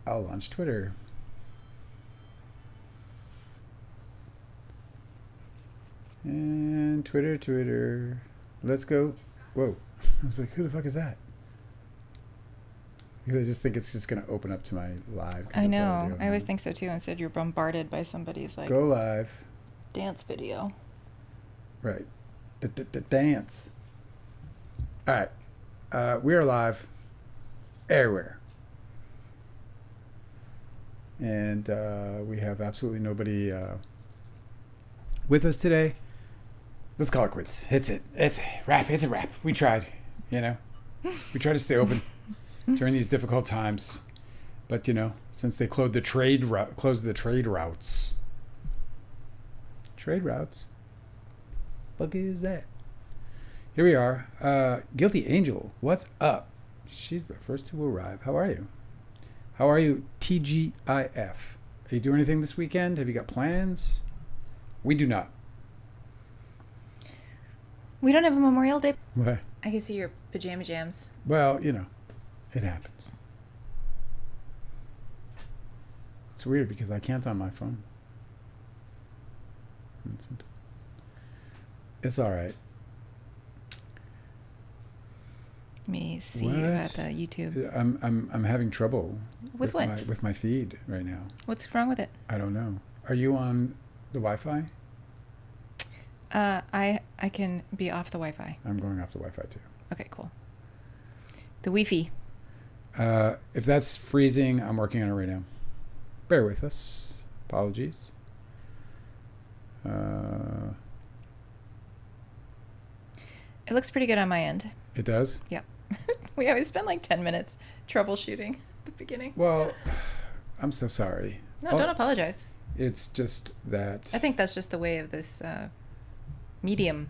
I'll launch Twitter. And Twitter. Let's go. Whoa. I was like, who the fuck is that? Because I just think it's just going to open up to my live. I know. I always think so too. Instead, you're bombarded by somebody's like go live dance video. Right. Dance. All right. We are live everywhere. And we have absolutely nobody with us today. Let's call it quits. It's a wrap. It's a wrap. We tried, We try to stay open during these difficult times. But, since they closed the trade routes. Trade routes? Fuck is that? Here we are. Guilty Angel, what's up? She's the first to arrive. How are you? How are you, TGIF? Are you doing anything this weekend? Have you got plans? We do not. We don't have a Memorial Day. What? I can see your pajama jams. Well, it happens. It's weird because I can't on my phone. It's all right. Let me see you at the YouTube. I'm having trouble with what? With my feed right now. What's wrong with it? I don't know. Are you on the Wi-Fi? I can be off the Wi-Fi. I'm going off the Wi-Fi too. Okay, cool. The Wi-Fi. If that's freezing, I'm working on it right now. Bear with us. Apologies. It looks pretty good on my end. It does? Yeah. We always spend like 10 minutes troubleshooting at the beginning. Well, I'm so sorry. No, don't apologize. It's just that... I think that's just the way of this medium.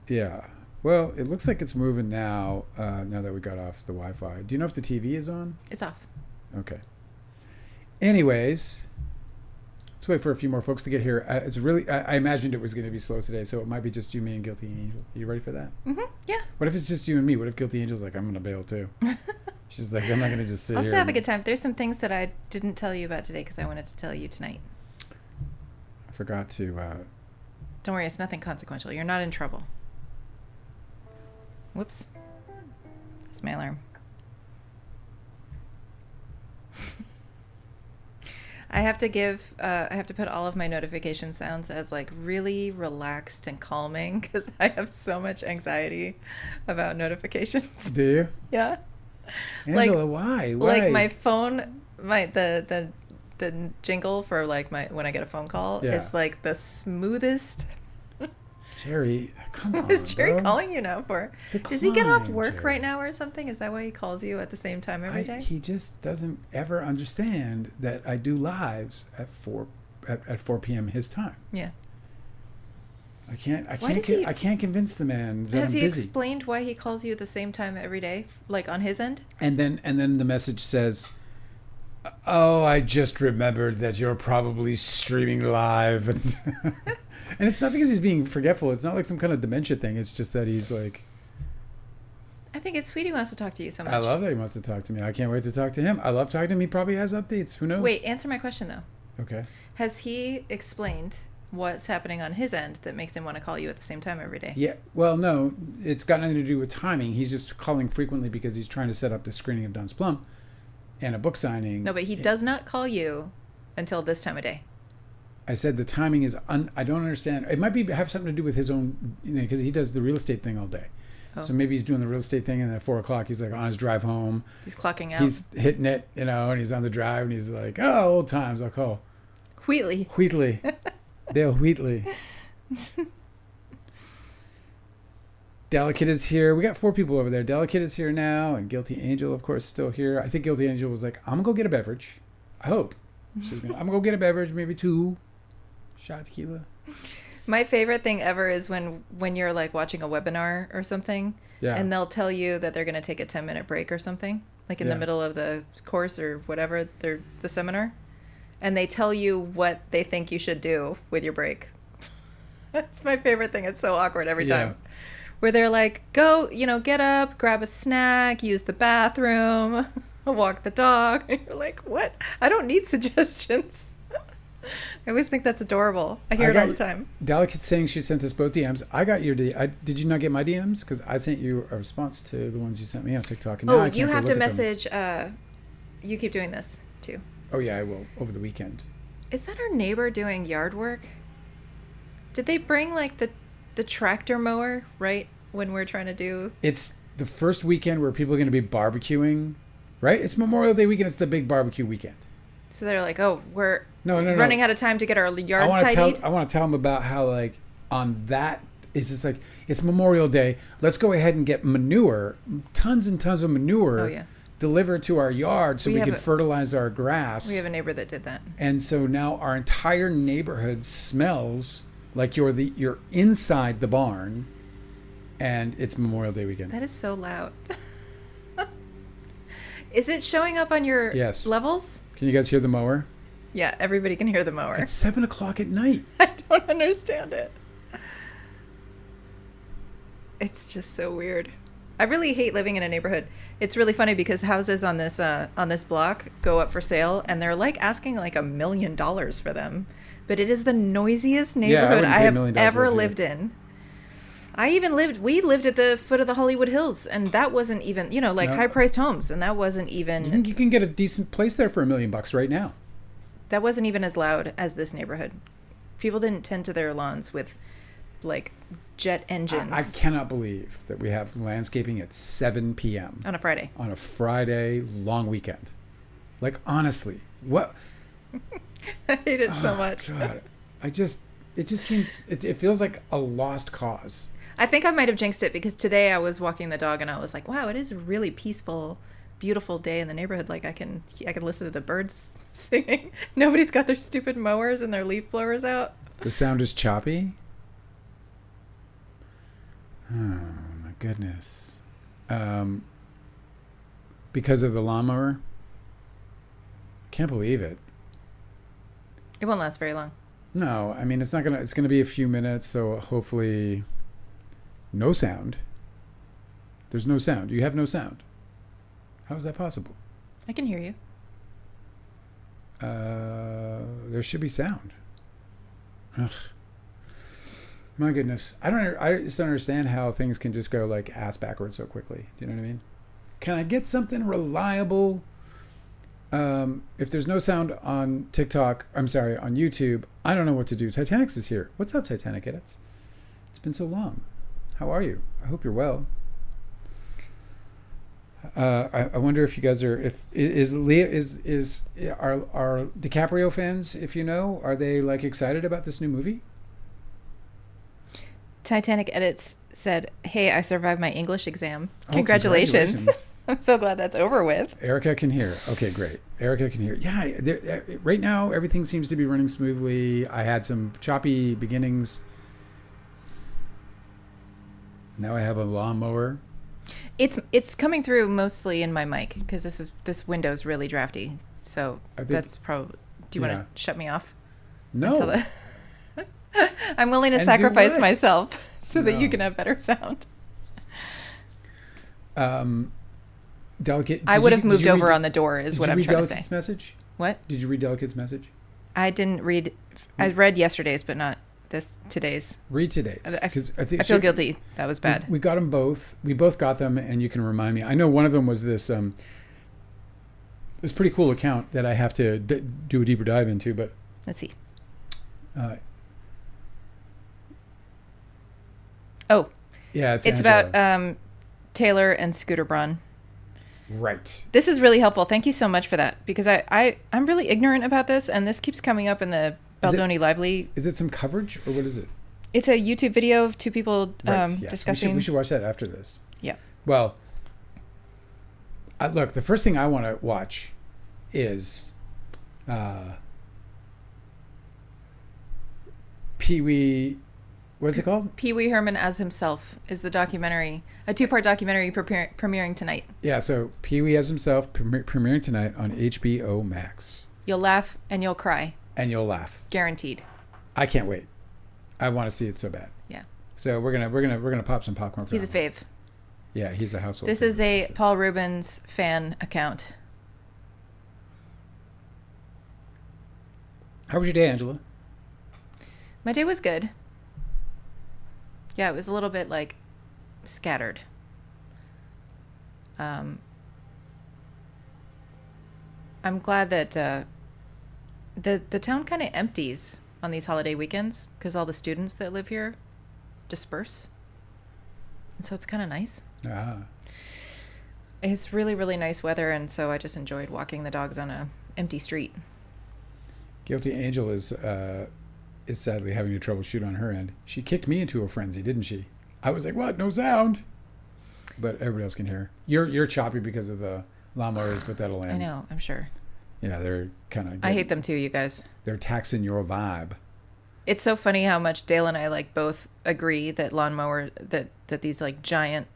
Yeah. Well, it looks like it's moving now, now that we got off the Wi-Fi. Do you know if the TV is on? It's off. Okay. Anyways, let's wait for a few more folks to get here. It's really... I imagined it was going to be slow today, so it might be just you, me, and Guilty Angel. Are you ready for that? Mm-hmm. Yeah. What if it's just you and me? What if Guilty Angel's like, I'm going to bail too? She's like, I'm not going to just sit I'll here. still have a good time. There's some things that I didn't tell you about today because I wanted to tell you tonight. I forgot to... Don't worry, it's nothing consequential. You're not in trouble. Whoops. That's my alarm. I have to put all of my notification sounds as like really relaxed and calming because I have so much anxiety about notifications. Do you? Yeah. Angela, why? Like my phone, the jingle for like when I get a phone call is like the smoothest. Jerry, come on. What is Jerry bro? calling you now for? Decline, Does he get off work Jerry. right now or something? Is that why he calls you at the same time every day? He just doesn't ever understand that I do lives at 4 p.m. his time. Yeah. I can't convince the man that Has I'm he busy. explained why he calls you at the same time every day, like on his end? And then the message says, "Oh, I just remembered that you're probably streaming live." And it's not because he's being forgetful. It's not like some kind of dementia thing. It's just that he's like... I think it's sweet he wants to talk to you so much. I love that he wants to talk to me. I can't wait to talk to him. I love talking to him. He probably has updates. Who knows? Wait, answer my question though. Okay. Has he explained what's happening on his end that makes him want to call you at the same time every day? Yeah. Well, no. It's got nothing to do with timing. He's just calling frequently because he's trying to set up the screening of Don's Plum and a book signing. No, but he does not call you until this time of day. I said the timing is I don't understand. It might have something to do with his own, because he does the real estate thing all day. Oh. So maybe he's doing the real estate thing, and then at 4 o'clock he's like on his drive home. He's clocking out. He's hitting it, and he's on the drive, and he's like, "Oh, old times." I'll call Wheatley. Dale Wheatley. Delicate is here. We got 4 people over there. Delicate is here now, and Guilty Angel, of course, still here. I think Guilty Angel was like, "I'm gonna go get a beverage." I hope. I'm gonna go get a beverage, maybe 2 shot tequila. My favorite thing ever is when you're like watching a webinar or something, and they'll tell you that they're going to take a 10-minute break or something, like in the middle of the course or whatever, the seminar, and they tell you what they think you should do with your break. That's my favorite thing. It's so awkward every time. Where they're like, go, get up, grab a snack, use the bathroom. walk the dog. And you're like, what? I don't need suggestions. I always think that's adorable. I hear it all the time. Delicate's saying she sent us both DMs. I got your did you not get my DMs? Because I sent you a response to the ones you sent me on TikTok. And you have to message. You keep doing this too. Oh yeah, I will over the weekend. Is that our neighbor doing yard work? Did they bring like the tractor mower right when we're trying to do? It's the first weekend where people are going to be barbecuing, right? It's Memorial Day weekend. It's the big barbecue weekend. So they're like, oh, we're running out of time to get our yard tidied. I want to tell them about how, like, on that, it's just like, it's Memorial Day. Let's go ahead and get manure, tons and tons of manure, delivered to our yard so we can fertilize our grass. We have a neighbor that did that. And so now our entire neighborhood smells like you're inside the barn, and it's Memorial Day weekend. That is so loud. Is it showing up on your levels? Can you guys hear the mower? Yeah, everybody can hear the mower. It's 7:00 at night. I don't understand it. It's just so weird. I really hate living in a neighborhood. It's really funny because houses on this block go up for sale, and they're like asking like $1 million for them. But it is the noisiest neighborhood I have ever lived in. We lived at the foot of the Hollywood Hills, and that wasn't even, high-priced homes, and that wasn't even... You can get a decent place there for $1 million right now. That wasn't even as loud as this neighborhood. People didn't tend to their lawns with, like, jet engines. I cannot believe that we have landscaping at 7 p.m. On a Friday. On a Friday long weekend. Like, honestly, what... I hate it so much. God. It just seems... It feels like a lost cause. I think I might have jinxed it because today I was walking the dog and I was like, wow, it is a really peaceful, beautiful day in the neighborhood. Like I can listen to the birds singing. Nobody's got their stupid mowers and their leaf blowers out. The sound is choppy. Oh my goodness. Because of the lawnmower? Can't believe it. It won't last very long. No, I mean it's gonna be a few minutes, so hopefully no sound. There's no sound. You have no sound. How is that possible? I can hear you. There should be sound. Ugh. My goodness. I just don't understand how things can just go like ass backwards so quickly. Do you know what I mean? Can I get something reliable? If there's no sound on TikTok, on YouTube, I don't know what to do. Titanic's is here. What's up, Titanic Edits? It's been so long. How are you? I hope you're well. I wonder if you guys are, are DiCaprio fans, if you know, are they like excited about this new movie? Titanic Edits said, hey, I survived my English exam. Congratulations. I'm so glad that's over with. Erica can hear. Okay, great. Erica can hear. Yeah, right now everything seems to be running smoothly. I had some choppy beginnings. Now I have a lawnmower. It's coming through mostly in my mic because this window's really drafty. So that's probably. Do you want to shut me off? No. I'm willing to sacrifice myself so that you can have better sound. Delicate. I would have moved over on the door is what I'm trying to say. Did you read Delicate's message? What? Did you read Delicate's message? I didn't read. I read yesterday's, but not today's. Read today's. I feel guilty. That was bad. We got them both. We both got them, and you can remind me. I know one of them was this pretty cool account that I have to do a deeper dive into, but let's see. Yeah, it's about Taylor and Scooter Braun. Right. This is really helpful. Thank you so much for that because I'm really ignorant about this, and this keeps coming up in the Baldoni Lively. Is it some coverage or what is it? It's a YouTube video of two people discussing. We should watch that after this. Yeah. Well, look, the first thing I want to watch is Pee-wee. What's it called? Pee-wee Herman as Himself is the documentary, a 2-part documentary premiering tonight. Yeah, so Pee-wee as Himself premiering tonight on HBO Max. You'll laugh and you'll cry. And you'll laugh. Guaranteed. I can't wait. I want to see it so bad. Yeah. So we're gonna pop some popcorn for He's him. a fave. Yeah, he's a household. This is a Paul Rubens fan account. How was your day, Angela? My day was good. Yeah, it was a little bit like scattered. I'm glad that the town kind of empties on these holiday weekends because all the students that live here disperse. And so it's kind of nice. Ah. It's really, really nice weather, and so I just enjoyed walking the dogs on a empty street. Guilty Angel is sadly having a troubleshoot on her end. She kicked me into a frenzy, didn't she? I was like, what? No sound. But everybody else can hear. You're choppy because of the lawnmowers, but that'll end. I know, I'm sure. Yeah, they're kind of... I hate them too, you guys. They're taxing your vibe. It's so funny how much Dale and I like both agree that that these like giant,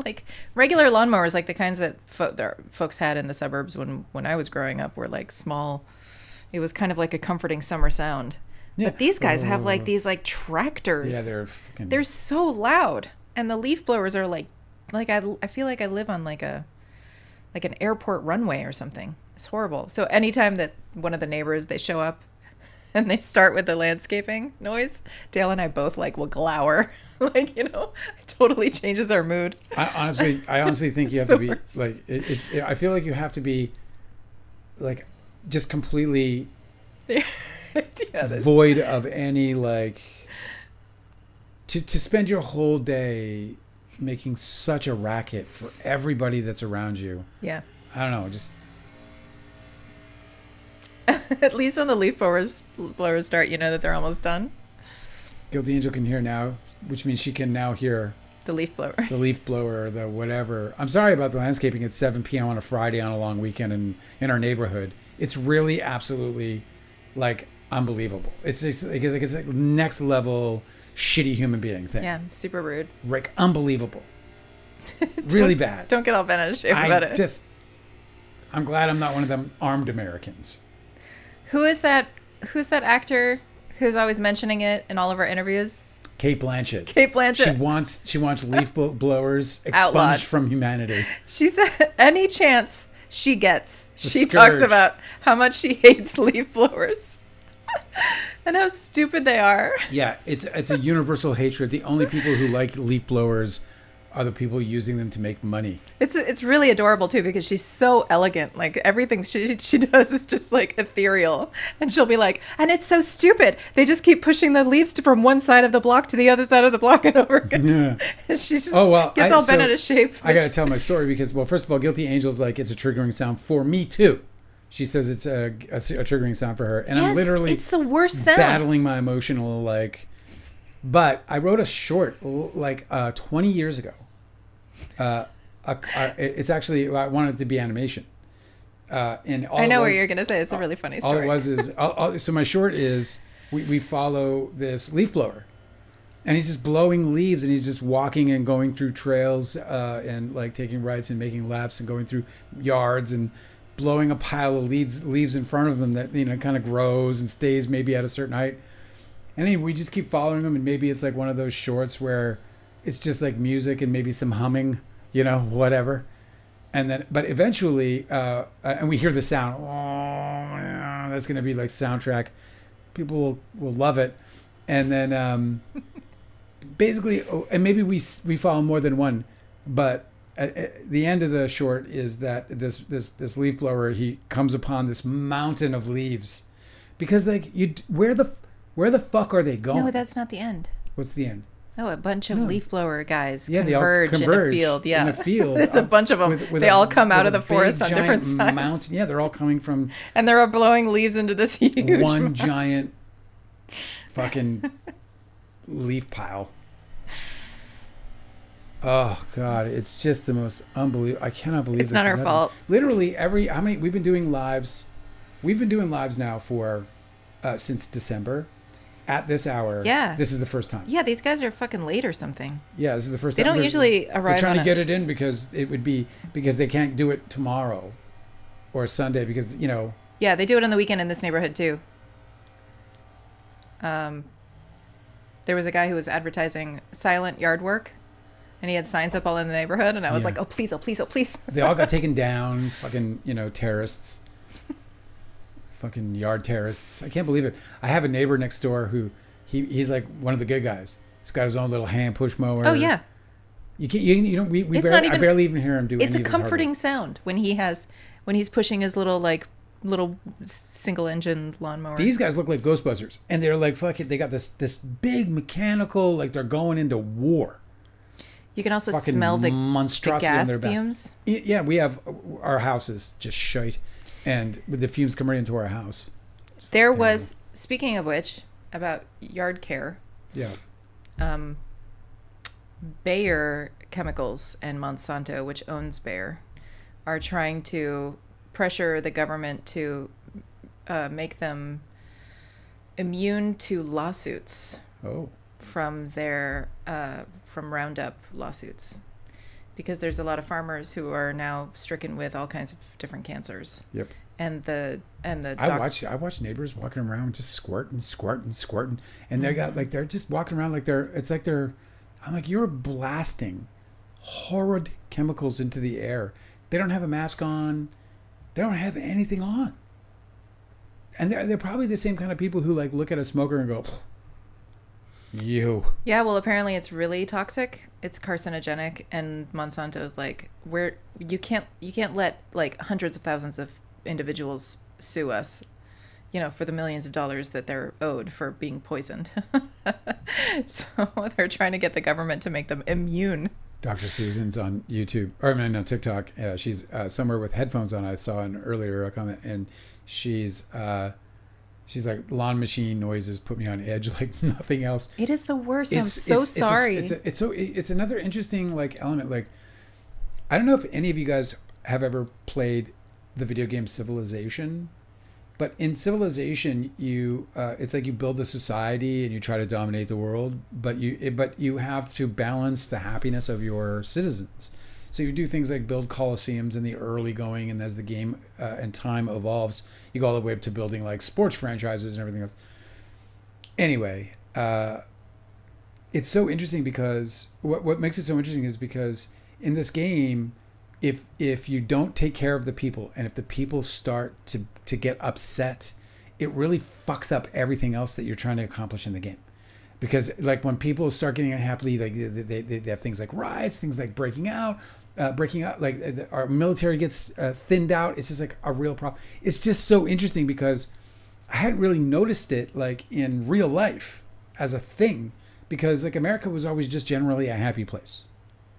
like regular lawnmowers, like the kinds that folks had in the suburbs when I was growing up, were like small. It was kind of like a comforting summer sound. Yeah. But these guys have like these like tractors. Yeah, they're so loud, and the leaf blowers are like I feel like I live on like an airport runway or something. It's horrible. So anytime that one of the neighbors, they show up and they start with the landscaping noise, Dale and I both like will glower. Like, it totally changes our mood. I honestly think you have to be like, I feel like you have to be like just completely void of any like, to spend your whole day making such a racket for everybody that's around you. Yeah. I don't know, just... At least when the leaf blowers start, you know that they're almost done. Guilty Angel can hear now, which means she can now hear the leaf blower. The leaf blower, the whatever. I'm sorry about the landscaping at 7 p.m. on a Friday on a long weekend in our neighborhood. It's really absolutely like unbelievable. It's just like it's like next level shitty human being thing. Yeah, super rude. Like unbelievable. Really bad. Don't get all bent out of shape about it. I'm glad I'm not one of them armed Americans. Who's that actor who's always mentioning it in all of our interviews? Kate Blanchett. Kate Blanchett. She wants leaf blowers expunged outlawed from humanity. She said any chance she gets, she talks about how much she hates leaf blowers and how stupid they are. Yeah, it's a universal hatred. The only people who like leaf blowers are the people using them to make money. It's really adorable too, because she's so elegant. Like everything she does is just like ethereal, and she'll be like, and it's so stupid. They just keep pushing the leaves from one side of the block to the other side of the block and over again. Yeah. And she just gets all bent out of shape. I got to tell my story because, well, first of all, Guilty Angel's like, it's a triggering sound for me too. She says it's a triggering sound for her, and yes, I'm literally it's the worst sound. Battling my emotional like. But I wrote a short like 20 years ago. It's actually, I wanted it to be animation. And all I know what you're going to say. It's a really funny story. All it was is, so my short is, we follow this leaf blower. And he's just blowing leaves, and he's just walking and going through trails and like taking rights and making laps and going through yards and blowing a pile of leaves in front of them that, kind of grows and stays maybe at a certain height. And anyway, we just keep following him, and maybe it's like one of those shorts where it's just like music and maybe some humming, whatever. And then, but eventually, and we hear the sound. Oh, that's going to be like soundtrack. People will love it. And then basically, and maybe we follow more than one, but at the end of the short is that this leaf blower, he comes upon this mountain of leaves, because like where the fuck are they going? No, that's not the end. What's the end? Oh, a bunch of leaf blower guys converge in a field. Yeah, in a field. It's a bunch of them. They all come out of the forest on different sides. Mountain. Yeah, they're all coming from. And they're all blowing leaves into this huge one giant fucking leaf pile. Oh God, it's just the most unbelievable. I cannot believe it's not our fault. Literally we've been doing lives. We've been doing lives now for since December. At this hour, yeah. This is the first time. Yeah, these guys are fucking late or something. Yeah, this is the first time. They don't usually arrive. They're trying to get it in because they can't do it tomorrow or Sunday because, Yeah, they do it on the weekend in this neighborhood too. There was a guy who was advertising silent yard work, and he had signs up all in the neighborhood, and I was like, oh, please, oh, please, oh, please. They all got taken down, fucking, terrorists. fucking yard terrorists. I can't believe it. I have a neighbor next door who he's like one of the good guys. He's got his own little hand push mower. Oh yeah. You can't. You don't. I barely even hear him do. It's a comforting sound when he's pushing his little single engine lawnmower. These guys look like Ghostbusters, and they're like fucking. They got this big mechanical, like they're going into war. You can also smell the gas fumes. Yeah, we have our house is just shite, and the fumes come right into our house. There was, speaking of which, about yard care. Yeah. Bayer Chemicals and Monsanto, which owns Bayer, are trying to pressure the government to make them immune to lawsuits. Oh. From their from Roundup lawsuits, because there's a lot of farmers who are now stricken with all kinds of different cancers. Yep. I watch neighbors walking around just squirting, and they got like they're just walking around like I'm like, you're blasting horrid chemicals into the air. They don't have a mask on. They don't have anything on. And they're probably the same kind of people who like look at a smoker and go, you. Yeah, well, apparently it's really toxic. It's carcinogenic, and Monsanto's like, you can't let like hundreds of thousands of individuals sue us, for the millions of dollars that they're owed for being poisoned. So they're trying to get the government to make them immune. Dr. Susan's on YouTube, or no, TikTok. She's somewhere with headphones on. I saw an earlier comment, and she's like, lawn machine noises put me on edge like nothing else. It is the worst. I'm so sorry. It's another interesting like element. Like, I don't know if any of you guys have ever played the video game Civilization, but in Civilization, it's like you build a society and you try to dominate the world, but you have to balance the happiness of your citizens. So you do things like build coliseums in the early going, and as the game and time evolves, you go all the way up to building like sports franchises and everything else. Anyway, it's so interesting because what makes it so interesting is because in this game, if you don't take care of the people, and if the people start to get upset, it really fucks up everything else that you're trying to accomplish in the game. Because like when people start getting unhappy, like they have things like riots, things like breaking out, like our military gets thinned out. It's just like a real problem. It's just so interesting because I hadn't really noticed it like in real life as a thing, because like America was always just generally a happy place.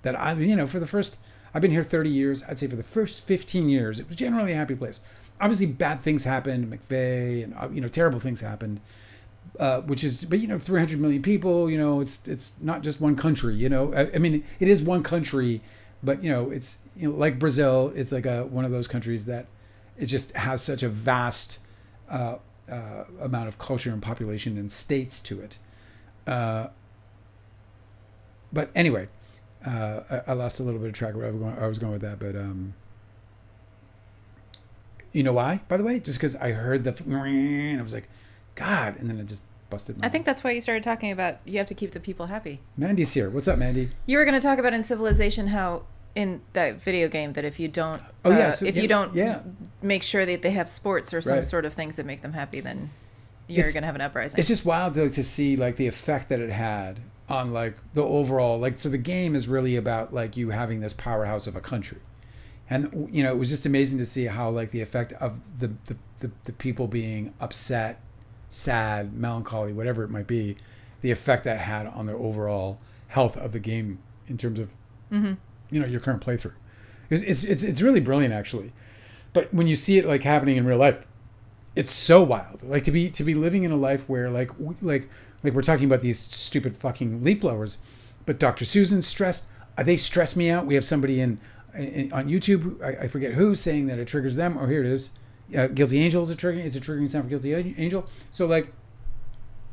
That I've been here 30 years. I'd say for the first 15 years, it was generally a happy place. Obviously, bad things happened, McVeigh, and terrible things happened. But 300 million people, it's not just one country, I mean, it is one country, but it's like Brazil. It's like one of those countries that it just has such a vast amount of culture and population and states to it. But anyway, I lost a little bit of track of where I was going with that, but you know why, by the way? Just because I heard and I was like, God, and then it just busted my I think that's why you started talking about you have to keep the people happy. Mandy's here. What's up, Mandy? You were going to talk about in Civilization how in that video game that if you don't make sure that they have sports or some sort of things that make them happy, then you're going to have an uprising. It's just wild to see like the effect that it had on like the overall, like, so the game is really about like you having this powerhouse of a country. And it was just amazing to see how like the effect of the people being upset, sad, melancholy, whatever it might be, the effect that had on the overall health of the game in terms of your current playthrough. It's really brilliant, actually. But when you see it like happening in real life, it's so wild. Like to be living in a life where like we're talking about these stupid fucking leaf blowers, but Dr. Susan's stressed. They stress me out. We have somebody on YouTube, I forget who, saying that it triggers them. Oh, here it is. Guilty Angel is a triggering sound for Guilty Angel. So like,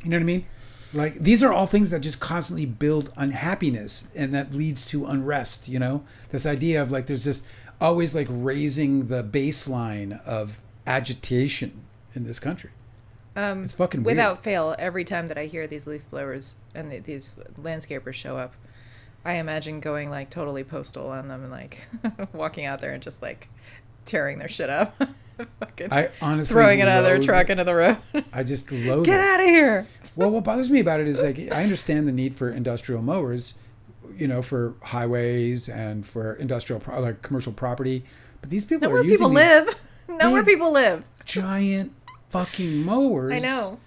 you know what I mean? Like these are all things that just constantly build unhappiness, and that leads to unrest. This idea of like there's this always like raising the baseline of agitation in this country. It's fucking weird. Without fail, every time that I hear these leaf blowers and these landscapers show up, I imagine going like totally postal on them and like walking out there and just like tearing their shit up. I honestly throwing another truck into the road. I just loathe Get out of here. Well, what bothers me about it is like I understand the need for industrial mowers, for highways and for industrial like commercial property, but these people where people live. Not where people live. Giant fucking mowers. I know.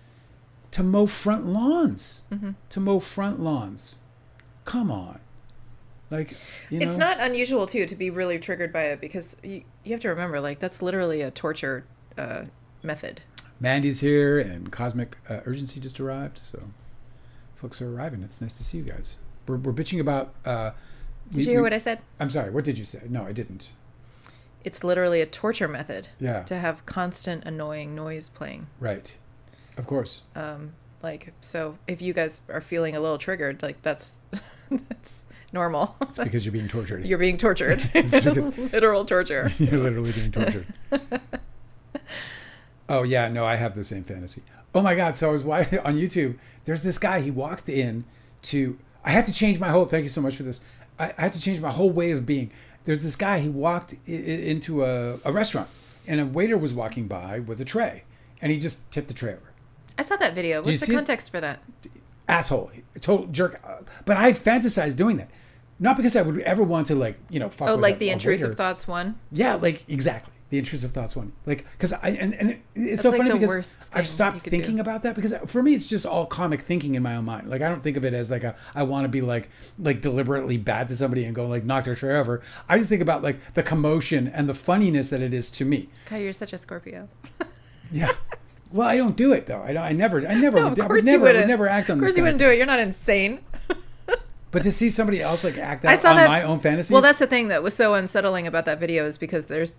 To mow front lawns. Mm-hmm. To mow front lawns. Come on. Like, It's not unusual, too, to be really triggered by it because you have to remember, like, that's literally a torture method. Mandy's here and Cosmic Urgency just arrived, so folks are arriving. It's nice to see you guys. We're bitching about... did you hear what I said? I'm sorry, what did you say? No, I didn't. It's literally a torture method. Yeah. To have constant annoying noise playing. Right. Of course. So if you guys are feeling a little triggered, like, that's normal. It's because you're being tortured. You're being tortured. Literal torture. You're literally being tortured. Oh, yeah. No, I have the same fantasy. Oh, my God. So I was watching on YouTube. There's this guy. He walked in to... I had to change my whole... Thank you so much for this. I had to change my whole way of being. There's this guy. He walked into a restaurant. And a waiter was walking by with a tray. And he just tipped the tray over. I saw that video. What's the context for that? Asshole. Total jerk. But I fantasize doing that. Not because I would ever want to, like, fuck with like the intrusive thoughts one? Yeah, like, exactly. The intrusive thoughts one. Like, because it's That's so like funny the because worst I've stopped thing thinking about that because for me, it's just all comic thinking in my own mind. Like, I don't think of it as like I want to be like deliberately bad to somebody and go like knock their tray over. I just think about like the commotion and the funniness that it is to me. Kai, you're such a Scorpio. Yeah. Well, I don't do it though. I never No, of would course you wouldn't. never act on this. Of course you wouldn't do it. You're not insane. But to see somebody else like act out on my own fantasies. Well, that's the thing that was so unsettling about that video is because there's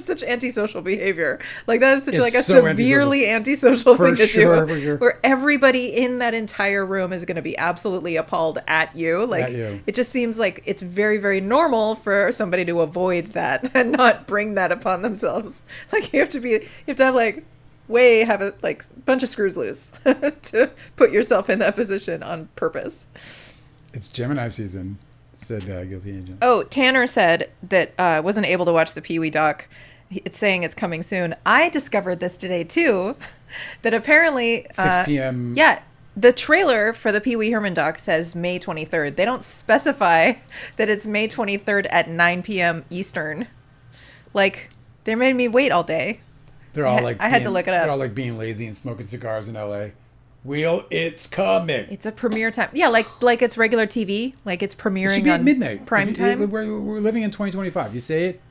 such antisocial behavior. Like that is such a severely antisocial thing to do. Where everybody in that entire room is going to be absolutely appalled at you. Like it just seems like it's very, very normal for somebody to avoid that and not bring that upon themselves. Like you have to have like have a bunch of screws loose to put yourself in that position on purpose. It's Gemini season, said Guilty Agent. Oh, Tanner said that wasn't able to watch the Pee-wee doc. It's saying it's coming soon. I discovered this today too, that apparently 6 p.m. Yeah, the trailer for the Pee-wee Herman doc says May 23rd. They don't specify that it's May 23rd at 9 p.m. Eastern. Like they made me wait all day. They're all like I had to look it up. They're all like being lazy and smoking cigars in LA. It's coming. It's a premiere time. Yeah, like it's regular TV. Like it's premiering should be on at midnight. Prime time. We're living in 2025. You say it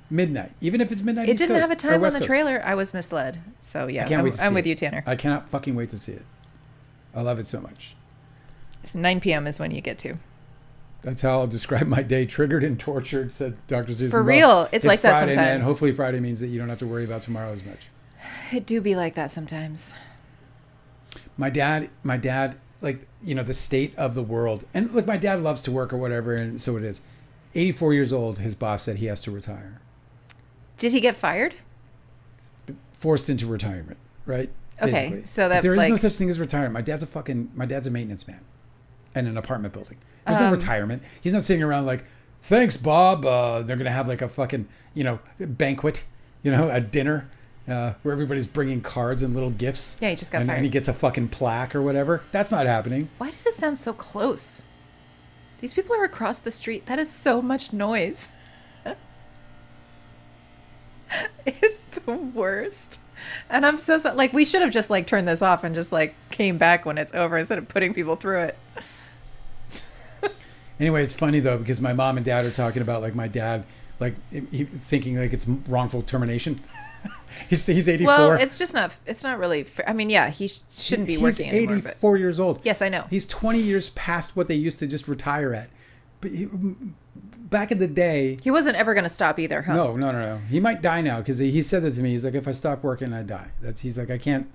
midnight, even if it's midnight. It didn't have a time on the trailer. I was misled. So yeah, I'm with you, Tanner. I cannot fucking wait to see it. I love it so much. It's 9 p.m. is when you get to. That's how I'll describe my day. Triggered and tortured, said Dr. Susan. For real. It's like Friday, that sometimes. Man. Hopefully Friday means that you don't have to worry about tomorrow as much. It do be like that sometimes. My dad, like, the state of the world. And look, my dad loves to work or whatever, and so it is. 84 years old, his boss said he has to retire. Did he get fired? Forced into retirement, right? Okay, basically. so that but there is no such thing as retirement. My dad's a maintenance man in an apartment building. There's no retirement. He's not sitting around like, thanks, Bob. They're going to have like a fucking, banquet, a dinner where everybody's bringing cards and little gifts. Yeah, he just got fired. And he gets a fucking plaque or whatever. That's not happening. Why does it sound so close? These people are across the street. That is so much noise. It's the worst. And I'm so like, we should have just like turned this off and just like came back when it's over instead of putting people through it. Anyway, it's funny though because my mom and dad are talking about like my dad like thinking like it's wrongful termination. he's 84. Well, it's not really fair. I mean, yeah, he shouldn't be working anymore. He's 84 years old. Yes, I know. He's 20 years past what they used to just retire at. But back in the day, he wasn't ever going to stop either, huh? No. He might die now because he said that to me. He's like, if I stop working, I die. He's like, I can't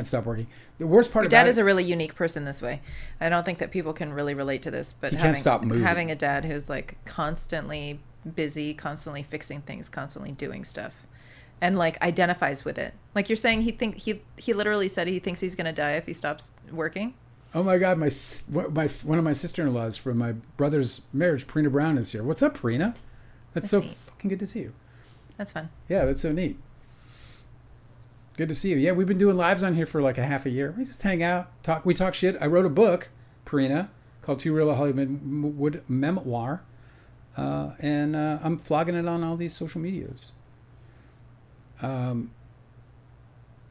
stop working. The worst part Your dad is a really unique person this way. I don't think that people can really relate to this, but having a dad who's like constantly busy, constantly fixing things, constantly doing stuff, and like identifies with it. Like you're saying, he literally said he thinks he's gonna die if he stops working. Oh my God, one of my sister-in-laws from my brother's marriage, Prina Brown, is here. What's up, Prina? That's so neat. Fucking good to see you. That's fun. Yeah, that's so neat. Good to see you. Yeah, we've been doing lives on here for like a half a year. We just hang out, talk. We talk shit. I wrote a book, Purina, called Too Real a Hollywood Memoir. And I'm flogging it on all these social medias.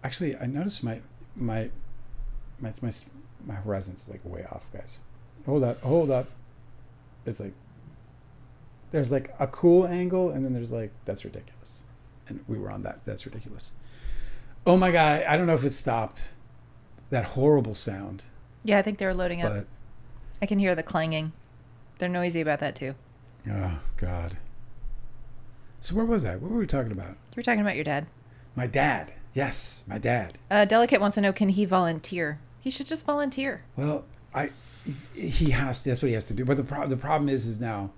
Actually, I noticed my horizon's like way off, guys. Hold up. It's like there's like a cool angle, and then there's like that's ridiculous, and we were on that. That's ridiculous. Oh my god! I don't know if it stopped. That horrible sound. Yeah, I think they were loading up. I can hear the clanging. They're noisy about that too. Oh god. So where was I? What were we talking about? You were talking about your dad. My dad. Yes, my dad. Delicate wants to know, can he volunteer? He should just volunteer. Well, he has to. That's what he has to do. But the problem is now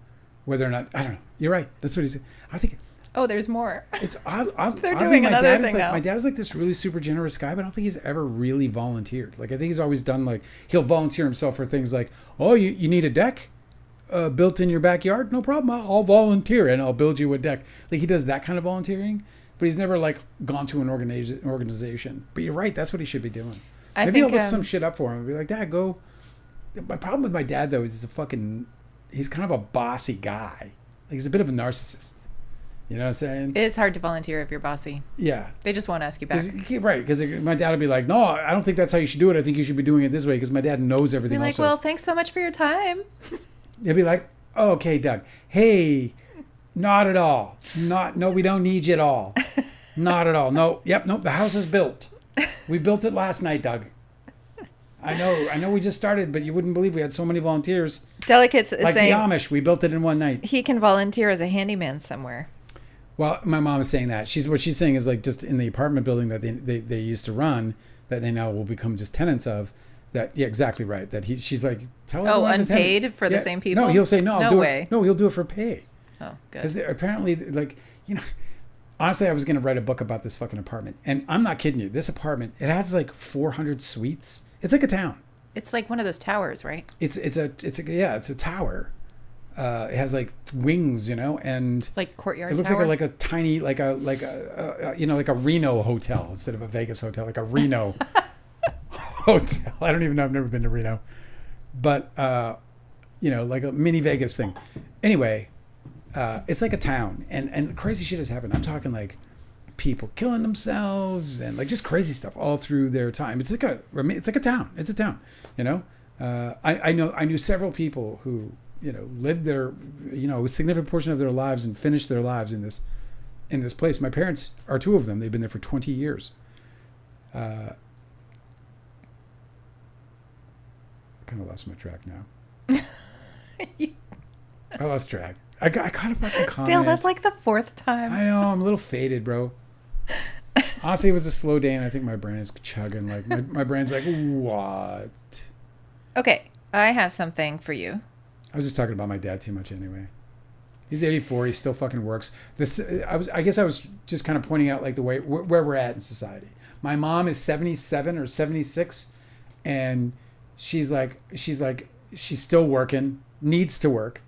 whether or not, I don't know. You're right. That's what he said. I think. Oh, there's more. It's They're doing another thing now. My dad is like this really super generous guy, but I don't think he's ever really volunteered. Like I think he's always done like he'll volunteer himself for things like, oh, you need a deck built in your backyard? No problem. I'll volunteer and I'll build you a deck. Like he does that kind of volunteering, but he's never like gone to an organization. But you're right. That's what he should be doing. Maybe I'll look some shit up for him and be like, Dad, go. My problem with my dad though is he's kind of a bossy guy. Like he's a bit of a narcissist. You know what I'm saying? It is hard to volunteer if you're bossy. Yeah. They just won't ask you back. Right. Because my dad would be like, no, I don't think that's how you should do it. I think you should be doing it this way because my dad knows everything. Be like, well, thanks so much for your time. He'll be like, oh, okay, Doug. Hey, not at all. No, we don't need you at all. Not at all. No. Yep. Nope. The house is built. We built it last night, Doug. I know we just started, but you wouldn't believe we had so many volunteers. Delicate's like saying, the Amish, we built it in one night. He can volunteer as a handyman somewhere. Well, my mom is saying that. What she's saying is like just in the apartment building that they used to run, that they now will become just tenants of. That yeah, exactly right. That she's like, tell him. Oh, unpaid for the same people? No, he'll say no. No way. No, he'll do it for pay. Oh, good. Because apparently, like honestly, I was gonna write a book about this fucking apartment, and I'm not kidding you. This apartment, it has like 400 suites. It's like a town. It's like one of those towers, right? It's a tower. It has like wings, and like courtyard. It looks tower? like a tiny, like a Reno hotel instead of a Vegas hotel, like a Reno hotel. I don't even know. I've never been to Reno, but like a mini Vegas thing. Anyway, it's like a town, and crazy shit has happened. I'm talking like people killing themselves and like just crazy stuff all through their time. It's like a town. It's a town. I knew several people who lived there, a significant portion of their lives and finished their lives in this place. My parents are two of them. They've been there for 20 years. I kind of lost my track now. I lost track. I kind of fucking comment. Dale, that's like the fourth time. I know. I'm a little faded, bro. Honestly, it was a slow day, and I think my brain is chugging. Like my brain's like, what? Okay, I have something for you. I was just talking about my dad too much anyway. He's 84. He still fucking works. I guess I was just kind of pointing out like the way where we're at in society. My mom is 77 or 76, and she's still working. Needs to work.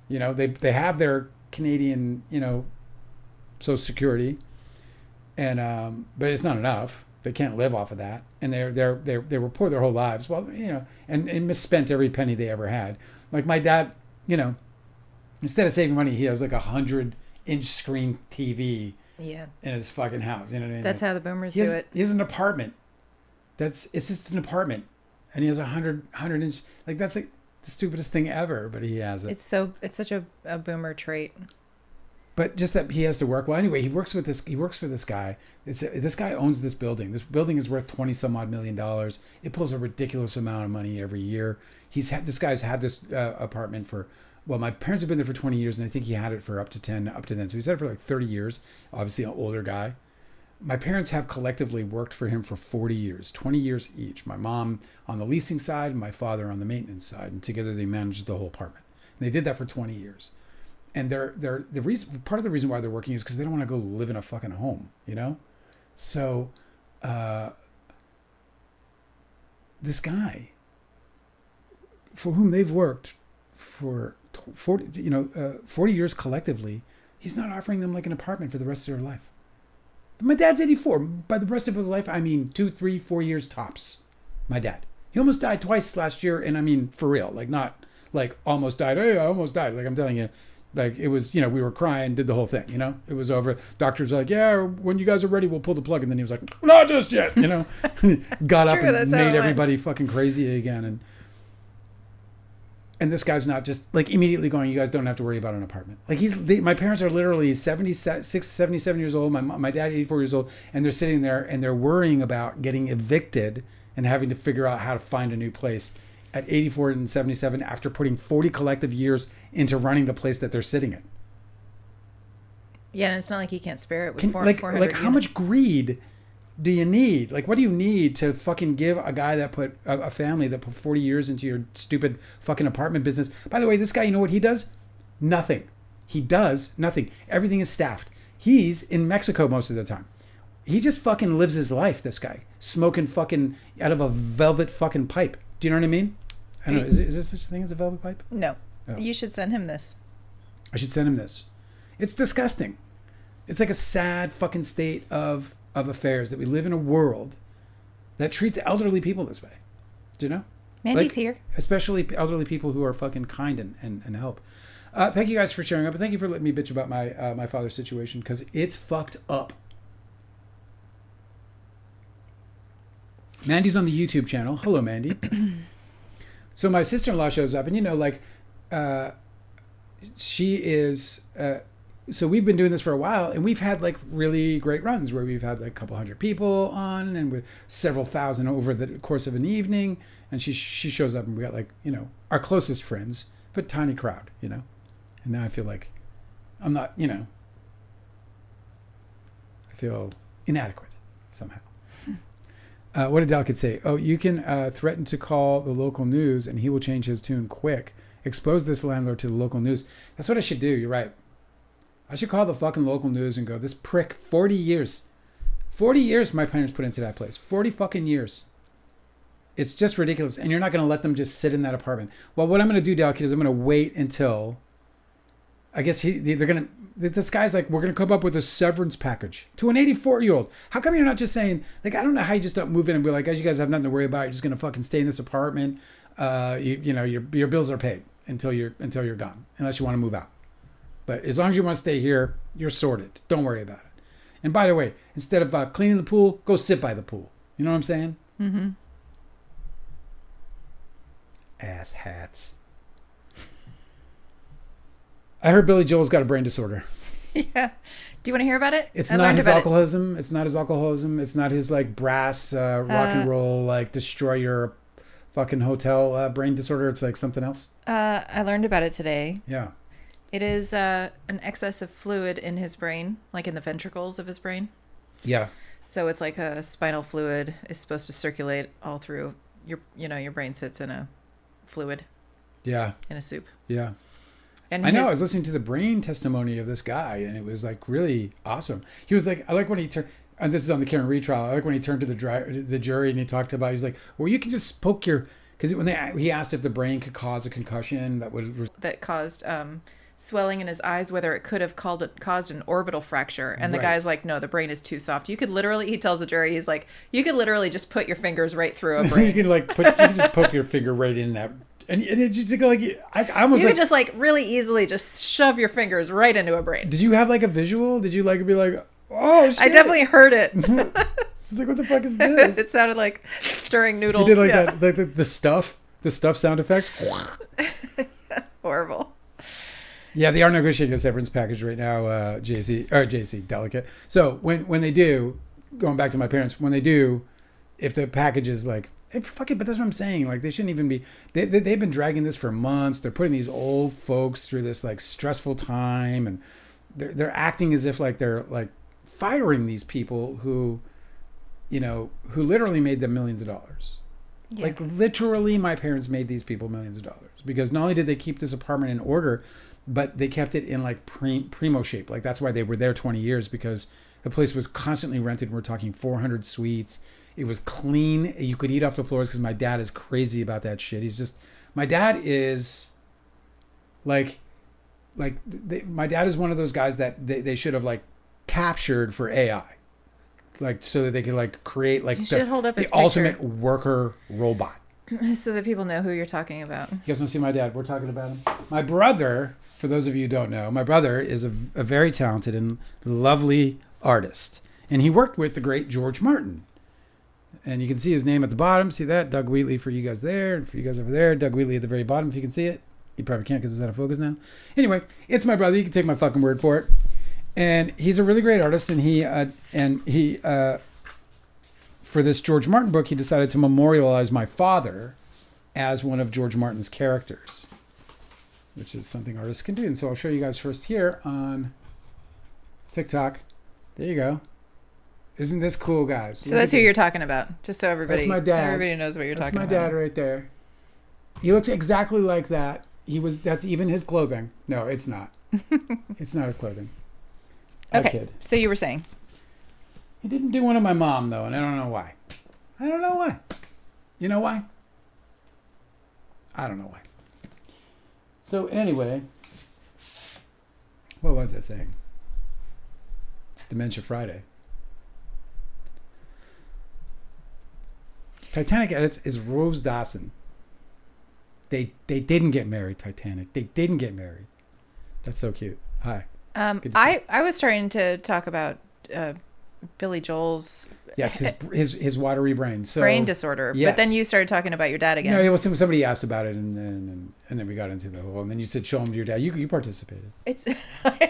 They have their Canadian Social Security, and but it's not enough. They can't live off of that, and they were poor their whole lives. Well, and misspent every penny they ever had. Like my dad, instead of saving money, he has like 100-inch screen TV in his fucking house. You know what I mean? That's how the boomers do it. He has an apartment. It's just an apartment, and he has 100-inch. Like that's like the stupidest thing ever, but he has it. It's such a boomer trait. But just that he has to work. Well, anyway, he works for this guy. This guy owns this building. This building is worth $20-some-odd million. It pulls a ridiculous amount of money every year. This guy's had this apartment for, well, my parents have been there for 20 years, and I think he had it for up to then. So he's had it for like 30 years. Obviously, an older guy. My parents have collectively worked for him for 40 years, 20 years each. My mom on the leasing side, and my father on the maintenance side, and together they managed the whole apartment. And they did that for 20 years. And part of the reason why they're working is because they don't want to go live in a fucking home, So, this guy, for whom they've worked for 40 years collectively, He's not offering them like an apartment for the rest of their life. My dad's 84. By the rest of his life, I mean 2, 3, 4 years tops. My dad. He almost died twice last year, and I mean for real. Like not like almost died. Hey, I almost died. Like I'm telling you, like it was, you know, we were crying, did the whole thing, you know? It was over. Doctors were like, yeah, when you guys are ready, we'll pull the plug. And then he was like, not just yet, you know? Got up and made everybody fucking crazy again. And this guy's not just like immediately going, you guys don't have to worry about an apartment. Like my parents are literally 76, 77 years old. My dad, 84 years old. And they're sitting there and they're worrying about getting evicted and having to figure out how to find a new place at 84 and 77 after putting 40 collective years into running the place that they're sitting in. Yeah, and it's not like he can't spare it with 400 Like how much greed do you need? Like, what do you need to fucking give a guy that put a family that put 40 years into your stupid fucking apartment business? By the way, this guy, you know what he does? Nothing. He does nothing. Everything is staffed. He's in Mexico most of the time. He just fucking lives his life, this guy. Smoking fucking out of a velvet fucking pipe. Do you know what I mean? I don't know. Is there such a thing as a velvet pipe? No. Oh. You should send him this. I should send him this. It's disgusting. It's like a sad fucking state of affairs that we live in a world that treats elderly people this way. Do you know? Mandy's here. Especially elderly people who are fucking kind and help. Thank you guys for sharing up, and thank you for letting me bitch about my father's situation, because it's fucked up. Mandy's on the YouTube channel. Hello, Mandy. So my sister-in-law shows up, and you know, like, she is... so we've been doing this for a while, and we've had like really great runs where we've had like a couple hundred people on and with several thousand over the course of an evening. And she shows up and we got like, you know, our closest friends, but tiny crowd, you know. And now I feel like I'm not, you know, I feel inadequate somehow. What did Dal Kid say? Oh, you can threaten to call the local news and he will change his tune quick. Expose this landlord to the local news. That's what I should do. You're right. I should call the fucking local news and go, this prick, 40 years. 40 years my parents put into that place. 40 fucking years. It's just ridiculous. And you're not going to let them just sit in that apartment. Well, what I'm going to do, Dal Kid, is I'm going to wait until... I guess they're going to... This guy's like, we're going to come up with a severance package to an 84-year-old. How come you're not just saying... Like, I don't know how you just don't move in and be like, guys, you guys have nothing to worry about. You're just going to fucking stay in this apartment. You know, your bills are paid until you're gone. Unless you want to move out. But as long as you want to stay here, you're sorted. Don't worry about it. And by the way, instead of cleaning the pool, go sit by the pool. You know what I'm saying? Mm-hmm. Ass hats. I heard Billy Joel's got a brain disorder. Yeah. Do you want to hear about it? It's not his alcoholism. It's not his alcoholism. It's not his like brass rock and roll like destroy your fucking hotel brain disorder. It's like something else. I learned about it today. Yeah. It is an excess of fluid in his brain, like in the ventricles of his brain. Yeah. So it's like a spinal fluid is supposed to circulate all through your brain sits in a fluid. Yeah. In a soup. Yeah. And I know. I was listening to the brain testimony of this guy, and it was like really awesome. He was like, I like when he turned, and this is on the Karen Reed trial. I like when he turned to the jury and he talked about. He's like, well, you can just poke your, because he asked if the brain could cause a concussion that caused swelling in his eyes, whether it could have caused an orbital fracture. And the guy's like, no, the brain is too soft. You could literally, he tells the jury, he's like, you could literally just put your fingers right through a brain. you can just poke your finger right in that. And it's just like, I almost you could just like really easily just shove your fingers right into a brain. Did you have like a visual? Did you like be like, oh shit. I definitely heard it. It's like, what the fuck is this? It sounded like stirring noodles. You did like that, like the stuff sound effects. Horrible. Yeah, they are negotiating a severance package right now, JC, Delicate. So when they do, going back to my parents, when they do, if the package is like, hey, fuck it, but that's what I'm saying. Like, they shouldn't even be, they've been dragging this for months. They're putting these old folks through this like stressful time, and they're acting as if like they're like firing these people who, you know, who literally made them millions of dollars. Yeah. Like literally my parents made these people millions of dollars, because not only did they keep this apartment in order, but they kept it in like primo shape. Like that's why they were there 20 years, because the place was constantly rented. We're talking 400 suites. It was clean. You could eat off the floors, because my dad is crazy about that shit. My dad is like, my dad is one of those guys that they should have like captured for AI, like so that they could like create like the ultimate worker robot. So that people know who you're talking about. You guys want to see my dad? We're talking about him. My brother, for those of you who don't know, my brother is a very talented and lovely artist. And he worked with the great George Martin. And you can see his name at the bottom. See that? Doug Wheatley for you guys there. And for you guys over there. Doug Wheatley at the very bottom if you can see it. You probably can't because it's out of focus now. Anyway, it's my brother. You can take my fucking word for it. And he's a really great artist. And he for this George Martin book, he decided to memorialize my father as one of George Martin's characters, which is something artists can do. And so I'll show you guys first here on TikTok. There you go. Isn't this cool, guys? So that's who you're talking about, just so everybody, that's my dad. Everybody knows what you're talking about. That's my dad right there. He looks exactly like that. That's even his clothing. No, it's not. It's not his clothing. Okay, kid. So you were saying. He didn't do one of my mom, though, and I don't know why. I don't know why. You know why? I don't know why. So anyway, what was I saying? It's Dementia Friday. Titanic edits is Rose Dawson. They didn't get married, Titanic. They didn't get married. That's so cute. Hi. I was starting to talk about Billy Joel's his watery brain, brain disorder. Yes. But then you started talking about your dad again. No, it was somebody asked about it, and then we got into the whole. And then you said, "Show him to your dad." You participated. It's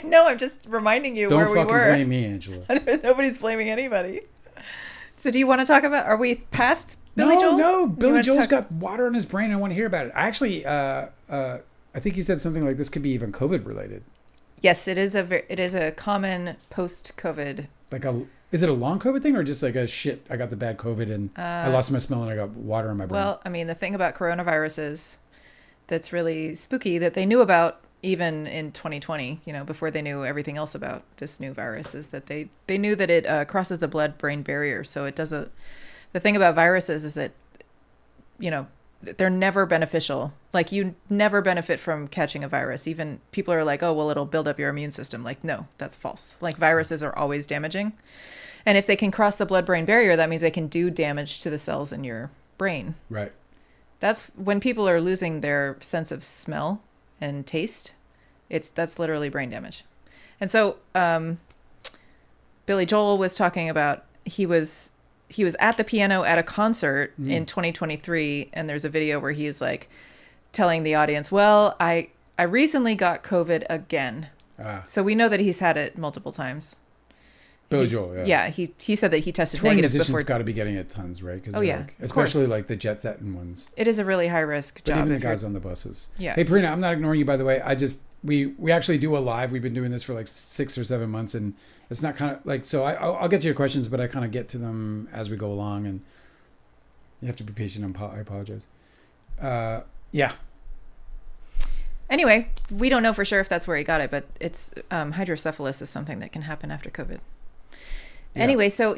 no, I'm just reminding you where we were. Don't fucking blame me, Angela. Nobody's blaming anybody. So do you want to talk about? Are we past Billy Joel? No. Billy Joel's got water in his brain. I want to hear about it. I actually, I think you said something like this could be even COVID related. Yes, it is a common post-COVID. Is it a long COVID thing or just like a shit? I got the bad COVID and I lost my smell and I got water in my brain. Well, I mean, the thing about coronaviruses that's really spooky that they knew about even in 2020, before they knew everything else about this new virus, is that they knew that it crosses the blood-brain barrier. So it doesn't. The thing about viruses is that, they're never beneficial. Like, you never benefit from catching a virus. Even people are like, oh, well, it'll build up your immune system. Like, no, that's false. Like, viruses are always damaging. And if they can cross the blood-brain barrier, that means they can do damage to the cells in your brain. Right. That's when people are losing their sense of smell and taste. That's literally brain damage. And so Billy Joel was talking about he was at the piano at a concert in 2023, and there's a video where he's like telling the audience, well, I recently got COVID again. So we know that he's had it multiple times. Billy Joel, yeah. Yeah, he said that he tested Touring negative musicians before. got to be getting it tons, right? Oh, yeah. Especially like the jet setting ones. It is a really high risk job. Even the guys on the buses. Yeah. Hey, Parina, I'm not ignoring you, by the way. We actually do a live. We've been doing this for like 6 or 7 months, and it's not kind of like, so I'll get to your questions, but I kind of get to them as we go along, and you have to be patient. I apologize. Yeah. Anyway, we don't know for sure if that's where he got it, but it's hydrocephalus is something that can happen after COVID. Yeah. Anyway, so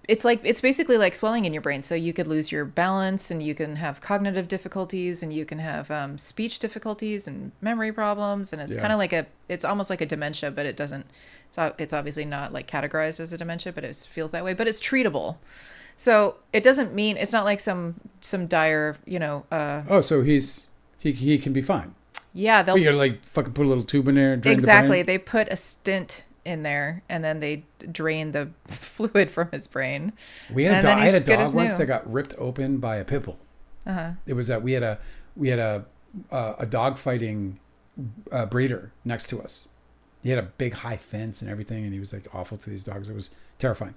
it's basically like swelling in your brain. So you could lose your balance, and you can have cognitive difficulties, and you can have speech difficulties and memory problems. And it's kind of like it's almost like a dementia, but it doesn't. It's obviously not like categorized as a dementia, but it feels that way. But it's treatable. So it doesn't mean it's not like some dire, so he can be fine. Yeah, they'll. You're like fucking put a little tube in there. Drain exactly. The brain. They put a stent in there, and then they drain the fluid from his brain. I had a dog once that got ripped open by a pit bull. It was that we had a dog fighting breeder next to us. He had a big high fence and everything, and he was like awful to these dogs. It was terrifying.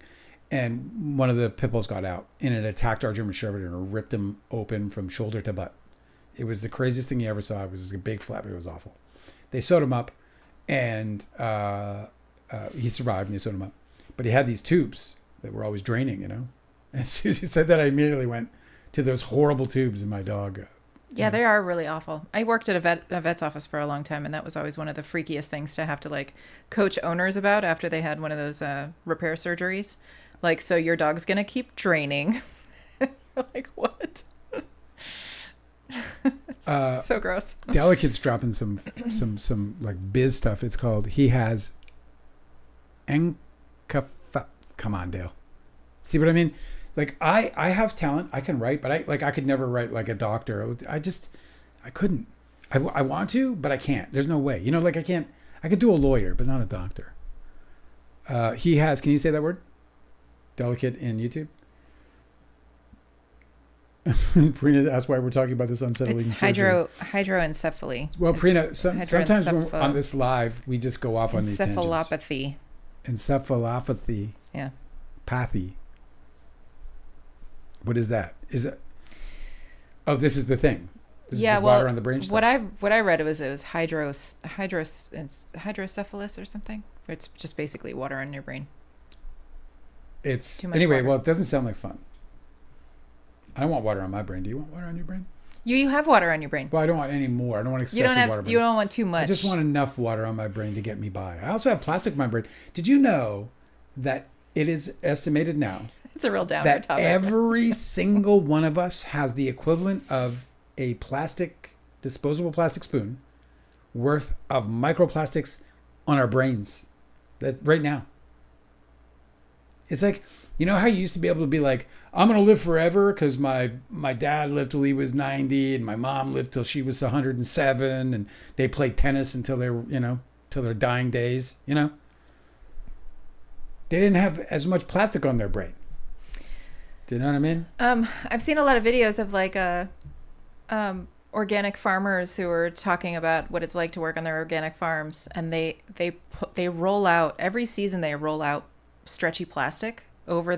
And one of the pit bulls got out, and it attacked our German Shepherd and ripped him open from shoulder to butt. It was the craziest thing you ever saw. It was a big flap. It was awful. They sewed him up, and he survived, and they sewed him up. But he had these tubes that were always draining, And as soon as he said that, I immediately went to those horrible tubes in my dog. Yeah, they are really awful. I worked at a vet's office for a long time, and that was always one of the freakiest things to have to like coach owners about after they had one of those repair surgeries. Like, so your dog's going to keep draining. Like, what? So gross. Delicate's dropping some like biz stuff. It's called He Has Come on, Dale. See what I mean? Like I have talent. I can write, but I could never write like a doctor. I couldn't. I want to, but I can't. There's no way. You know, like I could do a lawyer, but not a doctor. He has. Can you say that word? Delicate in YouTube. Prina asked why we're talking about this unsettling surgery. Hydroencephaly. Well, Prina, sometimes when we're on this live, we just go off on these tangents. Encephalopathy. Yeah. Pathy. What is that? Is it? Oh, this is the thing. This is the water on the brain stuff. What I read it was hydrocephalus or something. It's just basically water on your brain. It's anyway. Water. Well, it doesn't sound like fun. I don't want water on my brain. Do you want water on your brain? You have water on your brain. Well, I don't want any more. I don't want excessive water. You don't want too much. I just want enough water on my brain to get me by. I also have plastic in my brain. Did you know that it is estimated now? It's a real downer that topic. Every single one of us has the equivalent of a disposable plastic spoon worth of microplastics on our brains. That right now. It's like, you know how you used to be able to be like, I'm going to live forever because my dad lived till he was 90 and my mom lived till she was 107 and they played tennis until they were, till their dying days, They didn't have as much plastic on their brain. Do you know what I mean? I've seen a lot of videos of like organic farmers who are talking about what it's like to work on their organic farms, and they roll out every season. They roll out stretchy plastic over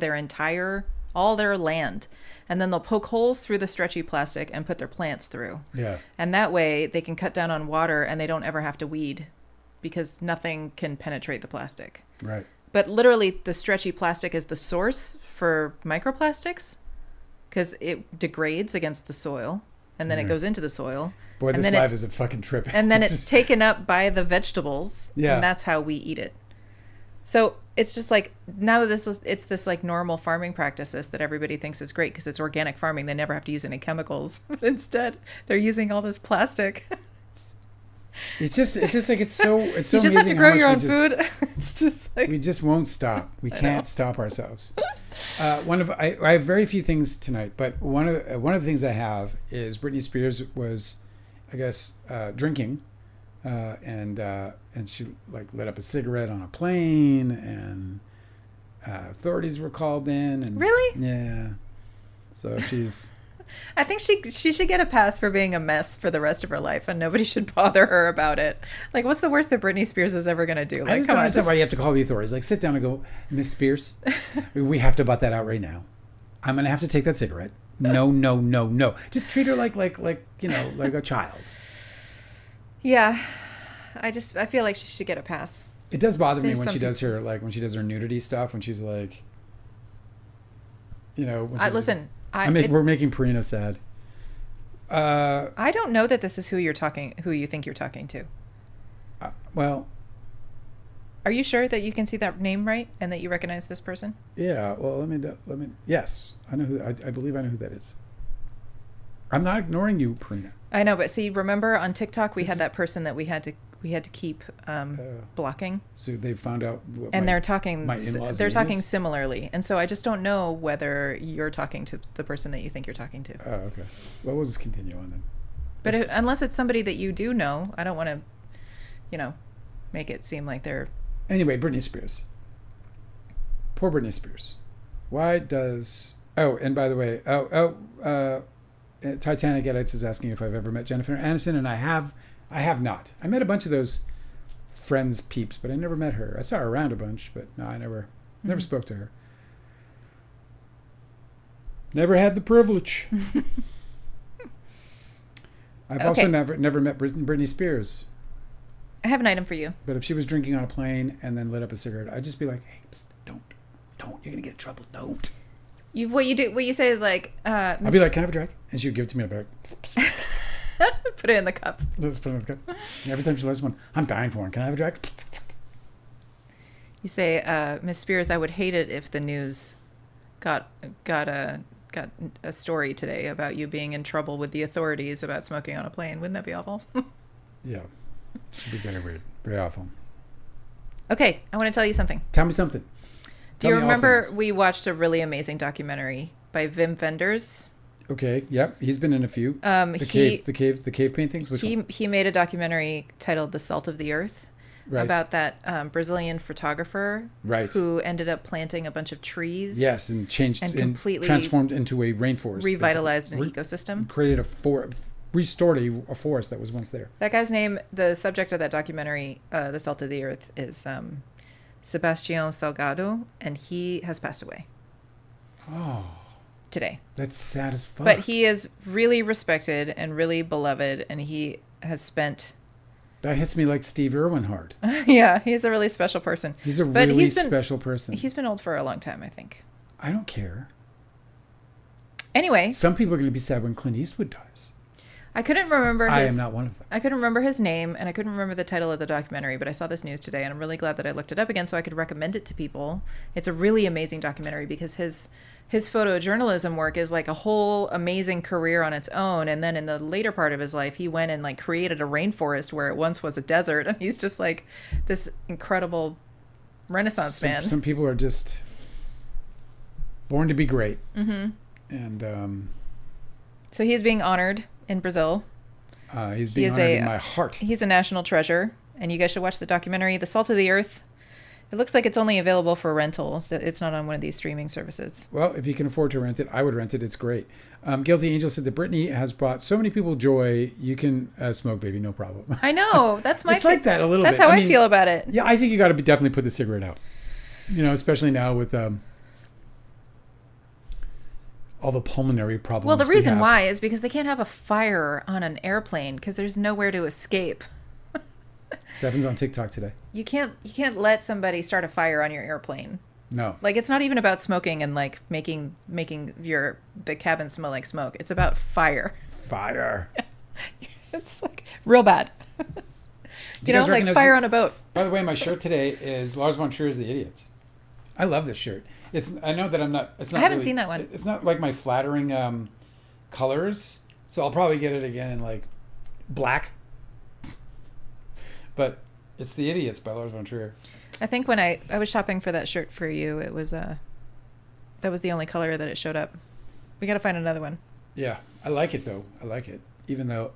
all their land, and then they'll poke holes through the stretchy plastic and put their plants through. Yeah. And that way they can cut down on water and they don't ever have to weed because nothing can penetrate the plastic. Right. But literally the stretchy plastic is the source for microplastics because it degrades against the soil and then it goes into the soil. Boy, this live is a fucking trip. And then it's taken up by the vegetables. Yeah. And that's how we eat it. So it's just like now that it's this like normal farming practices that everybody thinks is great because it's organic farming. They never have to use any chemicals. But instead, they're using all this plastic. It's just like it's so you just have to grow your own food. It's just like we just won't stop. We can't stop ourselves. I have very few things tonight, but one of the things I have is Britney Spears was, I guess, drinking. And she like lit up a cigarette on a plane, and authorities were called in. And, really? Yeah. So she's. I think she should get a pass for being a mess for the rest of her life, and nobody should bother her about it. Like, what's the worst that Britney Spears is ever going to do? Like, I just don't understand why you have to call the authorities. Like, sit down and go, Miss Spears, we have to butt that out right now. I'm going to have to take that cigarette. No. Just treat her like a child. Yeah, I feel like she should get a pass. It does bother me when she does her nudity stuff, when she's like, listen. We're making Purina sad. I don't know that this is who you think you're talking to. Well, are you sure that you can see that name right and that you recognize this person? Yeah. Well, let me. Yes, I know who. I believe I know who that is. I'm not ignoring you, Purina. I know, but see, remember on TikTok we had that person that we had to keep blocking. So they found out. And they're talking. They're talking is? similarly, and so I just don't know whether you're talking to the person that you think you're talking to. Oh, okay. Well, we'll just continue on then. But unless it's somebody that you do know, I don't want to, make it seem like they're. Anyway, Britney Spears. Poor Britney Spears. Why does? Oh, and by the way, Titanic Edites is asking if I've ever met Jennifer Aniston, and I have not. I met a bunch of those Friends peeps, but I never met her. I saw her around a bunch, but no, I never spoke to her. Never had the privilege. I've also never met Britney Spears. I have an item for you. But if she was drinking on a plane and then lit up a cigarette, I'd just be like, hey, psst, don't. You're going to get in trouble. Don't. What you say is like... I'd be like, can I have a drink? And she would give it to me. I'd be like... Put it in the cup. Let's put it in the cup. And every time she lights one, I'm dying for one. Can I have a drink? You say, Miss Spears, I would hate it if the news got got a story today about you being in trouble with the authorities about smoking on a plane. Wouldn't that be awful? Yeah. It'd be very weird. Very awful. Okay, I want to tell you something. Tell me something. Do you remember we watched a really amazing documentary by Wim Wenders? Okay. Yep. He's been in a few. The cave paintings. Which one? He made a documentary titled "The Salt of the Earth" about that Brazilian photographer, who ended up planting a bunch of trees. Yes, and changed and completely transformed into a rainforest, revitalized an ecosystem, created restored a forest that was once there. That guy's name, the subject of that documentary, "The Salt of the Earth," is Sebastião Salgado, and he has passed away. Oh. Today. That's sad as fuck. But he is really respected and really beloved, and he has spent... That hits me like Steve Irwin hard. Yeah, he's a really special person. He's a really special person. He's been old for a long time, I think. I don't care. Anyway. Some people are going to be sad when Clint Eastwood dies. I couldn't remember I am not one of them. I couldn't remember his name, and I couldn't remember the title of the documentary, but I saw this news today, and I'm really glad that I looked it up again so I could recommend it to people. It's a really amazing documentary because his photojournalism work is like a whole amazing career on its own, and then in the later part of his life, he went and like created a rainforest where it once was a desert, and he's just like this incredible Renaissance man. Some people are just born to be great. Mm-hmm. And so he's being honored in Brazil. He's being honored in my heart. He's a national treasure, and you guys should watch the documentary, The Salt of the Earth. It looks like it's only available for rental. It's not on one of these streaming services. Well, if you can afford to rent it, I would rent it. It's great. Guilty Angel said that Britney has brought so many people joy. You can smoke, baby, no problem. I know. That's my... It's like that a little bit. That's how I feel about it. Yeah, I think you got to definitely put the cigarette out. You know, especially now with... all the pulmonary problems. Well, the reason why is because they can't have a fire on an airplane because there's nowhere to escape. Stefan's on TikTok today. You can't let somebody start a fire on your airplane. No. Like, it's not even about smoking and like making the cabin smell like smoke. It's about fire. Fire. It's like real bad. You know, like fire on a boat. By the way, my shirt today is Lars von Trier's The Idiots. I love this shirt. I know that I'm not... It's not. I haven't seen that one. It's not like my flattering colors, so I'll probably get it again in like black. But it's The Idiots by Lars von Trier. I think when I was shopping for that shirt for you, it was that was the only color that it showed up. We got to find another one. Yeah, I like it though. I like it, even though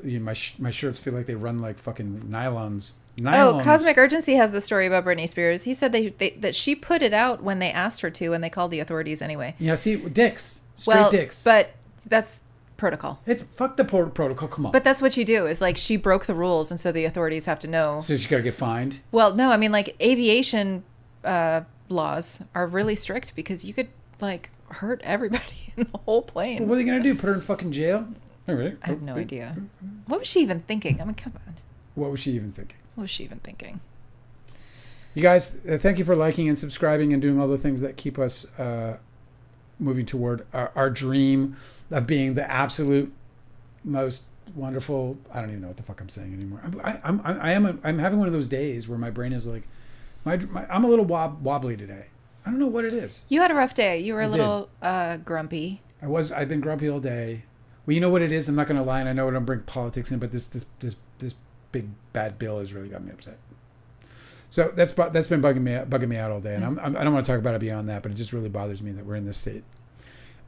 you know, my shirts feel like they run like fucking nylons. Oh, Cosmic Urgency has the story about Britney Spears. He said that she put it out when they asked her to, and they called the authorities anyway. Yeah, see, dicks, straight dicks. But that's protocol. It's fuck the protocol. Come on. But that's what you do. Is like she broke the rules, and so the authorities have to know. So she got to get fined. Well, no, I mean like aviation laws are really strict because you could like hurt everybody in the whole plane. Well, what are they gonna do? Put her in fucking jail? I have no idea. What was she even thinking? I mean, come on. What was she even thinking? What was she even thinking? You guys, thank you for liking and subscribing and doing all the things that keep us moving toward our dream of being the absolute most wonderful. I don't even know what the fuck I'm saying anymore. I'm having one of those days where my brain is like, I'm a little wobbly today. I don't know what it is. You had a rough day. You were a little grumpy. I've been grumpy all day. Well, you know what it is. I'm not going to lie, and I know I don't bring politics in, but this big bad bill has really got me upset. So that's been bugging me out all day, and I don't want to talk about it beyond that, but it just really bothers me that we're in this state,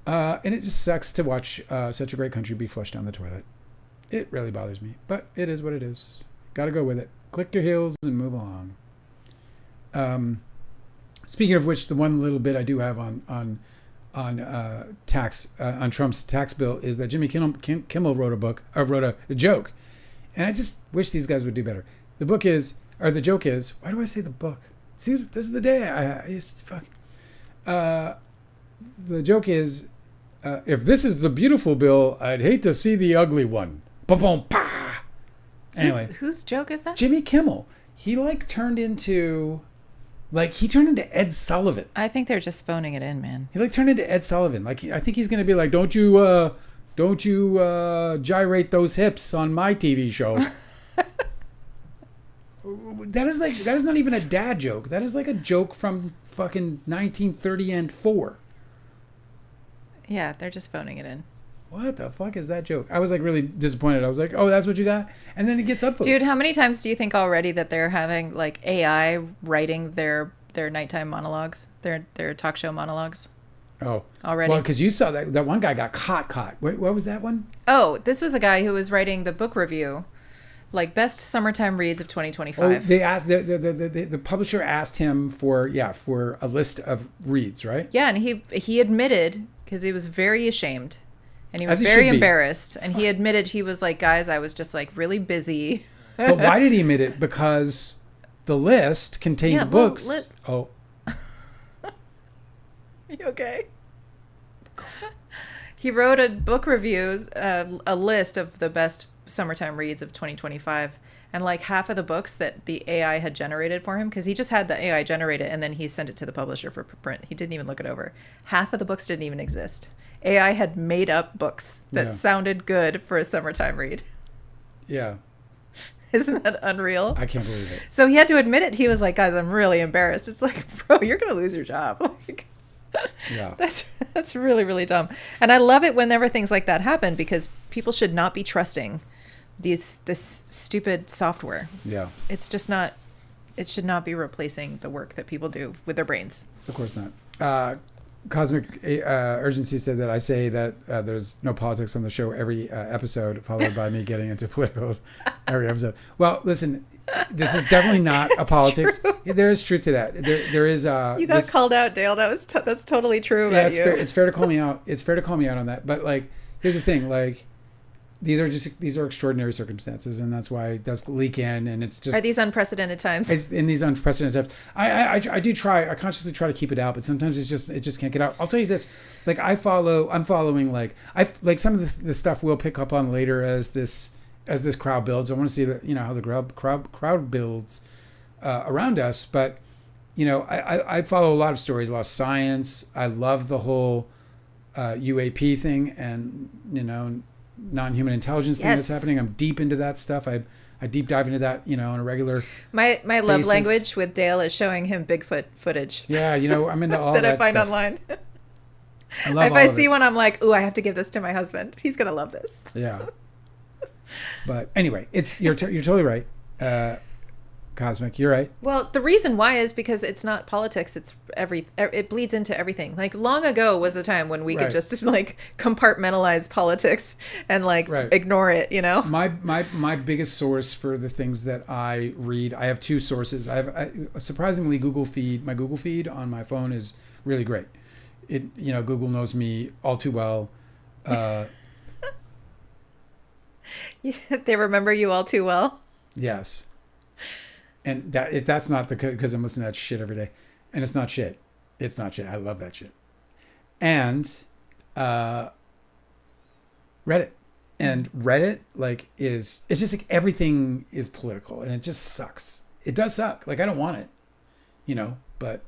and it just sucks to watch such a great country be flushed down the toilet. It really bothers me, but it is what it is. Got to go with it. Click your heels and move along. Speaking of which, the one little bit I do have on Trump's tax bill is that Jimmy Kimmel wrote a joke. And I just wish these guys would do better. The joke is, why do I say the book? See, this is the day I used to fuck. The joke is, if this is the beautiful bill, I'd hate to see the ugly one. Ba-boom, pa! Anyway. Whose joke is that? Jimmy Kimmel. He turned into Ed Sullivan. I think they're just phoning it in, man. He turned into Ed Sullivan. I think he's going to be like, don't you gyrate those hips on my TV show. That is not even a dad joke. That is like a joke from fucking 1930 and 4. Yeah, they're just phoning it in. What the fuck is that joke? I was like really disappointed. I was like, oh, that's what you got? And then it gets upvotes. Dude, how many times do you think already that they're having like AI writing their nighttime monologues, their talk show monologues? Oh. Already? Well, because you saw that one guy got caught. What was that one? Oh, this was a guy who was writing the book review, like best summertime reads of 2025. Oh, they asked the publisher asked him for a list of reads, right? Yeah, and he admitted, because he was very ashamed and he was As he very should be. embarrassed, and he admitted, he was like, guys, I was just like really busy. But why did he admit it? Because the list contained books. Oh. You okay? He wrote a book review, a list of the best summertime reads of 2025, and like half of the books that the AI had generated for him, because he just had the AI generate it and then he sent it to the publisher for print. He didn't even look it over. Half of the books didn't even exist. AI had made up books that sounded good for a summertime read. Yeah. Isn't that unreal? I can't believe it. So he had to admit it. He was like, guys, I'm really embarrassed. It's like, bro, you're going to lose your job. Like, yeah. That's really, really dumb. And I love it whenever things like that happen, because people should not be trusting this stupid software. Yeah. It's just not, it should not be replacing the work that people do with their brains. Of course not. Cosmic Urgency said that I say that there's no politics on the show every episode, followed by me getting into politicals every episode. Well, listen, this is definitely not a politics. True. There is truth to that. There is. You got called out, Dale. That's totally true about you. It's fair to call me out. It's fair to call me out on that. But like, here's the thing. Like, these are extraordinary circumstances, and that's why it does leak in, and it's just are these unprecedented times. It's in these unprecedented times. I do try. I consciously try to keep it out, but sometimes it just can't get out. I'll tell you this: like I'm following like some of the stuff we'll pick up on later as this crowd builds. I want to see how the crowd builds around us. But I follow a lot of stories, a lot of science. I love the whole UAP thing, and non-human intelligence thing that's happening. I'm deep into that stuff. I deep dive into that, on a regular My love language with Dale is showing him Bigfoot footage. Yeah, I'm into all that I find stuff. online. I love if I see one, I'm like, ooh, I have to give this to my husband. He's gonna love this. Yeah. But anyway, you're totally right. Cosmic, you're right. Well, the reason why is because it's not politics. It's it bleeds into everything. Like long ago was the time when we could just like compartmentalize politics and like ignore it. My biggest source for the things that I read, I have two sources. Surprisingly, Google feed. My Google feed on my phone is really great. Google knows me all too well. They remember you all too well. Yes. And that if that's not because I'm listening to that shit every day, and it's not shit. It's not shit. I love that shit. And Reddit, and Reddit it's just like everything is political, and it just sucks. It does suck. Like I don't want it, but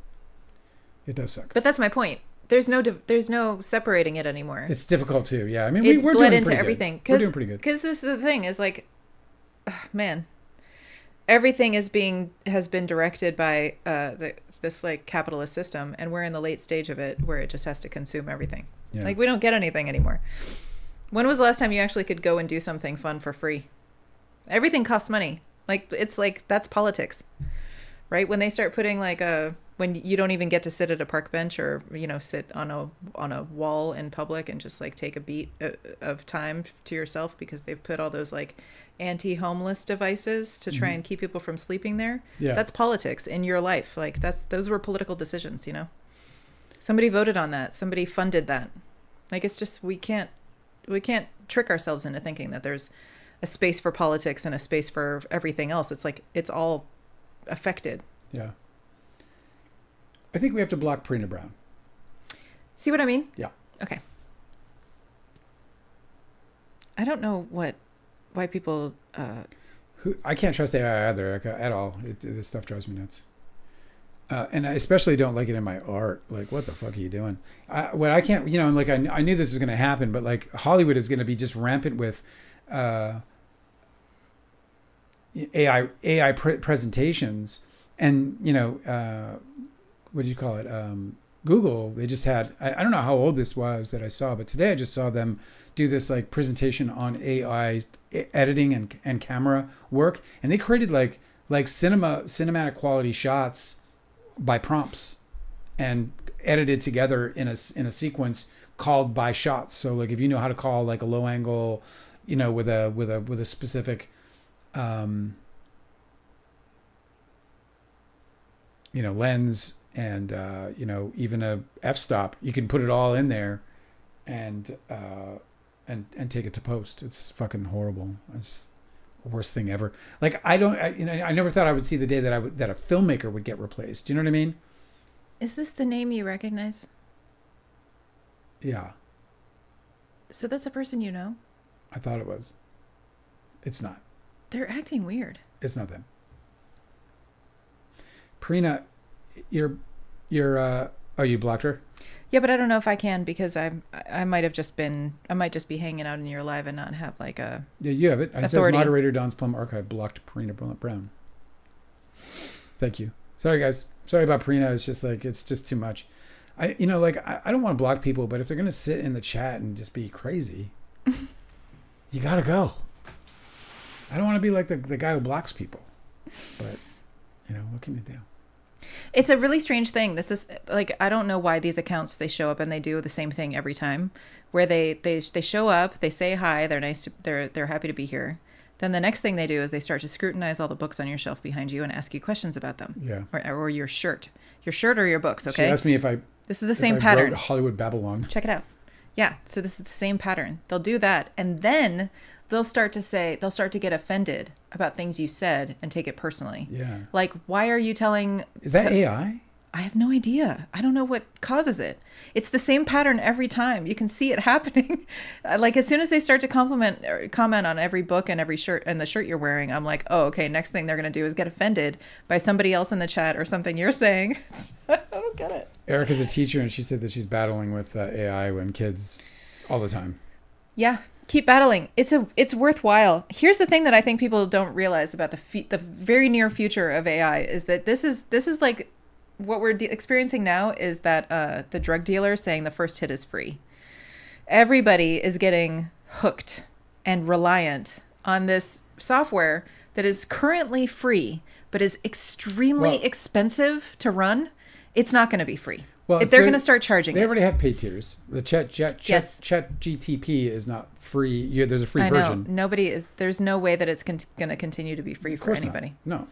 it does suck. But that's my point. There's no separating it anymore. It's difficult too. Yeah, I mean it's we're bled doing into pretty everything. We're doing pretty good. Because this is the thing is like, man. Everything has been directed by this like capitalist system, and we're in the late stage of it where it just has to consume everything. Yeah. Like we don't get anything anymore. When was the last time you actually could go and do something fun for free? Everything costs money. Like it's like that's politics, right? When they start putting when you don't even get to sit at a park bench or sit on a wall in public and just like take a beat of time to yourself because they've put all those like anti-homeless devices to try and keep people from sleeping there. Yeah. That's politics in your life. Like those were political decisions, Somebody voted on that. Somebody funded that. Like it's just we can't trick ourselves into thinking that there's a space for politics and a space for everything else. It's like it's all affected. Yeah. I think we have to block Prina Brown. See what I mean? Yeah. Okay. I don't know why people I can't trust AI either at all. This stuff drives me nuts. And I especially don't like it in my art. Like, what the fuck are you doing? I can't, I knew this was going to happen, but like Hollywood is going to be just rampant with AI presentations, and what do you call it? Google, they just had, I don't know how old this was that I saw, but today I just saw them do this like presentation on AI editing and camera work. And they created like cinematic quality shots by prompts and edited together in a sequence called by shots. So like if you know how to call like a low angle, you know, with a specific, you know, lens and, you know, even a f-stop, you can put it all in there and take it to post. It's fucking horrible. It's the worst thing ever. Like I never thought I would see the day that that a filmmaker would get replaced. Do you know what I mean? Is this the name you recognize? Yeah. So that's a person you know? I thought it was. It's not. They're acting weird. It's not them. Prina, you're oh, you blocked her? Yeah, but I don't know if I can because I might just be hanging out in your live and not have like a yeah, you have it. It says moderator Don's Plum Archive blocked Prina Brown. Thank you. Sorry guys. Sorry about Prina. It's just like it's just too much. I don't want to block people, but if they're gonna sit in the chat and just be crazy, you gotta go. I don't want to be like the guy who blocks people, but you know what can you do? It's a really strange thing. This is like, I don't know why these accounts, they show up and they do the same thing every time, where they show up, they say hi, they're nice, they're happy to be here. Then the next thing they do is they start to scrutinize all the books on your shelf behind you and ask you questions about them. Yeah. Or your shirt or your books. Okay. She asked me this is the same pattern. Hollywood Babylon. Check it out. Yeah. So this is the same pattern. They'll do that. And then they'll start to get offended about things you said and take it personally. Yeah. Like, why are you telling... Is that AI? I have no idea. I don't know what causes it. It's the same pattern every time. You can see it happening. Like, as soon as they start to comment on every book and every shirt and the shirt you're wearing, I'm like, oh, okay, next thing they're going to do is get offended by somebody else in the chat or something you're saying. I don't get it. Erica's a teacher, and she said that she's battling with AI when kids all the time. Yeah. Keep battling. It's worthwhile. Here's the thing that I think people don't realize about the very near future of AI is that this is like what we're experiencing now is that the drug dealer saying the first hit is free. Everybody is getting hooked and reliant on this software that is currently free but is extremely expensive to run. It's not going to be free. Well, if they're going to start charging they already have paid tiers. The Chat GTP is not free. There's a free version. There's no way that it's going to continue to be free for anybody. Not. No.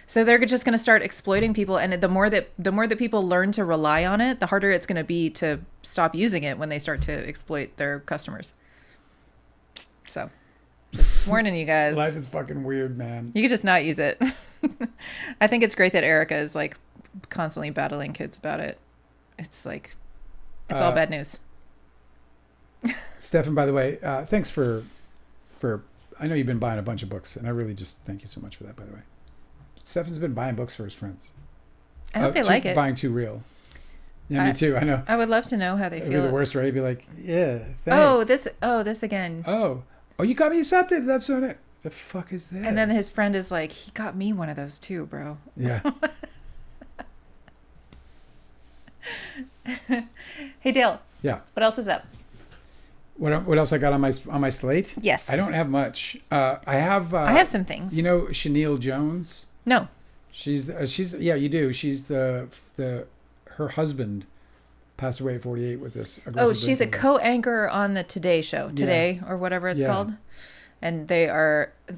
So they're just going to start exploiting people, and the more that people learn to rely on it, the harder it's going to be to stop using it when they start to exploit their customers. So, just warning you guys. Life is fucking weird, man. You could just not use it. I think it's great that Erica is like constantly battling kids about it. It's like, it's all bad news. Stefan, by the way, thanks for, I know you've been buying a bunch of books, and I really just thank you so much for that, by the way. Stefan's been buying books for his friends. I hope they like it. Buying Too Real. Yeah, me too. I know. I would love to know how they feel. It'd be the worst, right? He'd be like, yeah, thanks. This again. Oh, you got me something? That's not it. The fuck is that? And then his friend is like, he got me one of those too, bro. Yeah. Hey Dale. Yeah. What else is up? What else I got on my slate? Yes. I don't have much. I have some things. You know Chenille Jones? No. She's yeah, you do. She's her husband passed away at 48 with this aggressive. Oh, she's a co-anchor on the Today Show, or whatever it's called. And they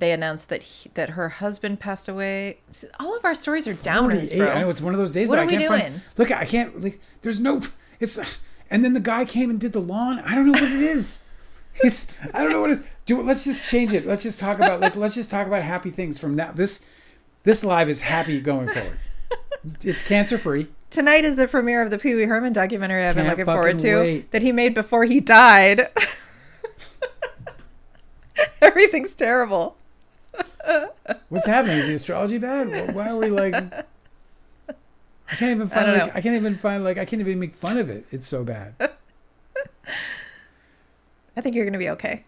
announced that her husband passed away. All of our stories are downers, bro. I know it's one of those days. What are we doing? Look, I can't. Like, there's no. It's. And then the guy came and did the lawn. I don't know what it is. I don't know what it is. Let's just change it. Let's just talk about happy things from now. This live is happy going forward. It's cancer free. Tonight is the premiere of the Pee Wee Herman documentary I've been looking forward to that he made before he died. Everything's terrible. What's happening? Is the astrology bad? Why are we like? I can't even make fun of it. It's so bad. I think you're gonna be okay.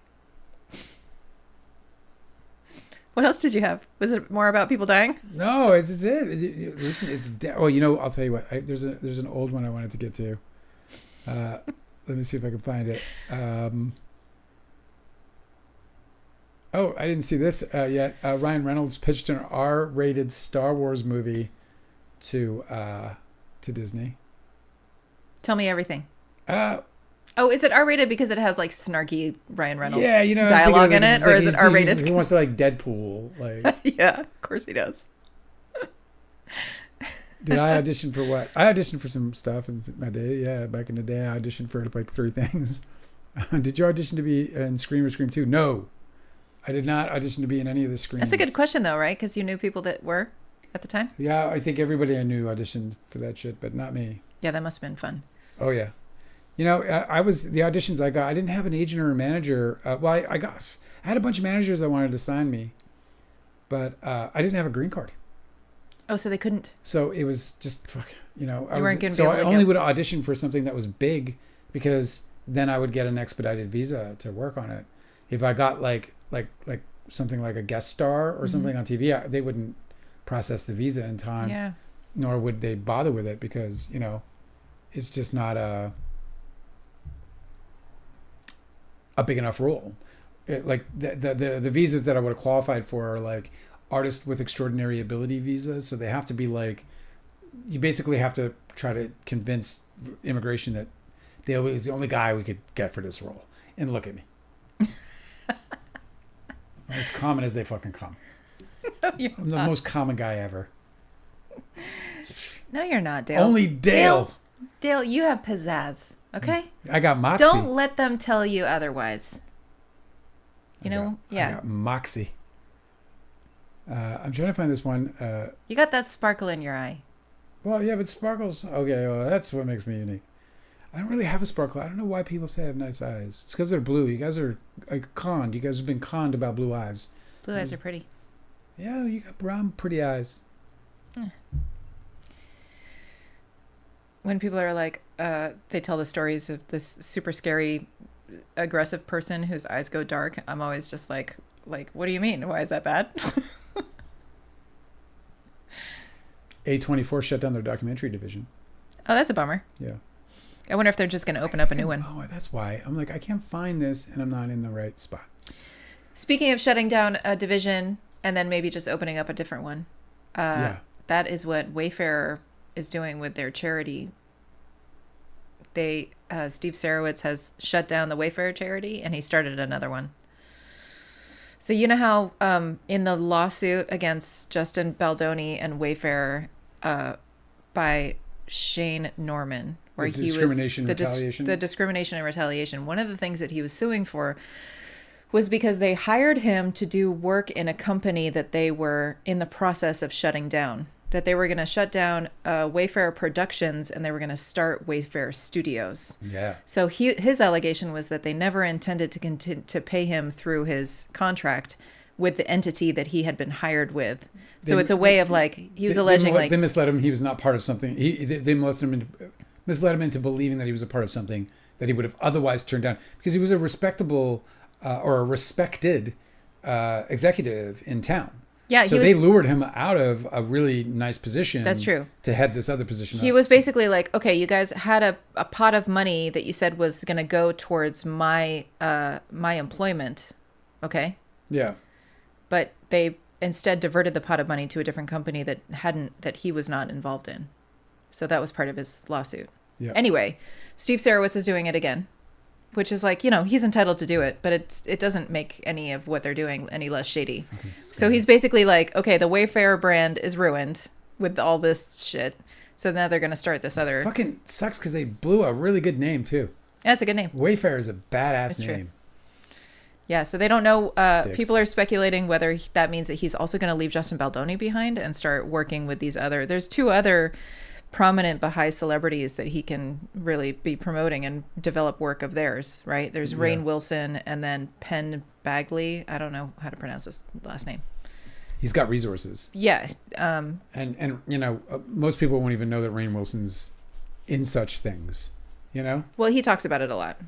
What else did you have? Was it more about people dying? No, it's it. Listen, well, I'll tell you what. There's an old one I wanted to get to. Let me see if I can find it. Oh, I didn't see this yet. Ryan Reynolds pitched an R-rated Star Wars movie to Disney. Tell me everything. Is it R-rated because it has like snarky Ryan Reynolds dialogue in it, or is it R-rated? He wants to like Deadpool, like. Yeah, of course he does. Did I audition for what? I auditioned for some stuff in my day. Yeah, back in the day, I auditioned for like 3 things. Did you audition to be in Scream or Scream 2? No, I did not audition to be in any of the Screams. That's a good question though, right? Because you knew people that were at the time. Yeah, I think everybody I knew auditioned for that shit, but not me. Yeah, that must have been fun. Oh yeah. I was the auditions I got. I didn't have an agent or a manager. I had a bunch of managers that wanted to sign me, but I didn't have a green card. Oh, so they couldn't. So it was just fuck. You weren't going to. So I only would audition for something that was big, because then I would get an expedited visa to work on it. If I got like something like a guest star or something on TV, they wouldn't process the visa in time. Yeah. Nor would they bother with it, because it's just not a big enough role. Like the visas that I would have qualified for are like artist with extraordinary ability visas, so they have to be like, you basically have to try to convince immigration that Dale is the only guy we could get for this role. And look at me. As common as they fucking come. No, I'm the most common guy ever. No, you're not, Dale. Only Dale. Dale, you have pizzazz, okay? I got moxie. Don't let them tell you otherwise. I got moxie. I'm trying to find this one. You got that sparkle in your eye. Well, yeah, but sparkles. Okay, well, that's what makes me unique. I don't really have a sparkle. I don't know why people say I have nice eyes. It's because they're blue. You guys are conned. You guys have been conned about blue eyes. Blue eyes are pretty. Yeah, you got brown, pretty eyes. When people are like, they tell the stories of this super scary, aggressive person whose eyes go dark, I'm always just like, what do you mean? Why is that bad? A24 shut down their documentary division. Oh, that's a bummer. Yeah. I wonder if they're just going to open up a new one. Oh, that's why. I'm like, I can't find this, and I'm not in the right spot. Speaking of shutting down a division and then maybe just opening up a different one, that is what Wayfarer is doing with their charity. Steve Sarowitz has shut down the Wayfarer charity, and he started another one. So you know how in the lawsuit against Justin Baldoni and Wayfarer by Shane Norman, where he was the discrimination and retaliation, one of the things that he was suing for was because they hired him to do work in a company that they were in the process of shutting down. That they were going to shut down Wayfarer Productions, and they were going to start Wayfarer Studios. Yeah. So his allegation was that they never intended to pay him through his contract with the entity that he had been hired with. So it's a way of like, he was alleging like... They misled him. He was not part of something. They misled him into believing that he was a part of something that he would have otherwise turned down. Because he was a respectable or a respected executive in town. Yeah, so they lured him out of a really nice position. That's true. To head this other position. He was basically like, okay, you guys had a pot of money that you said was going to go towards my employment, okay? Yeah. But they instead diverted the pot of money to a different company that he was not involved in. So that was part of his lawsuit. Yeah. Anyway, Steve Sarowitz is doing it again, which is like, he's entitled to do it, but it doesn't make any of what they're doing any less shady. So he's basically like, okay, the Wayfarer brand is ruined with all this shit. So now they're going to start this other... Fucking sucks because they blew a really good name, too. That's a good name. Wayfarer is a badass name. True. Yeah, so they don't know. People are speculating whether that means that he's also going to leave Justin Baldoni behind and start working with these other... There's 2 other prominent Baha'i celebrities that he can really be promoting and develop work of theirs, right? There's Rainn Wilson and then Penn Bagley. I don't know how to pronounce his last name. He's got resources. Yeah. And most people won't even know that Rainn Wilson's in such things, Well, he talks about it a lot.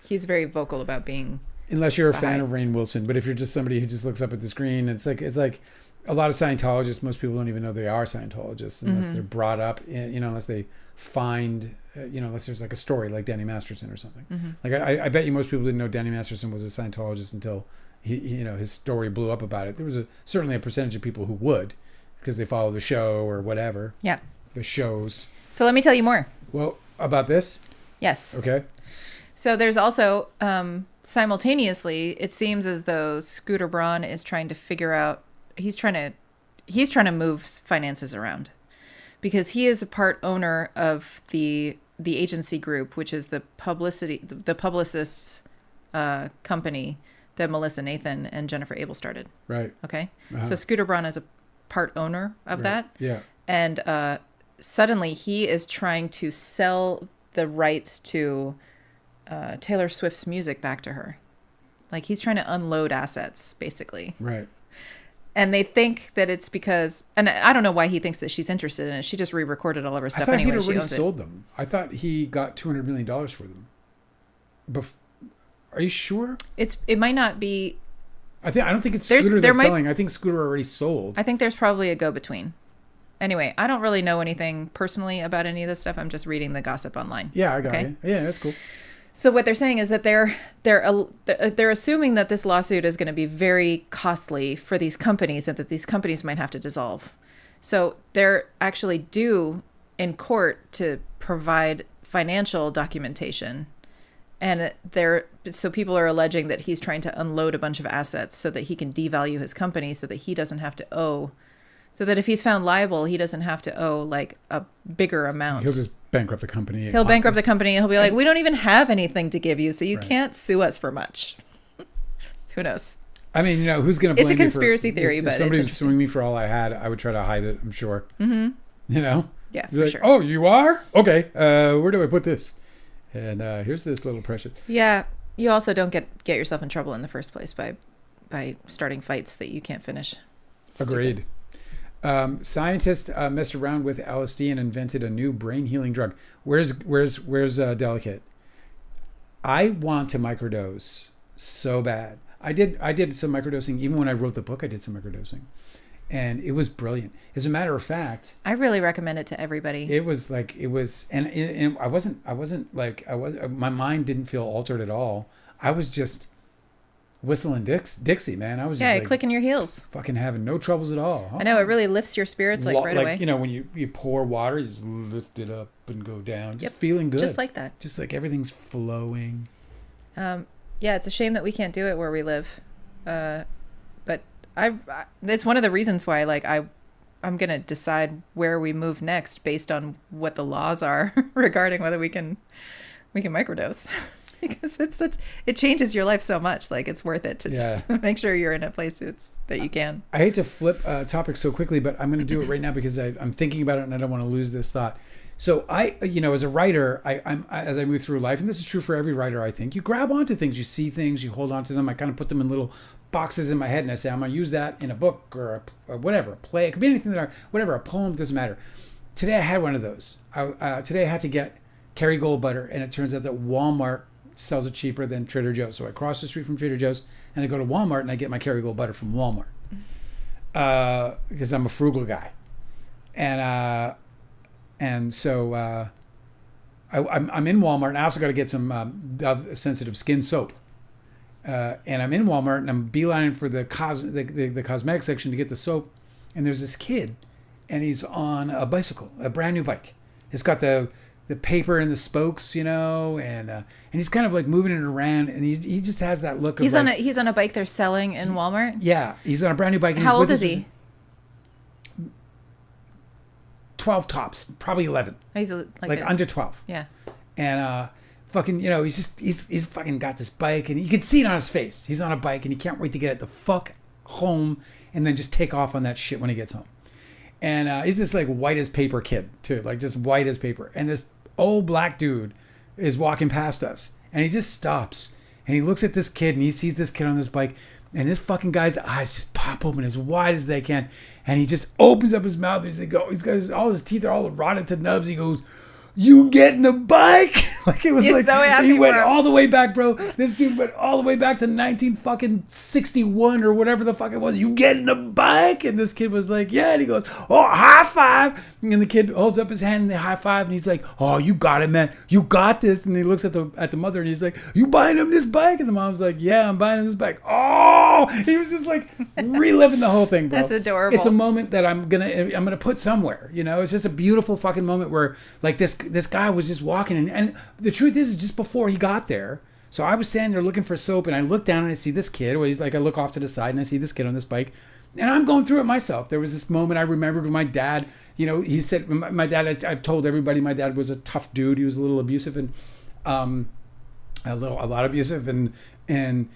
He's very vocal about being unless you're a fan of Rainn Wilson. But if you're just somebody who just looks up at the screen, it's like a lot of Scientologists. Most people don't even know they are Scientologists unless they're brought up, unless they find, unless there's like a story like Danny Masterson or something. Like I bet you most people didn't know Danny Masterson was a Scientologist until his story blew up about it. There was certainly a percentage of people who would, because they follow the show or whatever. Yeah. The shows. So let me tell you more. Well, about this? Yes. Okay. So there's also, simultaneously, it seems as though Scooter Braun is trying to figure out, he's trying to move finances around, because he is a part owner of the agency group, which is the publicists company that Melissa Nathan and Jennifer Abel started. Right. Okay. So Scooter Braun is a part owner of that. Yeah. And suddenly he is trying to sell the rights to Taylor Swift's music back to her. Like, he's trying to unload assets, basically. Right. And they think that it's because, and I don't know why he thinks that she's interested in it. She just re-recorded all of her stuff anyway. I thought he'd already sold them. I thought he got $200 million for them. Are you sure? It might not be. I don't think it's Scooter that's selling. I think Scooter already sold. I think there's probably a go-between. Anyway, I don't really know anything personally about any of this stuff. I'm just reading the gossip online. Yeah, I got it. Yeah, that's cool. So what they're saying is that they're assuming that this lawsuit is going to be very costly for these companies, and that these companies might have to dissolve. So they're actually due in court to provide financial documentation, and so people are alleging that he's trying to unload a bunch of assets so that he can devalue his company, so that he doesn't have to owe. So that if he's found liable, he doesn't have to owe like a bigger amount. He'll just bankrupt the company. He'll bankrupt the company. He'll be like, we don't even have anything to give you, so you can't sue us for much. Who knows? I mean, who's going to blame me? It's a conspiracy theory, but if somebody was suing me for all I had, I would try to hide it, I'm sure. Mm-hmm. Yeah, for sure. Oh, you are? Okay. Where do I put this? And here's this little precious. Yeah. You also don't get yourself in trouble in the first place by starting fights that you can't finish. Agreed. Scientists messed around with LSD and invented a new brain healing drug. Where's Delicate? I want to microdose so bad. I did some microdosing. Even when I wrote the book, I did some microdosing, and it was brilliant. As a matter of fact, I really recommend it to everybody. And I wasn't like my mind didn't feel altered at all. I was just whistling Dixie, man. I was just clicking your heels, fucking having no troubles at all. I know, it really lifts your spirits right away. When you pour water, you just lift it up and go down, just feeling good, just like that, just like everything's flowing. It's a shame that we can't do it where we live, but it's one of the reasons why I'm gonna decide where we move next based on what the laws are regarding whether we can microdose. Because it changes your life so much. Like, it's worth it to just make sure you're in a place that you can. I hate to flip topics so quickly, but I'm going to do it right now because I'm thinking about it and I don't want to lose this thought. So as a writer, as I move through life, and this is true for every writer, I think, you grab onto things, you see things, you hold on to them. I kind of put them in little boxes in my head and I say, I'm going to use that in a book or whatever, a play. It could be anything whatever, a poem, doesn't matter. Today I had one of those. Today I had to get Kerrygold butter, and it turns out that Walmart sells it cheaper than Trader Joe's. So I cross the street from Trader Joe's and I go to Walmart and I get my Kerrygold butter from Walmart because I'm a frugal guy. And so I'm in Walmart, and I also got to get some Dove sensitive skin soap. And I'm in Walmart and I'm beelining for the cosmetic section to get the soap. And there's this kid, and he's on a bicycle, a brand new bike. It's got the paper and the spokes, and he's kind of like moving it around, and he just has that look. He's on a bike they're selling in Walmart. Yeah, he's on a brand new bike. And how old is he? 12 tops, probably 11. He's under 12. Yeah. And fucking, he's fucking got this bike, and you can see it on his face. He's on a bike, and he can't wait to get it the fuck home, and then just take off on that shit when he gets home. And he's this like white as paper kid too, like just white as paper. And this old black dude is walking past us, and he just stops and he looks at this kid, and he sees this kid on this bike, and this fucking guy's eyes just pop open as wide as they can, and he just opens up his mouth. He's got all his teeth are all rotted to nubs. He goes, "You getting a bike?" Like it was He's like so happy he went for him. all the way back, bro. This dude went all the way back to 1961 or whatever the fuck it was. You getting a bike? And this kid was like, yeah. And he goes, oh, high five. And the kid holds up his hand and they high five. And he's like, oh, you got it, man. You got this. And he looks at the mother and he's like, you buying him this bike? And the mom's like, yeah, I'm buying him this bike. Oh, he was just like reliving the whole thing, bro. That's adorable. It's a moment that I'm gonna put somewhere. You know, it's just a beautiful fucking moment where like this guy was just walking and the truth is just before he got there. So I was standing there looking for soap and I look down and I see this kid. Well, he's like, I look off to the side and I see this kid on this bike, and I'm going through it myself. There was this moment I remembered when my dad, you know, he said my dad. I've told everybody my dad was a tough dude. He was a little abusive and a lot abusive and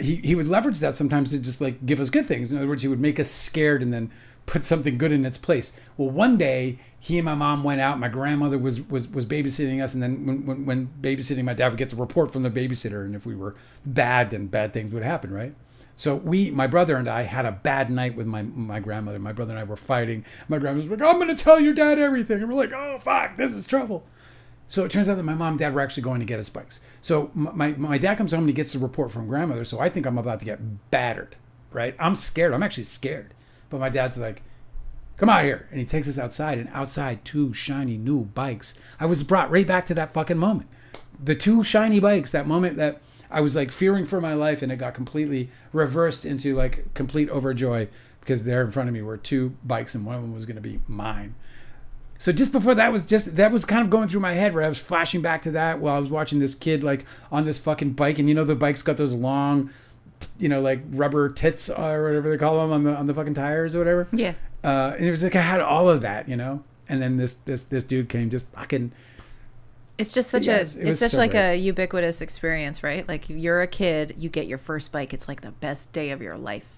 he would leverage that sometimes to just like give us good things. In other words, he would make us scared and then put something good in its place. Well, one day he and my mom went out. My grandmother was babysitting us, and then when babysitting, my dad would get the report from the babysitter, and if we were bad, then bad things would happen, right? So my brother and I had a bad night with my grandmother. My brother and I were fighting. My grandmother was like, I'm going to tell your dad everything. And we're like, oh, fuck, this is trouble. So it turns out that my mom and dad were actually going to get us bikes. So my dad comes home and he gets the report from grandmother. So I think I'm about to get battered, right? I'm scared. I'm actually scared. But my dad's like, come out here. And he takes us outside, and outside, 2 shiny new bikes. I was brought right back to that fucking moment. The 2 shiny bikes, that moment that I was like fearing for my life, and it got completely reversed into like complete overjoy because there in front of me were 2 bikes and one of them was going to be mine. So just before that was kind of going through my head where I was flashing back to that while I was watching this kid like on this fucking bike, and you know the bike's got those long, you know, like rubber tits or whatever they call them on the fucking tires or whatever. Yeah. And it was like I had all of that, you know. And then this dude came just fucking. It's just such a ubiquitous experience, right? Like you're a kid, you get your first bike. It's like the best day of your life.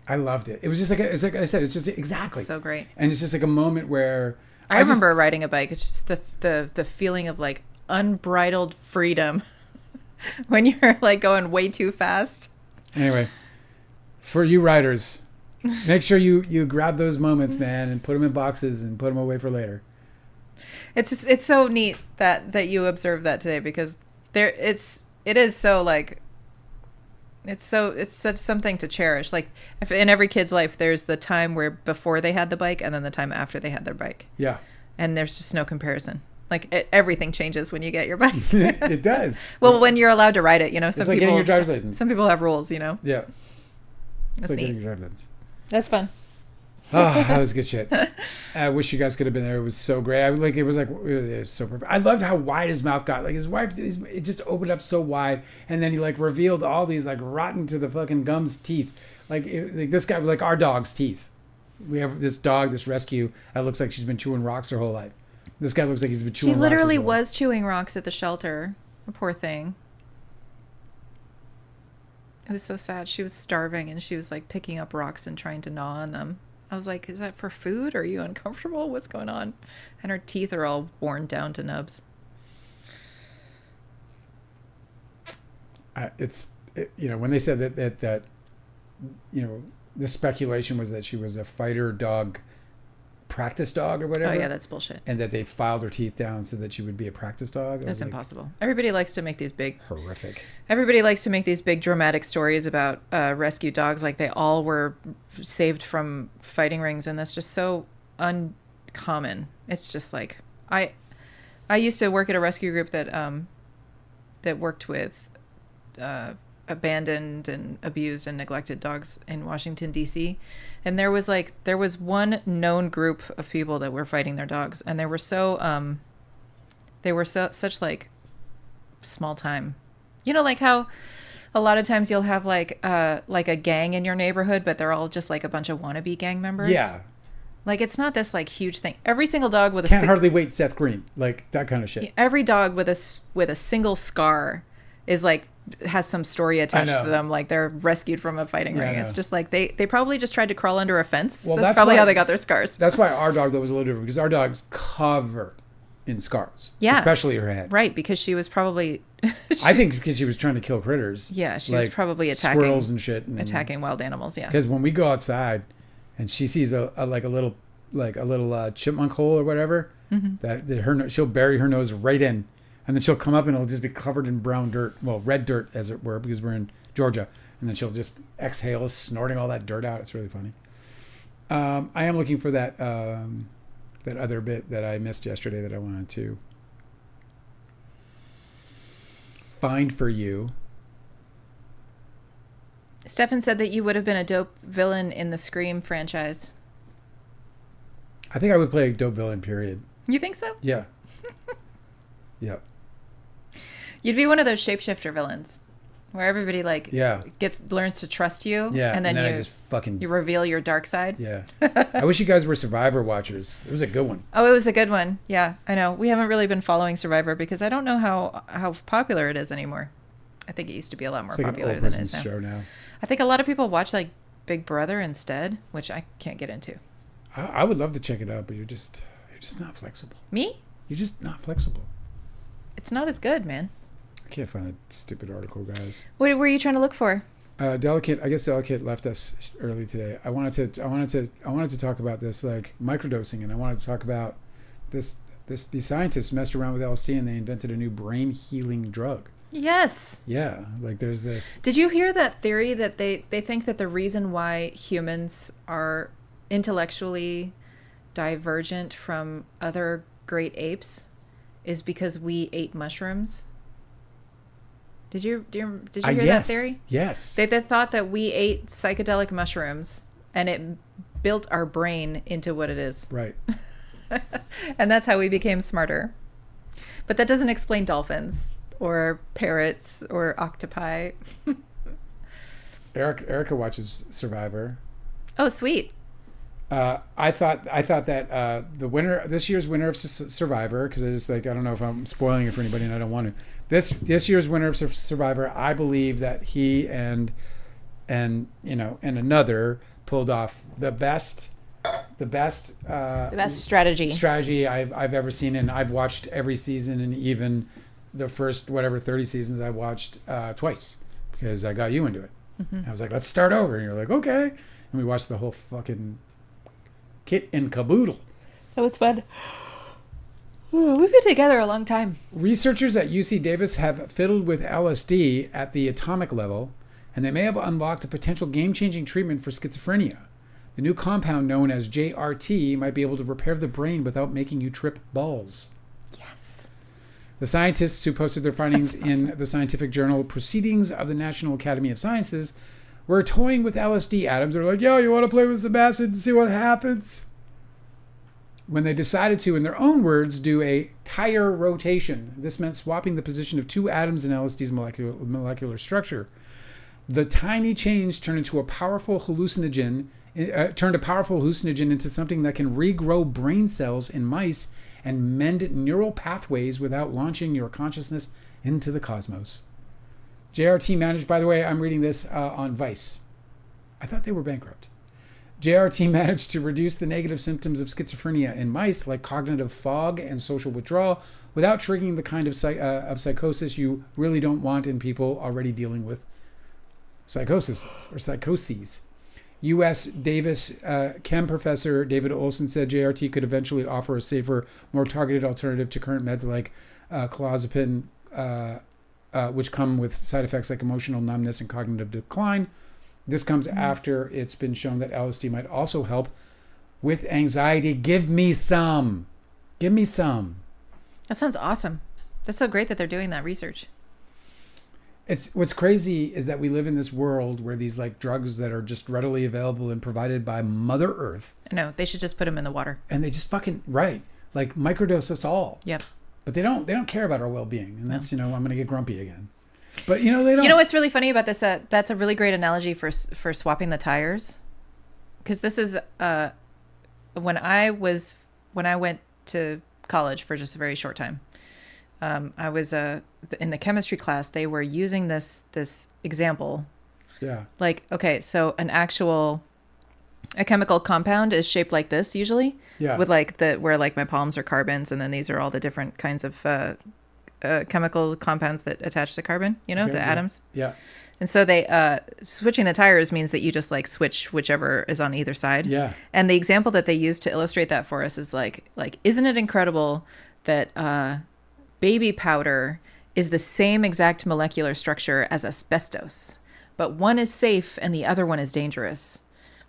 I loved it. It was just like it's like I said. It's just exactly so great. And it's just like a moment where I remember riding a bike. It's just the feeling of like unbridled freedom when you're like going way too fast. Anyway, for you riders, make sure you grab those moments, man, and put them in boxes and put them away for later. It's so neat that you observed that today, because it is so like it's such something to cherish. Like in every kid's life, there's the time where before they had the bike and then the time after they had their bike. Yeah. And there's just no comparison. Like everything changes when you get your bike. It does. Well, when you're allowed to ride it, you know. It's like getting your driver's license. Some people have rules, you know. Yeah. That's like neat. getting your driver's license. That's fun. Oh, that was good shit. I wish you guys could have been there. It was so great. It was so perfect. I loved how wide his mouth got. Like his wife, it just opened up so wide, and then he like revealed all these like rotten to the fucking gums teeth. Like this guy, like our dog's teeth. We have this dog, this rescue, that looks like she's been chewing rocks her whole life. This guy looks like he's been chewing rocks. She literally was chewing rocks at the shelter. The poor thing. It was so sad. She was starving and she was like picking up rocks and trying to gnaw on them. I was like, is that for food? Are you uncomfortable? What's going on? And her teeth are all worn down to nubs. When they said that you know, the speculation was that she was a fighter dog, practice dog or whatever. Oh yeah, that's bullshit. And that they filed her teeth down so that she would be a practice dog. That's impossible. Everybody likes to make these big horrific. Everybody likes to make these big dramatic stories about rescue dogs, like they all were saved from fighting rings, and that's just so uncommon. It's just like I used to work at a rescue group that worked with abandoned and abused and neglected dogs in Washington, D.C. And there was one known group of people that were fighting their dogs, and they were such like small time. You know, like how a lot of times you'll have like a gang in your neighborhood, but they're all just like a bunch of wannabe gang members. Yeah. Like it's not this like huge thing. Every single dog with can't hardly wait Seth Green, like that kind of shit. Every dog with a single scar is like has some story attached to them, like they're rescued from a fighting ring. It's just like they probably just tried to crawl under a fence. Well, that's probably how they got their scars. That's why our dog though was a little different, because our dog's covered in scars. Yeah, especially her head. Right, because she was probably I think because she was trying to kill critters. Yeah, she was probably attacking squirrels and shit, attacking wild animals. Yeah, because when we go outside and she sees a little chipmunk hole or whatever, that she'll bury her nose right in. And then she'll come up and it'll just be covered in brown dirt. Well, red dirt, as it were, because we're in Georgia. And then she'll just exhale, snorting all that dirt out. It's really funny. I am looking for that that other bit that I missed yesterday that I wanted to find for you. Stefan said that you would have been a dope villain in the Scream franchise. I think I would play a dope villain, period. You think so? Yeah. Yeah. You'd be one of those shapeshifter villains where everybody learns to trust you. Yeah. And then I just you reveal your dark side. Yeah. I wish you guys were Survivor watchers. It was a good one. Oh, it was a good one. Yeah, I know. We haven't really been following Survivor because I don't know how popular it is anymore. I think it used to be a lot more popular than it is now. Show now. I think a lot of people watch like Big Brother instead, which I can't get into. I would love to check it out, but you're just not flexible. Me? You're just not flexible. It's not as good, man. I can't find that stupid article, guys. What were you trying to look for? Delicate. I guess Delicate left us early today. I wanted to talk about this like microdosing, and I wanted to talk about these scientists messed around with LSD and they invented a new brain healing drug. Yes. Yeah, like there's this. Did you hear that theory that they think that the reason why humans are intellectually divergent from other great apes is because we ate mushrooms? Did you hear that theory? Yes. They thought that we ate psychedelic mushrooms and it built our brain into what it is. Right. And that's how we became smarter. But that doesn't explain dolphins or parrots or octopi. Erica watches Survivor. Oh, sweet. I thought that this year's winner of Survivor, because I don't know if I'm spoiling it for anybody, and I don't want to. This year's winner of Survivor, I believe that he and another pulled off the best strategy I've ever seen, and I've watched every season, and even the first 30 seasons I watched twice because I got you into it. Mm-hmm. I was like, let's start over, and you're like, okay, and we watched the whole fucking kit and caboodle. That was fun. Ooh, we've been together a long time. Researchers at UC Davis have fiddled with LSD at the atomic level, and they may have unlocked a potential game-changing treatment for schizophrenia. The new compound known as JRT might be able to repair the brain without making you trip balls. Yes. The scientists who posted their findings in the scientific journal Proceedings of the National Academy of Sciences were toying with LSD atoms. They're like, yo, you want to play with some acid and see what happens? When they decided to, in their own words, do a tire rotation. This meant swapping the position of two atoms in LSD's molecular structure. The tiny change turned a powerful hallucinogen into something that can regrow brain cells in mice and mend neural pathways without launching your consciousness into the cosmos. JRT managed, by the way, I'm reading this on Vice. I thought they were bankrupt. JRT managed to reduce the negative symptoms of schizophrenia in mice, like cognitive fog and social withdrawal, without triggering the kind of psychosis you really don't want in people already dealing with psychoses. U.S. Davis Chem professor David Olson said JRT could eventually offer a safer, more targeted alternative to current meds like clozapine, which come with side effects like emotional numbness and cognitive decline. This comes after it's been shown that LSD might also help with anxiety. Give me some. That sounds awesome. That's so great that they're doing that research. It's what's crazy is that we live in this world where these like drugs that are just readily available and provided by Mother Earth. No, they should just put them in the water. And they just fucking like microdose us all. Yep. But they don't care about our well-being, and that's I'm gonna get grumpy again. But they don't. You know what's really funny about this? That's a really great analogy for swapping the tires, because this is when I went to college for just a very short time. I was in the chemistry class. They were using this example. Yeah. Like, okay, so a chemical compound is shaped like this usually. Yeah. With where my palms are carbons, and then these are all the different kinds of chemical compounds that attach to carbon. The atoms. Yeah. And so they switching the tires means that you just switch whichever is on either side. Yeah. And the example that they used to illustrate that for us is like isn't it incredible that baby powder is the same exact molecular structure as asbestos, but one is safe and the other one is dangerous.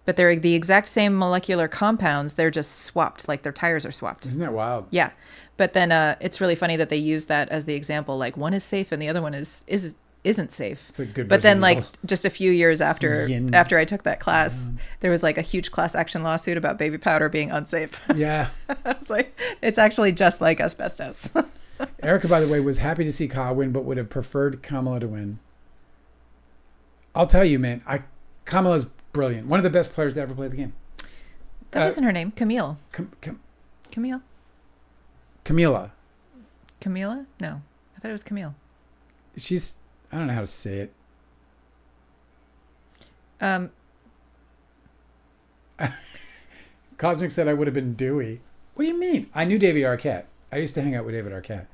But they're the exact same molecular compounds. They're just swapped, like their tires are swapped. Isn't that wild? Yeah. But then it's really funny that they use that as the example. Like one is safe and the other one isn't safe. It's a good. But then like just a few years after I took that class, there was like a huge class action lawsuit about baby powder being unsafe. Yeah. It's like, it's actually just like asbestos. Erica, by the way, was happy to see Kyle win, but would have preferred Kamala to win. I'll tell you, man, Kamala's brilliant. One of the best players to ever play the game. That wasn't her name. Camille. Camille? Camila. Camila? No. I thought it was Camille. I don't know how to say it. Cosmic said I would have been Dewey. What do you mean? I knew David Arquette. I used to hang out with David Arquette.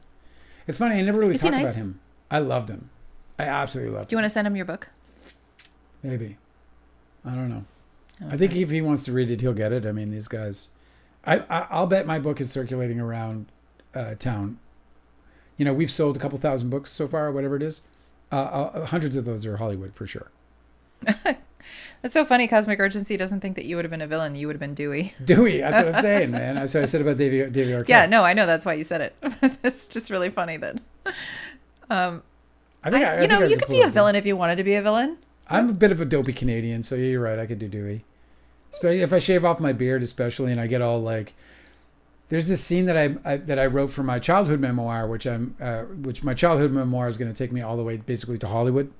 It's funny, I never really talked about him. I loved him. I absolutely loved him. Do you want to send him your book? Maybe. I don't know. Okay. I think if he wants to read it, he'll get it. I mean, these guys... I'll bet my book is circulating around town. You know, we've sold a couple thousand books so far, whatever it is. Hundreds of those are Hollywood, for sure. That's so funny. Cosmic Urgency doesn't think that you would have been a villain. You would have been Dewey. Dewey, that's what I'm saying, man. That's what I said about David Arquette. Yeah, no, I know. That's why you said it. It's just really funny that... you could be a villain if you wanted to be a villain. I'm a bit of a dopey Canadian, so yeah, you're right. I could do Dewey. Especially if I shave off my beard, especially, and I get all like... There's this scene that I wrote for my childhood memoir, which my childhood memoir is going to take me all the way basically to Hollywood.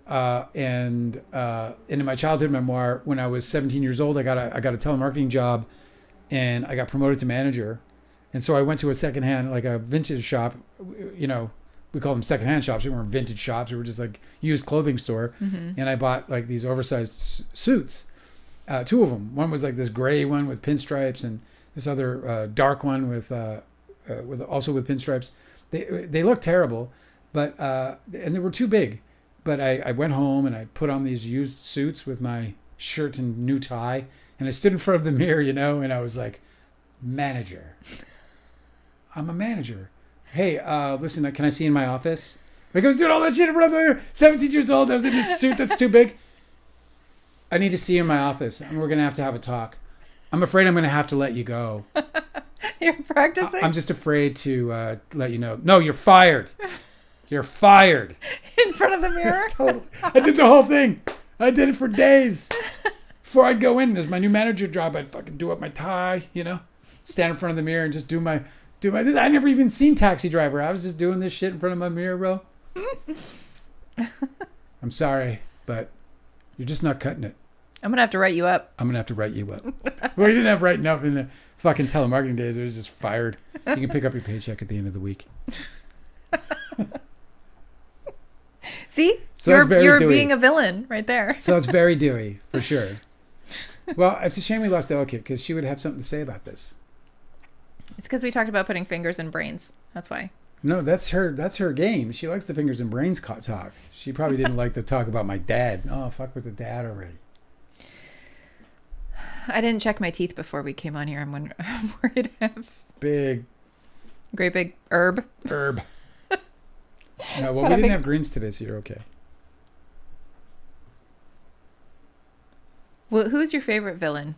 And in my childhood memoir, when I was 17 years old, I got a telemarketing job, and I got promoted to manager. And so I went to a secondhand, like a vintage shop. You know, we call them secondhand shops. We weren't vintage shops. We were just like used clothing store. Mm-hmm. And I bought like these oversized suits, two of them. One was like this gray one with pinstripes, and this other dark one with also with pinstripes. They looked terrible, but and they were too big. But I went home and I put on these used suits with my shirt and new tie, and I stood in front of the mirror, you know, and I was like, manager. I'm a manager. Hey, listen, can I see you in my office? Like I was doing all that shit in front of the mirror. 17 years old. I was in this suit that's too big. I need to see you in my office, and we're going to have a talk. I'm afraid I'm going to have to let you go. You're practicing? I'm just afraid to let you know. No, you're fired. You're fired. In front of the mirror? Totally. I did the whole thing. I did it for days. Before I'd go in, as my new manager job, I'd fucking do up my tie, you know, stand in front of the mirror and just do my this. I never even seen Taxi Driver. I was just doing this shit in front of my mirror, bro. I'm sorry, but you're just not cutting it. I'm going to have to write you up. I'm going to have to write you up. Well, you didn't have writing up in the fucking telemarketing days. It was just fired. You can pick up your paycheck at the end of the week. See? So you're being a villain right there. So it's very Dewey, for sure. Well, it's a shame we lost Delicate, because she would have something to say about this. It's because we talked about putting fingers in brains. That's why. No, that's her game. She likes the fingers and brains talk. She probably didn't like to talk about my dad. Oh, fuck with the dad already. I didn't check my teeth before we came on here. I'm worried to have... Great big herb. No, well, we didn't have greens today, so you're okay. Well, who's your favorite villain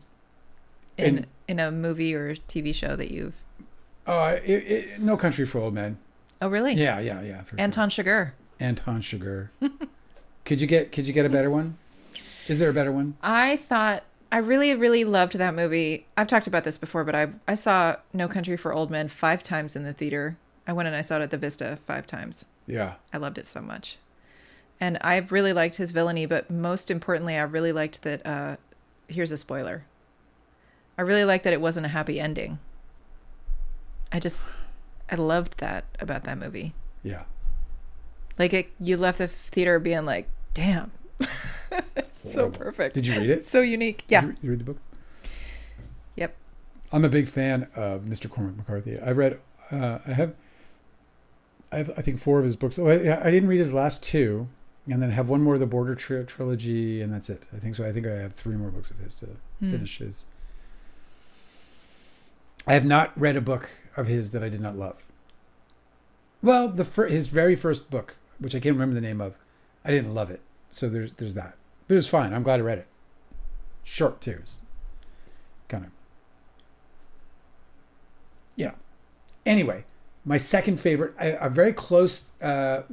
in a movie or TV show that you've... No Country for Old Men. Oh, really? Yeah. Anton Chigurh. Anton Chigurh. Could you get a better one? Is there a better one? I really, really loved that movie. I've talked about this before, but I saw No Country for Old Men 5 times in the theater. I went and I saw it at the Vista 5 times. Yeah. I loved it so much. And I really liked his villainy, but most importantly, I really liked that, here's a spoiler. I really liked that it wasn't a happy ending. I loved that about that movie. Yeah. Like you left the theater being like, damn. It's so perfect. Did you read it? It's so unique. Yeah. Did you read the book? Yep. I'm a big fan of Mr. Cormac McCarthy. I've read, I have I think 4 of his books. Oh, I didn't read his last 2, and then have one more of the Border trilogy, and that's it. I think so. I think I have 3 more books of his to finish his. I have not read a book of his that I did not love. Well, his very first book, which I can't remember the name of, I didn't love it. So there's that. But it was fine. I'm glad I read it. Short too. Kind of. Yeah. Anyway, my second favorite, a very close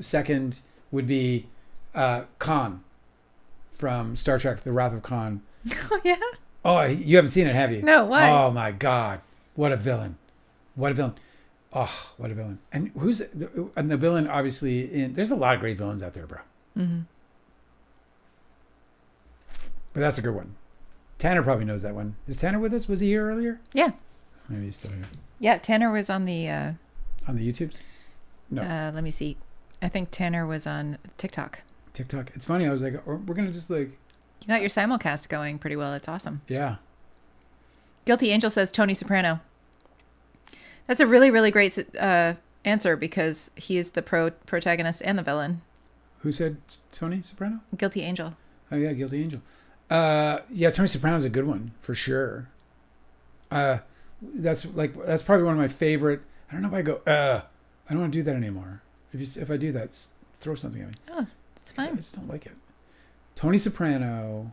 second would be Khan from Star Trek: The Wrath of Khan. Oh yeah. Oh, you haven't seen it, have you? No. Why? Oh my God, what a villain! What a villain! Oh, what a villain! And the villain? Obviously, there's a lot of great villains out there, bro. Mm-hmm. But that's a good one. Tanner probably knows that one. Is Tanner with us? Was he here earlier? Yeah. Maybe he's still here. Yeah, Tanner was on the... on the YouTubes? No. Let me see. I think Tanner was on TikTok. TikTok. It's funny. I was like, we're going to just like... You got your simulcast going pretty well. It's awesome. Yeah. Guilty Angel says Tony Soprano. That's a really, really great answer because he is the protagonist and the villain. Who said Tony Soprano? Guilty Angel. Oh, yeah, Guilty Angel. Yeah, Tony Soprano's a good one, for sure. That's probably one of my favorite. I don't know if I go, I don't want to do that anymore. If I do that, throw something at me. Oh, it's fine. I just don't like it. Tony Soprano,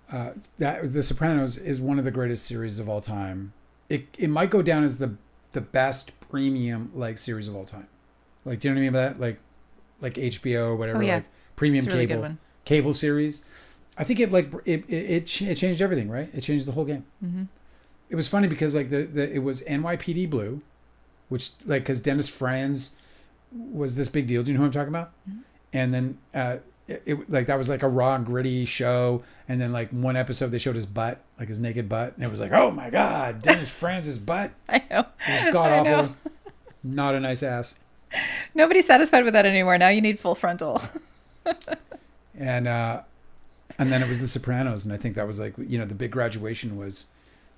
The Sopranos is one of the greatest series of all time. It might go down as the best premium series of all time. Do you know what I mean by that? Like HBO or whatever. Oh, yeah. Like premium it's a really cable good one. Cable series. I think it changed everything, right? It changed the whole game. Mm-hmm. It was funny because it was NYPD Blue, which because Dennis Franz was this big deal. Do you know who I'm talking about? Mm-hmm. And then that was like a raw and gritty show. And then one episode they showed his butt, his naked butt, and it was like, oh my God, Dennis Franz's butt. I know. It was god awful. Not a nice ass. Nobody's satisfied with that anymore. Now you need full frontal. And then it was The Sopranos, and I think that was the big graduation was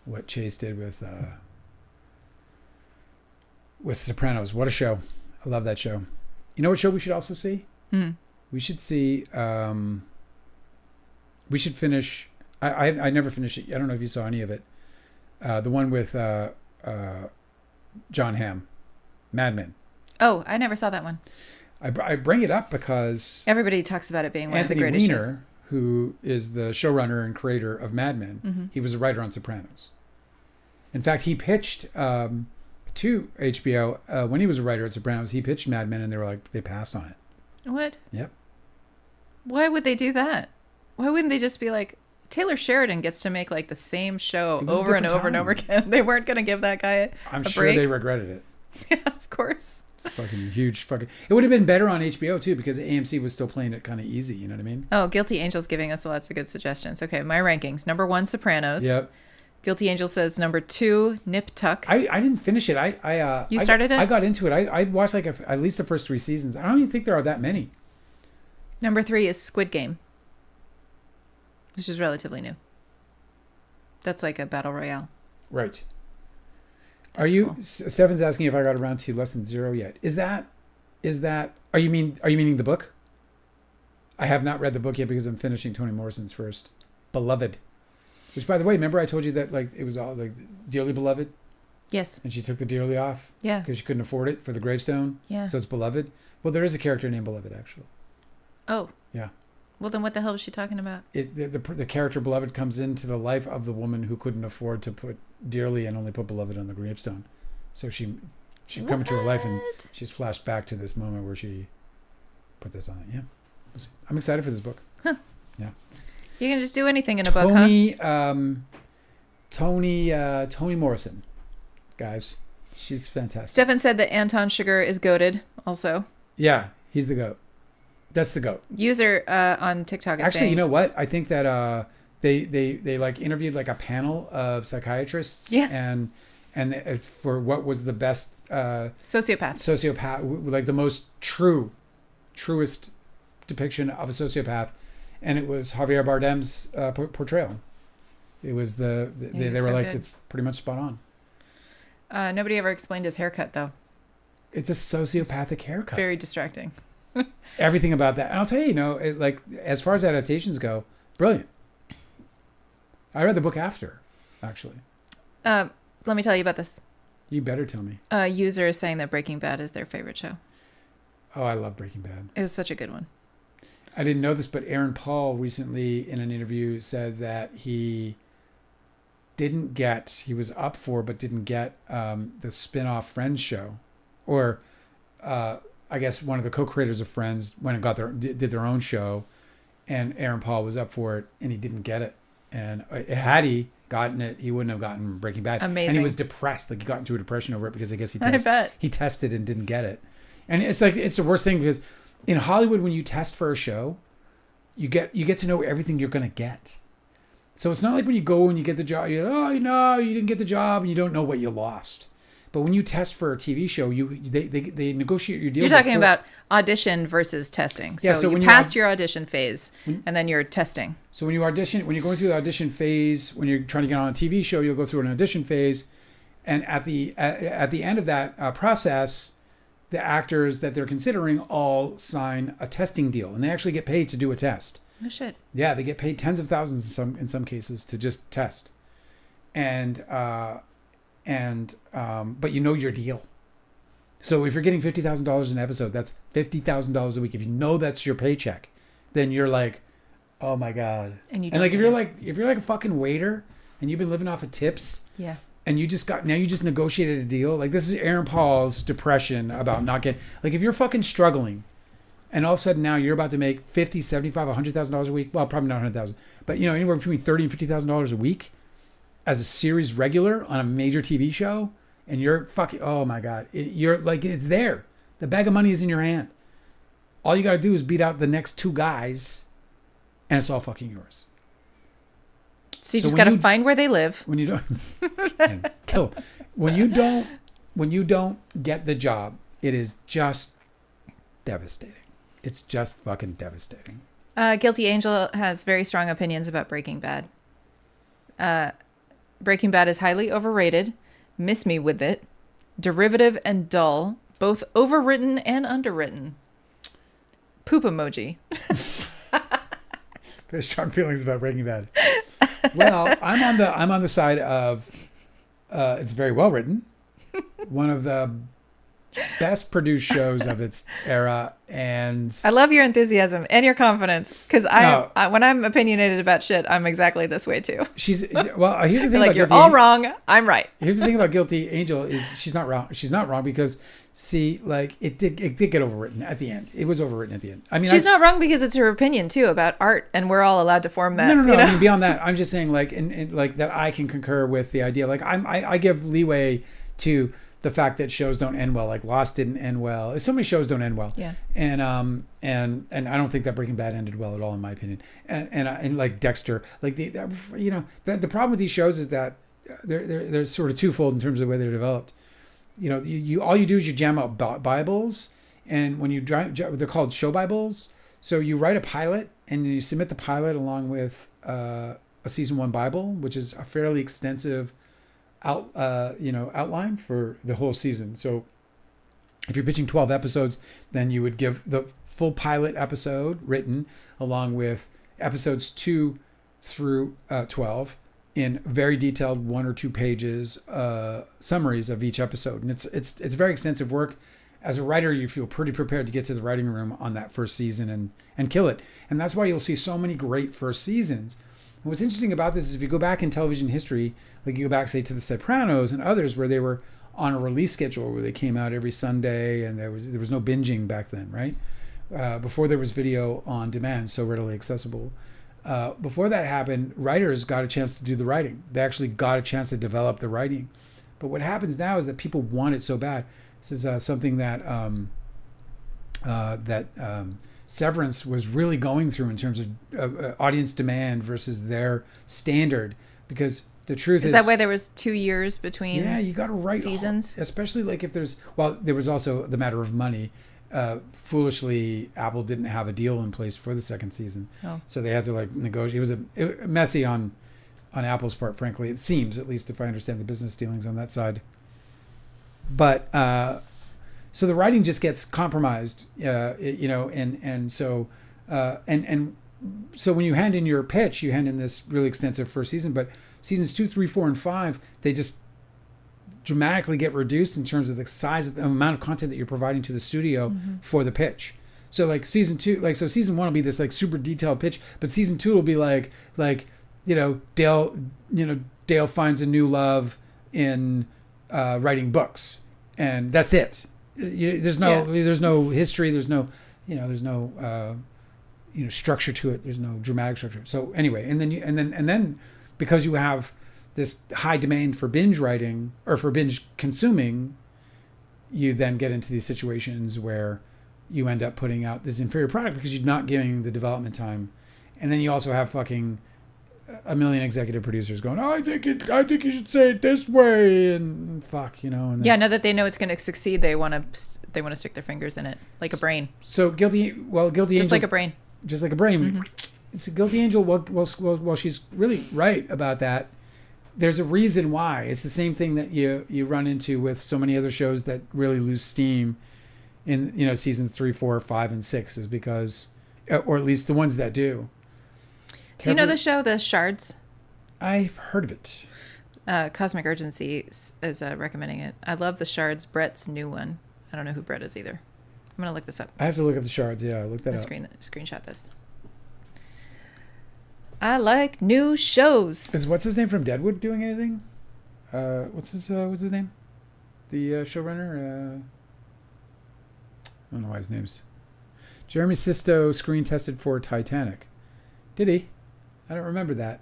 what Chase did with Sopranos. What a show! I love that show. You know what show we should also see? We should see. We should finish. I never finished it. I don't know if you saw any of it. The one with John Hamm, Mad Men. Oh, I never saw that one. I bring it up because everybody talks about it being one Anthony of the greatest Weiner, shows. Who is the showrunner and creator of Mad Men, mm-hmm. he was a writer on Sopranos. In fact, he pitched to HBO when he was a writer at Sopranos. He pitched Mad Men, and they passed on it. What? Yep. Why would they do that? Why wouldn't they just be like, Taylor Sheridan gets to make the same show over and over and over again? They weren't going to give that guy a I'm break. sure they regretted it. Yeah, of course. It's fucking huge. It would have been better on HBO too because AMC was still playing it kind of easy. You know what I mean? Oh, Guilty Angel's giving us lots of good suggestions. Okay, my rankings. Number 1, Sopranos. Yep. Guilty Angel says number 2, Nip Tuck. I didn't finish it. You started it? I got into it. I watched at least the first 3 seasons. I don't even think there are that many. Number 3 is Squid Game, which is relatively new. That's like a battle royale. Right. That's cool. Stefan's asking if I got around to Less Than Zero yet. Is that are you meaning the book? I have not read the book yet because I'm finishing Toni Morrison's first, Beloved. Which, by the way, remember I told you that it was all Dearly Beloved? Yes. And she took the Dearly off? Yeah. Because she couldn't afford it for the gravestone? Yeah. So it's Beloved? Well, there is a character named Beloved, actually. Oh. Yeah. Well, then what the hell is she talking about? The character Beloved comes into the life of the woman who couldn't afford to put Dearly and only put Beloved on the gravestone. So she come into her life and she's flashed back to this moment where she put this on it. Yeah. We'll see. I'm excited for this book. Huh. Yeah. You can just do anything in a book, huh? Toni Morrison. Guys, she's fantastic. Stefan said that Anton Sugar is goated also. Yeah, he's the GOAT. That's the GOAT. User on TikTok is Actually, saying, you know what? I think that they interviewed a panel of psychiatrists. Yeah. And for what was the best sociopath, the most truest depiction of a sociopath, and it was Javier Bardem's portrayal. It was they were so good. It's pretty much spot on. Nobody ever explained his haircut though. It's a sociopathic haircut. Very distracting. Everything about that. And I'll tell you, as far as adaptations go, brilliant. I read the book after, actually. Let me tell you about this. You better tell me. User is saying that Breaking Bad is their favorite show. Oh, I love Breaking Bad. It was such a good one. I didn't know this, but Aaron Paul recently in an interview said that he was up for, but didn't get the spin-off Friends show. Or I guess one of the co-creators of Friends went and did their own show, and Aaron Paul was up for it, and he didn't get it. And had he gotten it, he wouldn't have gotten Breaking Bad. Amazing. And he was depressed. Like, he got into a depression over it because I guess he tested and didn't get it. And it's like, it's the worst thing because in Hollywood, when you test for a show, you get to know everything you're going to get. So it's not like when you go and you get the job, you didn't get the job and you don't know what you lost. But when you test for a TV show, they negotiate your deal. You're talking about audition versus testing. Yeah, so you passed your audition phase and then you're testing. So when you're going through the audition phase, when you're trying to get on a TV show, you'll go through an audition phase. And at the end of that process, the actors that they're considering all sign a testing deal. And they actually get paid to do a test. Oh, shit. Yeah, they get paid tens of thousands in some cases to just test. But you know your deal. So if you're getting $50,000 an episode, that's $50,000 a week. If you know that's your paycheck, then you're like, oh my God. And like if you're like a fucking waiter and you've been living off of tips, yeah, and you just negotiated a deal. Like, this is Aaron Paul's depression about not getting, like, if you're fucking struggling and all of a sudden now you're about to make $50,000, $75,000, $100,000 a week. Well, probably not $100,000, but anywhere between $30,000 and $50,000 a week as a series regular on a major TV show, and you're fucking, oh my God, you're like, it's there. The bag of money is in your hand. All you got to do is beat out the next two guys, and it's all fucking yours. So you just got to find where they live. When you don't, and kill them. When you don't get the job, it is just devastating. It's just fucking devastating. Guilty Angel has very strong opinions about Breaking Bad. Breaking Bad is highly overrated. Miss me with it. Derivative and dull. Both overwritten and underwritten. Poop emoji. Very strong feelings about Breaking Bad. Well, I'm on the side of it's very well written. One of the best produced shows of its era, and I love your enthusiasm and your confidence, because when I'm opinionated about shit, I'm exactly this way too. Here's the thing. Like, you're all wrong, I'm right. Here's the thing about Guilty Angel is she's not wrong. She's not wrong because like it did get overwritten at the end. It was overwritten at the end. I mean, she's not wrong because it's her opinion too about art, and we're all allowed to form that. No. I mean, beyond that, I'm just saying, like, and like that I can concur with the idea. Like, I give leeway to the fact that shows don't end well. Like, Lost didn't end well. So many shows don't end well. Yeah. And I don't think that Breaking Bad ended well at all, in my opinion. And like Dexter, like the problem with these shows is that they're sort of twofold in terms of the way they're developed. You all you do is you jam out Bibles, and when you they're called show Bibles. So you write a pilot and you submit the pilot along with a season 1 Bible, which is a fairly extensive outline for the whole season. So if you're pitching 12 episodes, then you would give the full pilot episode written along with episodes 2 through 12 in very detailed 1 or 2 pages summaries of each episode. And it's very extensive work. As a writer, you feel pretty prepared to get to the writing room on that first season and kill it. And that's why you'll see so many great first seasons. And what's interesting about this is if you go back in television history, like you go back, say, to The Sopranos and others, where they were on a release schedule where they came out every Sunday, and there was no binging back then, right? Before there was video on demand so readily accessible. Before that happened, writers got a chance to do the writing. They actually got a chance to develop the writing. But what happens now is that people want it so bad. This is something that Severance was really going through in terms of audience demand versus their standard, because the truth is that why there was 2 years between you got to write seasons, especially like if there was also the matter of money. Foolishly, Apple didn't have a deal in place for the second season, so they had to like negotiate. It was messy on Apple's part, frankly. It seems, at least if I understand the business dealings on that side. But so the writing just gets compromised, and so when you hand in your pitch, you hand in this really extensive first season, but seasons 2, 3, 4, and 5, they just dramatically get reduced in terms of the size of the amount of content that you're providing to the studio for the pitch. So like season 2, like so season 1 will be this like super detailed pitch, but season 2 will be like Dale finds a new love in writing books, and that's it. There's no history. There's no structure to it. There's no dramatic structure. So anyway, and then because you have this high demand for binge writing or for binge consuming, you then get into these situations where you end up putting out this inferior product because you're not giving the development time, and then you also have fucking a million executive producers going, "Oh, I think you should say it this way," and fuck, And then, now that they know it's going to succeed, they want to stick their fingers in it like a brain. So guilty just Angels, like a brain. Just like a brain. It's a Guilty Angel. Well, she's really right about that. There's a reason why. It's the same thing that you run into with so many other shows that really lose steam in seasons 3, 4, 5, and 6 is because, or at least the ones that do. Do you know the show The Shards? I've heard of it. Cosmic Urgency is recommending it. I love The Shards. Brett's new one. I don't know who Brett is either. I'm gonna look this up. I have to look up The Shards. Yeah, look that up. Screenshot this. I like new shows. Is what's his name from Deadwood doing anything? What's his name? The showrunner. I don't know why his name's Jeremy Sisto screen tested for Titanic. Did he? I don't remember that.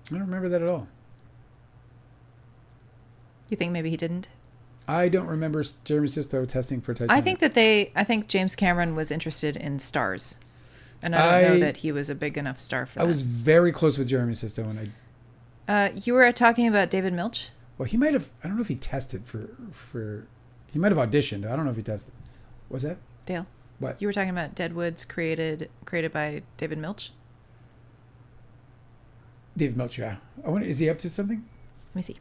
I don't remember that at all. You think maybe he didn't? I don't remember Jeremy Sisto testing for Titanic. I think James Cameron was interested in stars. And I don't know that he was a big enough star for that. I was very close with Jeremy Sisto when you were talking about David Milch? Well, he might have, I don't know if he tested for he might have auditioned. I don't know if he tested. What's that? Dale. What? You were talking about Deadwood's created by David Milch? David Milch, yeah. Is he up to something? Let me see.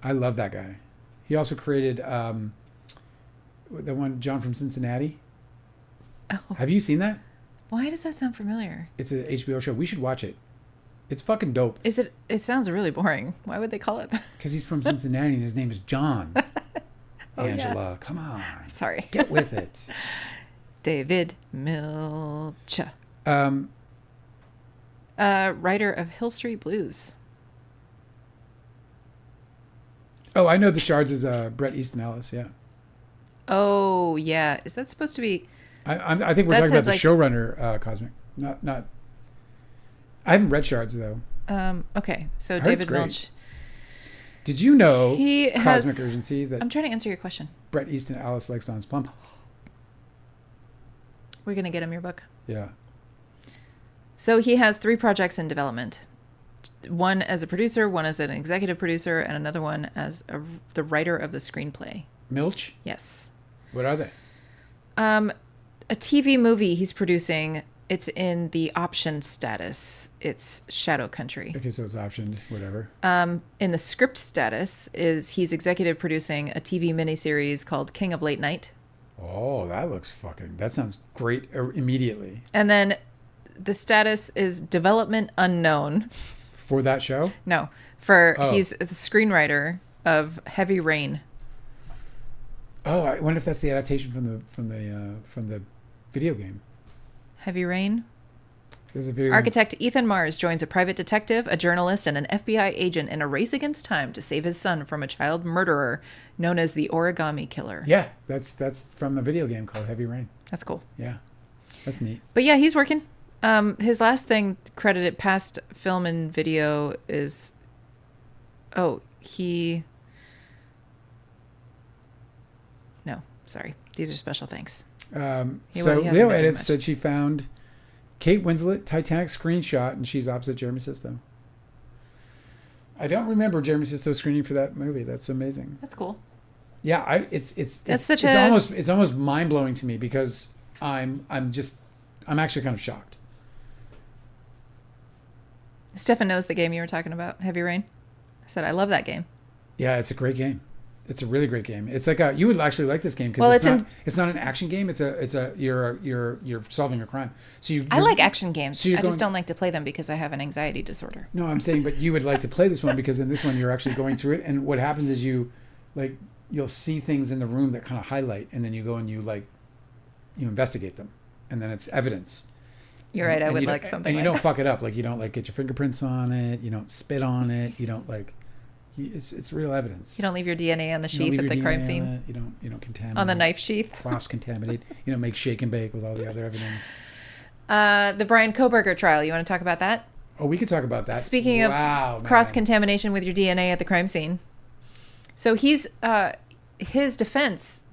I love that guy. He also created the one, John from Cincinnati. Oh. Have you seen that? Why does that sound familiar? It's an HBO show. We should watch it. It's fucking dope. Is it? It sounds really boring. Why would they call it that? Because he's from Cincinnati and his name is John. Angela, come on. Sorry. Get with it. David Milch. Writer of Hill Street Blues. Oh, I know The Shards is Bret Easton Ellis, yeah. Oh, yeah. Is that supposed to be... I think we're talking about the showrunner, Cosmic. Not... I haven't read Shards, though. Okay, so David Milch... Did you know he Cosmic Urgency that... I'm trying to answer your question. Bret Easton Ellis likes Don's Plum. We're going to get him your book. Yeah. So he has 3 projects in development. One as a producer, one as an executive producer, and another one as the writer of the screenplay. Milch? Yes. What are they? A TV movie he's producing. It's in the option status. It's Shadow Country. Okay, so it's optioned, whatever. In the script status is he's executive producing a TV miniseries called King of Late Night. Oh, that sounds great immediately. And then the status is development unknown. For that show? No. He's the screenwriter of Heavy Rain. Oh, I wonder if that's the adaptation from the video game. Heavy Rain? There's a video Architect Ethan Mars joins a private detective, a journalist, and an FBI agent in a race against time to save his son from a child murderer known as the Origami Killer. Yeah, that's from a video game called Heavy Rain. That's cool. Yeah, that's neat. But yeah, he's working. His last thing credited past film and video is... No, sorry. These are special thanks. So Leo Edits said she found Kate Winslet Titanic screenshot and she's opposite Jeremy Sisto. I don't remember Jeremy Sisto screening for that movie. That's amazing. That's cool. Yeah, it's almost mind blowing to me because I'm actually kind of shocked. Stefan knows the game you were talking about, Heavy Rain. I said I love that game. Yeah, it's a great game. It's a really great game. It's like you would actually like this game because it's not an action game. You're solving a crime. I like action games. I just don't like to play them because I have an anxiety disorder. No, I'm saying, but you would like to play this one because in this one you're actually going through it, and what happens is you'll see things in the room that kind of highlight, and then you go and you investigate them, and then it's evidence. You're right. I would like something. And you don't fuck it up. Like you don't get your fingerprints on it. You don't spit on it. You don't It's real evidence. You don't leave your DNA on the sheath at the crime scene. You don't contaminate on the knife sheath. Cross contaminate. Make shake and bake with all the other evidence. The Brian Kohberger trial. You want to talk about that? Oh, we could talk about that. Speaking of cross contamination with your DNA at the crime scene, so his defense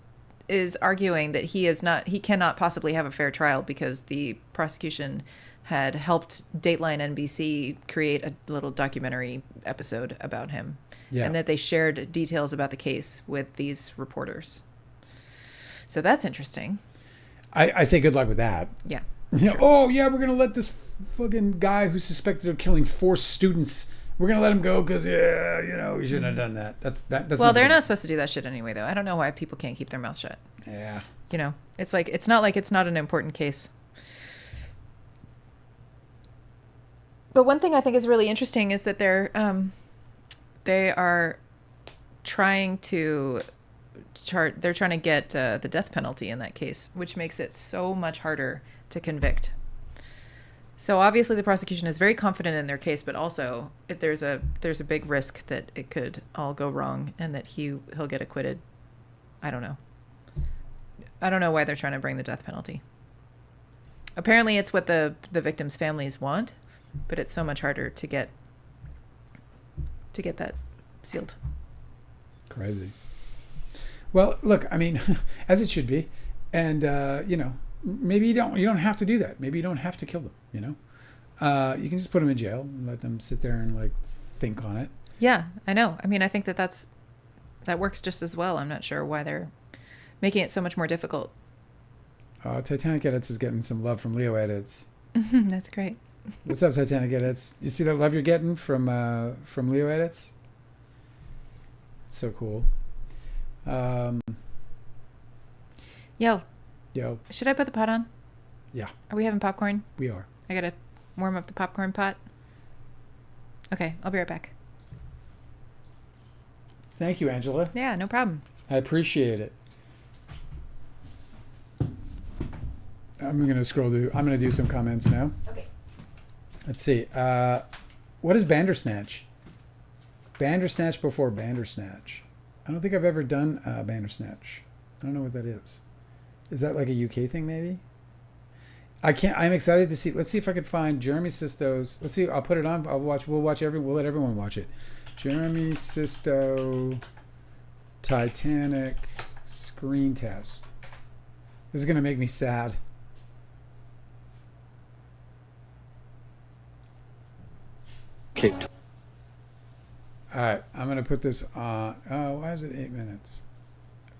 is arguing that he cannot possibly have a fair trial because the prosecution had helped Dateline NBC create a little documentary episode about him. Yeah. And that they shared details about the case with these reporters. So that's interesting. I say good luck with that. Yeah. Oh, yeah, we're going to let this fucking guy who's suspected of killing 4 students, we're going to let him go because, we shouldn't have done that. That's well, they're not supposed to do that shit anyway, though. I don't know why people can't keep their mouth shut. Yeah. It's not like it's not an important case. But one thing I think is really interesting is that they are trying to get the death penalty in that case, which makes it so much harder to convict. So obviously the prosecution is very confident in their case, but also there's a big risk that it could all go wrong and that he'll get acquitted. I don't know why they're trying to bring the death penalty. Apparently it's what the victims' families want, but it's so much harder to get that sealed. Crazy. Well, look, I mean, as it should be, and maybe you don't have to do that. Maybe you don't have to kill them. You can just put them in jail and let them sit there and think on it. Yeah, I know. I mean, I think that works just as well. I'm not sure why they're making it so much more difficult. Titanic Edits is getting some love from Leo Edits. That's great. What's up, Titanic Edits? You see that love you're getting from Leo Edits? It's so cool. Yo. Should I put the pot on? Yeah. Are we having popcorn? We are. I gotta warm up the popcorn pot. Okay, I'll be right back. Thank you, Angela. Yeah, no problem. I appreciate it. I'm gonna do some comments now. Okay. Let's see. What is Bandersnatch? Bandersnatch before Bandersnatch. I don't think I've ever done Bandersnatch. I don't know what that is. Is that like a UK thing, maybe? I'm excited to see. Let's see if I could find Jeremy Sisto's. Let's see. I'll put it on. We'll let everyone watch it. Jeremy Sisto Titanic screen test. This is gonna make me sad. Kicked. All right, I'm gonna put this on. Oh, why is it 8 minutes?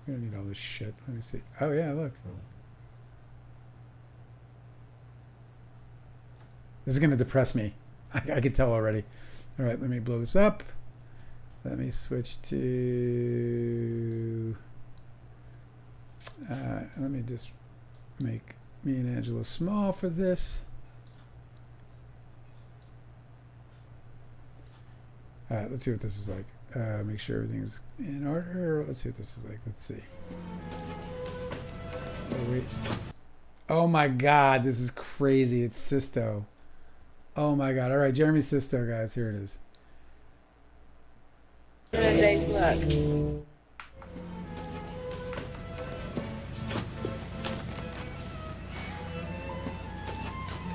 We don't need all this shit. Let me see. Oh yeah, look. This is gonna depress me. I can tell already. All right, let me blow this up. Let me switch to. Let me just make me and Angela small for this. All right, let's see what this is like. Make sure everything's in order. Let's see what this is like. Let's see. Oh, wait. Oh my God, this is crazy. It's Sisto. Oh my God. All right, Jeremy Sisto, guys. Here it is. Day's work.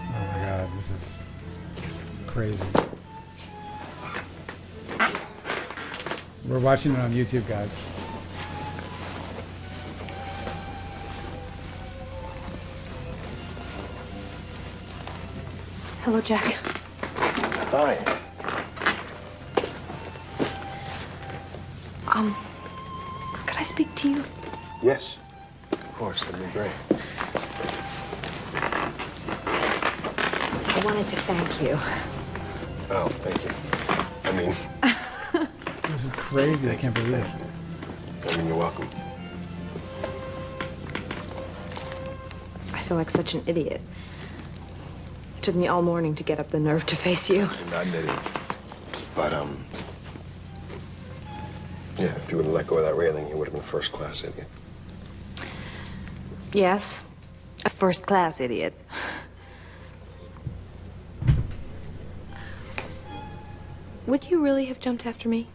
Oh my God, this is crazy. We're watching it on YouTube, guys. Hello, Jack. Hi. Could I speak to you? Yes. Of course, that'd be great. I wanted to thank you. Oh, thank you. I mean... This is crazy. I can't believe it. I mean, you're welcome. I feel like such an idiot. It took me all morning to get up the nerve to face you. You're not an idiot. But, yeah, if you would have let go of that railing, you would have been a first-class idiot. Yes, a first-class idiot. Would you really have jumped after me?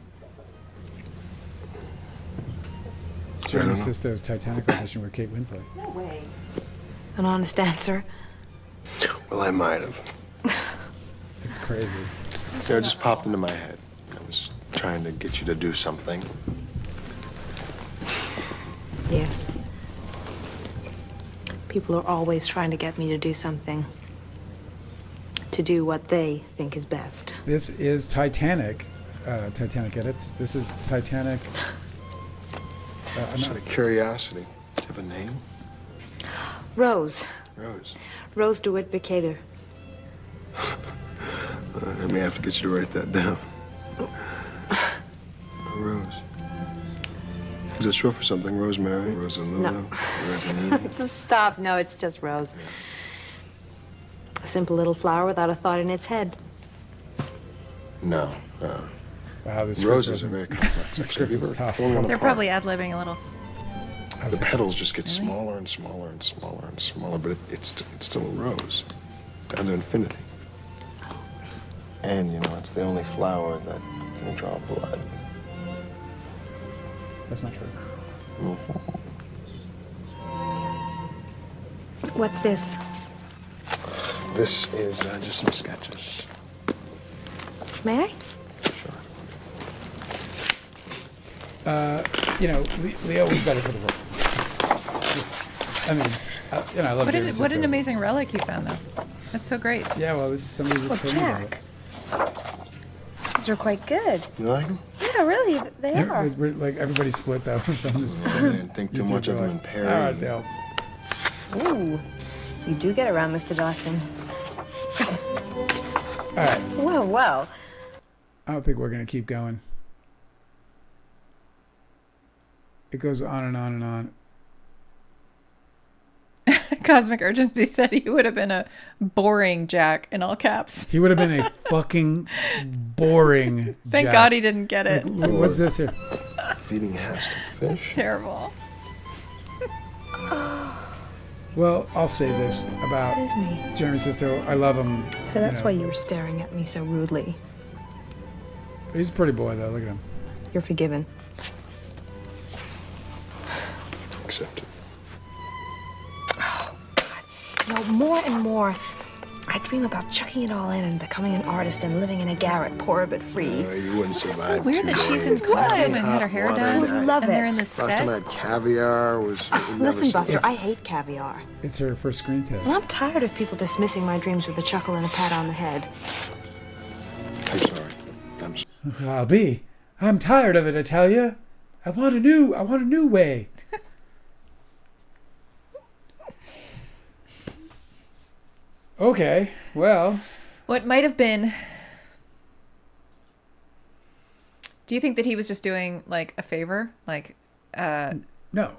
It's Jeremy Sisto's Titanic audition with Kate Winslet. No way. An honest answer? Well, I might have. It's crazy. You know, it just popped into my head. I was trying to get you to do something. Yes. People are always trying to get me to do something. To do what they think is best. This is Titanic. Titanic edits. This is Titanic. Just out of curiosity, do you have a name? Rose. Rose. Rose DeWitt Vicator. I may have to get you to write that down. Rose. Is that short for something? Rosemary? Rosalula? No. Rosalina? Stop. No, it's just Rose. A simple little flower without a thought in its head. No. Wow, this Roses are very complex. The script is tough. They're probably ad-libbing a little. The petals just get smaller and smaller and smaller and smaller, but it's still a rose. Down to infinity. And, you know, it's the only flower that can draw blood. That's not true. What's this? This is just some sketches. May I? Sure. You know, Leo was better for the role. I mean, you know, I love Jeremy Sisto. What an amazing relic you found, though. That's so great. Yeah, well, this is somebody just told me about it. These are quite good. You like them? Yeah, really, they are. We're, like, everybody split that from this. I didn't think too much of them in Perry. All right, Dale. Ooh, you do get around, Mr. Dawson. All right. Well. I don't think we're going to keep going. It goes on and on and on. Cosmic Urgency said he would have been a boring Jack in all caps. He would have been a fucking boring Thank Jack. God he didn't get it. Like, what's this here? Feeding has to fish. Terrible. Well, I'll say this about That is me. Jeremy Sisto. I love him. So that's why you were staring at me so rudely. He's a pretty boy, though. Look at him. You're forgiven. Accepted. You know, more and more, I dream about chucking it all in and becoming an artist and living in a garret, poor but free. You wouldn't survive. It's so weird 2 that she's in days. costume and had her hair Hot done. water. I love and they're it. in the Last time I set. had caviar was. Listen, Buster, I hate caviar. It's her first screen test. And I'm tired of people dismissing my dreams with a chuckle and a pat on the head. I'm sorry. I'm tired of it, I tell you. I want a new way. Okay, well. What might have been... Do you think that he was just doing, like, a favor? Like, No.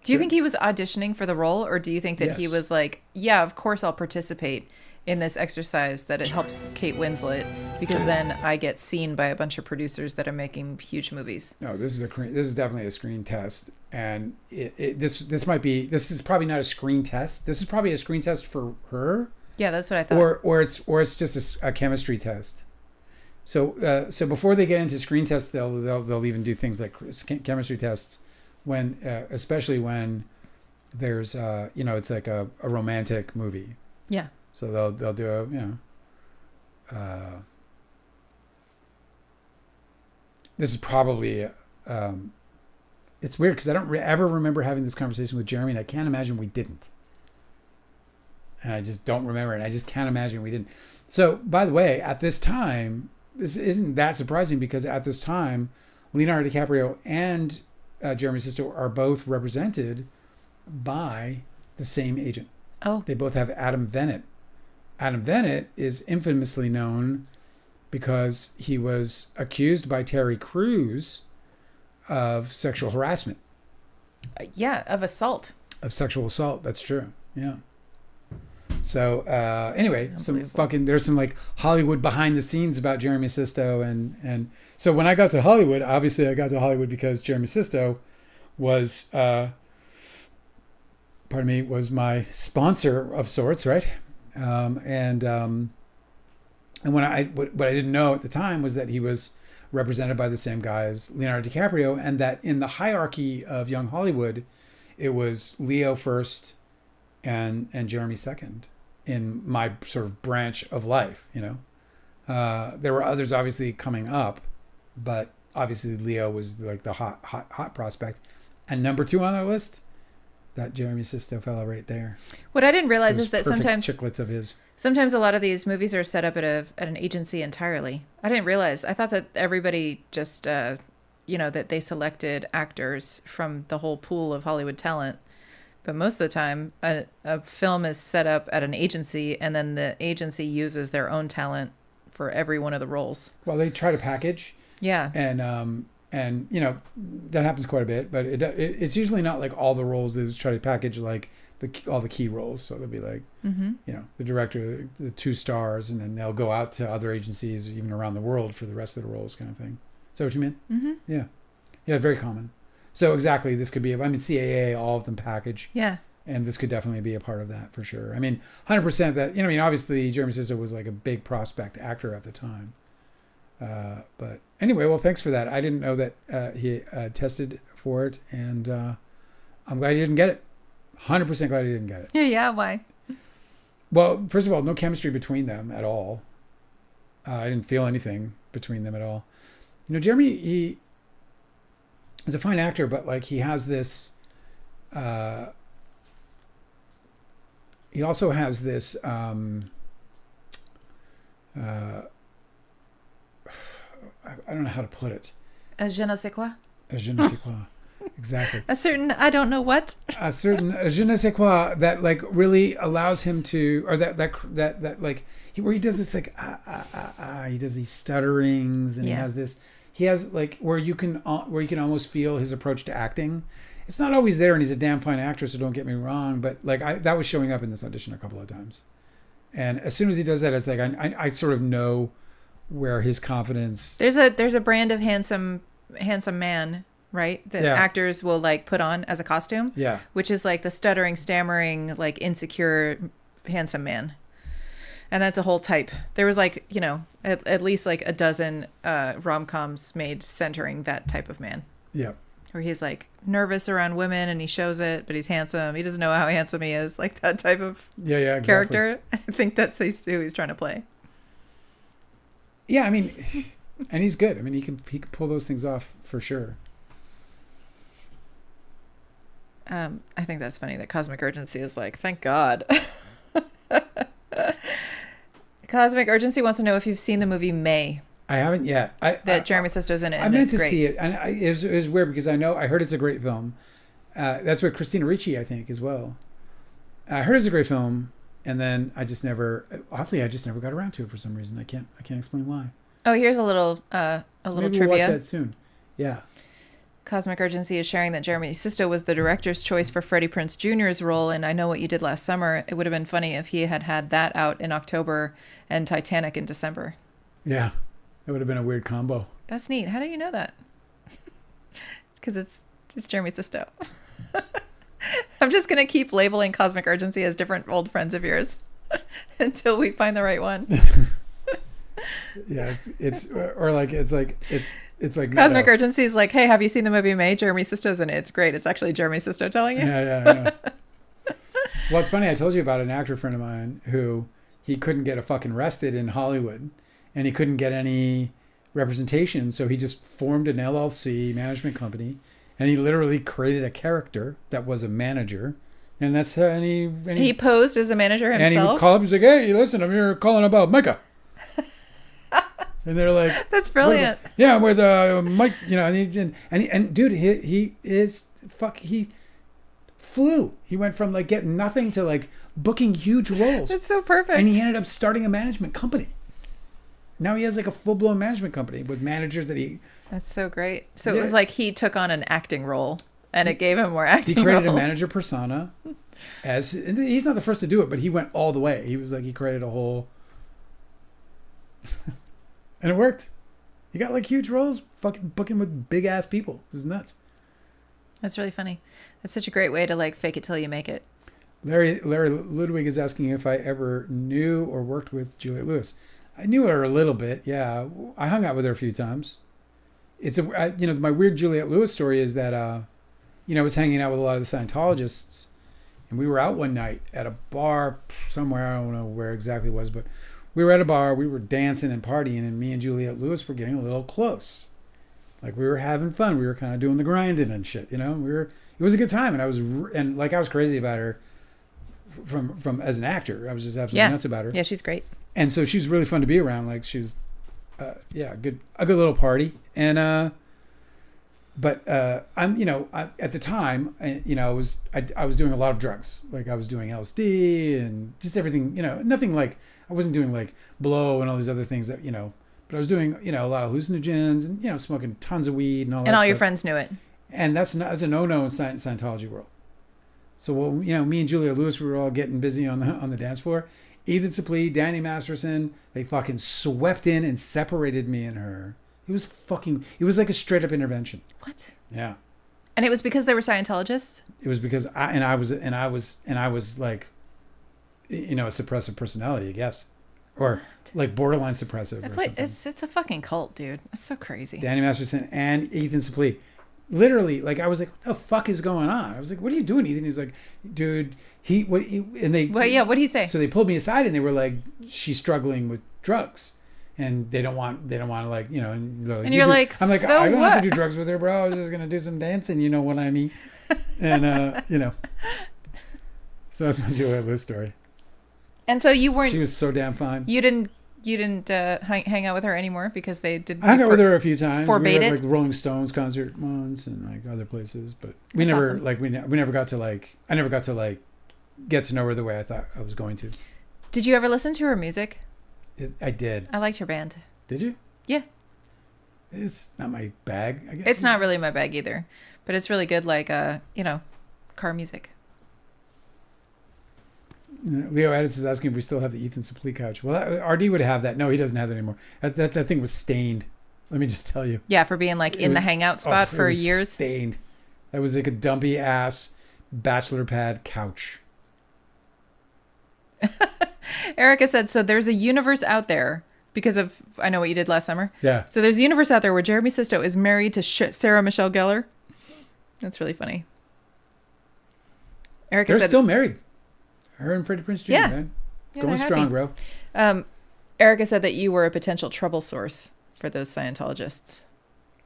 Do you think he was auditioning for the role? Or do you think that he Yes. was like, yeah, of course I'll participate in this exercise, that it helps Kate Winslet, because then I get seen by a bunch of producers that are making huge movies? No, this is definitely a screen test, and this is probably not a screen test. This is probably a screen test for her. Yeah, that's what I thought. Or it's just a chemistry test. So before they get into screen tests, they'll even do things like chemistry tests when especially when there's it's like a romantic movie. Yeah. So they'll do this is probably it's weird because I don't ever remember having this conversation with Jeremy, and I can't imagine we didn't. And I just don't remember it. I just can't imagine we didn't. So, by the way, at this time, this isn't that surprising because at this time, Leonardo DiCaprio and Jeremy Sisto are both represented by the same agent. Oh. They both have Adam Vennet. Adam Vennet is infamously known because he was accused by Terry Crews of sexual harassment. Yeah, of assault. Of sexual assault. That's true. Yeah. So anyway, there's some like Hollywood behind the scenes about Jeremy Sisto, and so when I got to Hollywood, obviously I got to Hollywood because Jeremy Sisto was was my sponsor of sorts, right? And what I didn't know at the time was that he was represented by the same guy as Leonardo DiCaprio, and that in the hierarchy of young Hollywood, it was Leo first and Jeremy second in my sort of branch of life, you know. There were others obviously coming up, but obviously Leo was like the hot prospect. And number 2 on the list, that Jeremy Sisto fellow right there. What I didn't realize is that sometimes chiclets of his. Sometimes a lot of these movies are set up at an agency entirely. I didn't realize. I thought that everybody just that they selected actors from the whole pool of Hollywood talent. But most of the time, a film is set up at an agency, and then the agency uses their own talent for every one of the roles. Well, they try to package. Yeah. And you know, that happens quite a bit, but it's usually not like all the roles. They just try to package like all the key roles. So they'll be like, you know, the director, the 2 stars, and then they'll go out to other agencies even around the world for the rest of the roles, kind of thing. Is that what you mean? Mm-hmm. Yeah. Yeah, very common. So exactly, this could be, CAA, all of them package. Yeah. And this could definitely be a part of that for sure. I mean, 100% that, you know, I mean, obviously Jeremy Sisto was like a big prospect actor at the time. But anyway, well, thanks for that. I didn't know that he tested for it, and I'm glad he didn't get it. 100% glad he didn't get it. Yeah, why? Well, first of all, no chemistry between them at all. I didn't feel anything between them at all. You know, Jeremy, he is a fine actor, but like he has this, he also has this, I don't know how to put it. A je ne sais quoi. A je ne sais quoi. Exactly. A certain I don't know what. A certain je ne sais quoi that like really allows him to, or that like where he does this like he does these stutterings, and he has like where you can almost feel his approach to acting. It's not always there, and he's a damn fine actor, so don't get me wrong, but like that was showing up in this audition a couple of times, and as soon as he does that, it's like I sort of know where his confidence. There's a brand of handsome man, right? That actors will like put on as a costume. Yeah. Which is like the stuttering, stammering, like insecure, handsome man. And that's a whole type. There was like, you know, at least like a dozen rom-coms made centering that type of man. Yeah. Where he's like nervous around women and he shows it, but he's handsome. He doesn't know how handsome he is. Like that type of exactly. character. I think that's who he's trying to play. Yeah, I mean, and he's good. I mean, he can pull those things off for sure. I think that's funny that Cosmic Urgency is like, thank God. Cosmic Urgency wants to know if you've seen the movie May. I haven't yet. Jeremy Sisto's in it. I meant to see it, and it was weird because I heard it's a great film. That's with Christina Ricci, I think, as well. I heard it's a great film. And then I just never got around to it for some reason. I can't explain why. Oh, here's a little trivia. We'll watch that soon. Yeah. Cosmic Urgency is sharing that Jeremy Sisto was the director's choice for Freddie Prinze Jr.'s role in I Know What You Did Last Summer. It would have been funny if he had that out in October and Titanic in December. Yeah. It would have been a weird combo. That's neat. How do you know that? Because it's Jeremy Sisto. I'm just going to keep labeling Cosmic Urgency as different old friends of yours until we find the right one. Yeah, it's like Cosmic Urgency is like, hey, have you seen the movie May? Jeremy Sisto's in it. It's great. It's actually Jeremy Sisto telling you. Yeah. Well, it's funny. I told you about an actor friend of mine who he couldn't get a fucking arrested in Hollywood, and he couldn't get any representation, so he just formed an LLC management company. And he literally created a character that was a manager, and that's and he posed as a manager himself. And he would call up. He's like, "Hey, listen, I'm here calling about Micah." And they're like, "That's brilliant." With Mike, you know, and dude, he flew. He went from like getting nothing to like booking huge roles. That's so perfect. And he ended up starting a management company. Now he has like a full blown management company with managers that he That's so great. So it was like he took on an acting role, and it gave him more acting roles. He created a manager persona. And he's not the first to do it, but he went all the way. He was like, he created a whole... and it worked. He got like huge roles, fucking booking with big ass people. It was nuts. That's really funny. That's such a great way to like fake it till you make it. Larry Ludwig is asking if I ever knew or worked with Juliette Lewis. I knew her a little bit. Yeah, I hung out with her a few times. My weird Juliette Lewis story is that I was hanging out with a lot of the Scientologists, and we were out one night at a bar somewhere. I don't know where exactly it was, but we were at a bar. We were dancing and partying, and me and Juliette Lewis were getting a little close. Like we were having fun. We were kind of doing the grinding and shit. It was a good time, and I was crazy about her from as an actor. I was just absolutely nuts about her. Yeah, she's great. And so she was really fun to be around. Like she was, a good little party. And I'm, at the time, I was doing a lot of drugs. Like I was doing LSD and just everything. Nothing like I wasn't doing like blow and all these other things that But I was doing a lot of hallucinogens and smoking tons of weed and all that. And all stuff. your friends knew it. And that's a no-no in Scientology world. So me and Julia Lewis, we were all getting busy on the dance floor. Ethan Suplee, Danny Masterson, they fucking swept in and separated me and her. It was like a straight up intervention. What? Yeah. And it was because they were Scientologists? It was because I was like, a suppressive personality, I guess. Or like borderline suppressive. It's a fucking cult, dude. It's so crazy. Danny Masterson and Ethan Suplee. Literally, like I was like, what the fuck is going on? I was like, what are you doing, Ethan? He was like, dude, what did he say? So they pulled me aside and they were like, she's struggling with drugs. And they don't want to like, and you're like, I'm like, so I don't what? have to do drugs with her, bro. I was just going to do some dancing. You know what I mean? And, so that's my Juliette Lewis story. And so you weren't... She was so damn fine. You didn't hang out with her anymore because they didn't... I hung out with her a few times. Forbade we were it? like Rolling Stones concert once and like other places, but we That's never awesome. like we never got to like I never got to like get to know her the way I thought I was going to. Did you ever listen to her music? I did. I liked her band. Did you? Yeah. It's not my bag, I guess. It's not really my bag either, but it's really good, like car music. Leo Addis is asking if we still have the Ethan Suplee couch. Well, RD would have that. No, he doesn't have it anymore. That thing was stained. Let me just tell you. Yeah, for being like the hangout spot for years. Stained. That was like a dumpy ass bachelor pad couch. Erica said, so there's a universe out there because of, I know what you did last summer. Yeah. So there's a universe out there where Jeremy Sisto is married to Sarah Michelle Gellar. That's really funny. Erica They're said, still married. Her and Freddie Prinze Jr., Yeah. man. Yeah, Going they're strong, happy. bro. Erica said that you were a potential trouble source for those Scientologists.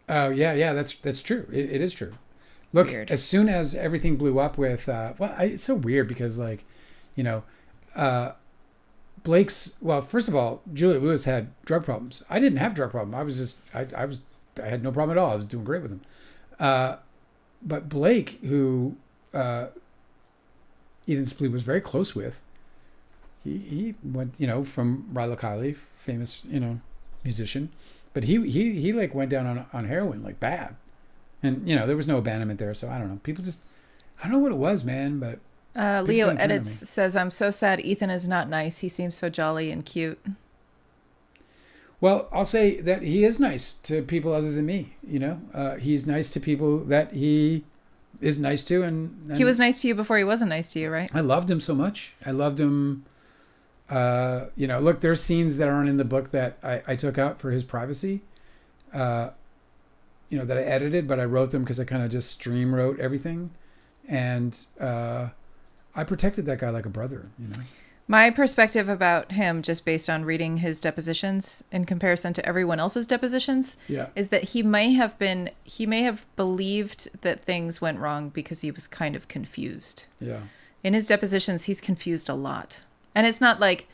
Oh, yeah, that's true. It is true. Look, Weird. As soon as everything blew up with, it's so weird because like, first of all, Juliette Lewis had drug problems. I didn't have drug problem. I had no problem at all. I was doing great with him. But Blake, who Ethan Suplee was very close with, he went, from Rilo Kiley, famous, musician, but he like went down on heroin like bad, and there was no abandonment there. So I don't know. People just, I don't know what it was, man. But Leo Edits says, I'm so sad Ethan is not nice. He seems so jolly and cute. Well, I'll say that he is nice to people other than me. He's nice to people that he is nice to, and he was nice to you before he wasn't nice to you, right? I loved him so much. I loved him. Look, there's scenes that aren't in the book that I took out for his privacy. That I edited, but I wrote them because I kind of just stream wrote everything, and I protected that guy like a brother. My perspective about him, just based on reading his depositions in comparison to everyone else's depositions, is that he may have believed that things went wrong because he was kind of confused. Yeah. In his depositions, he's confused a lot. And it's not like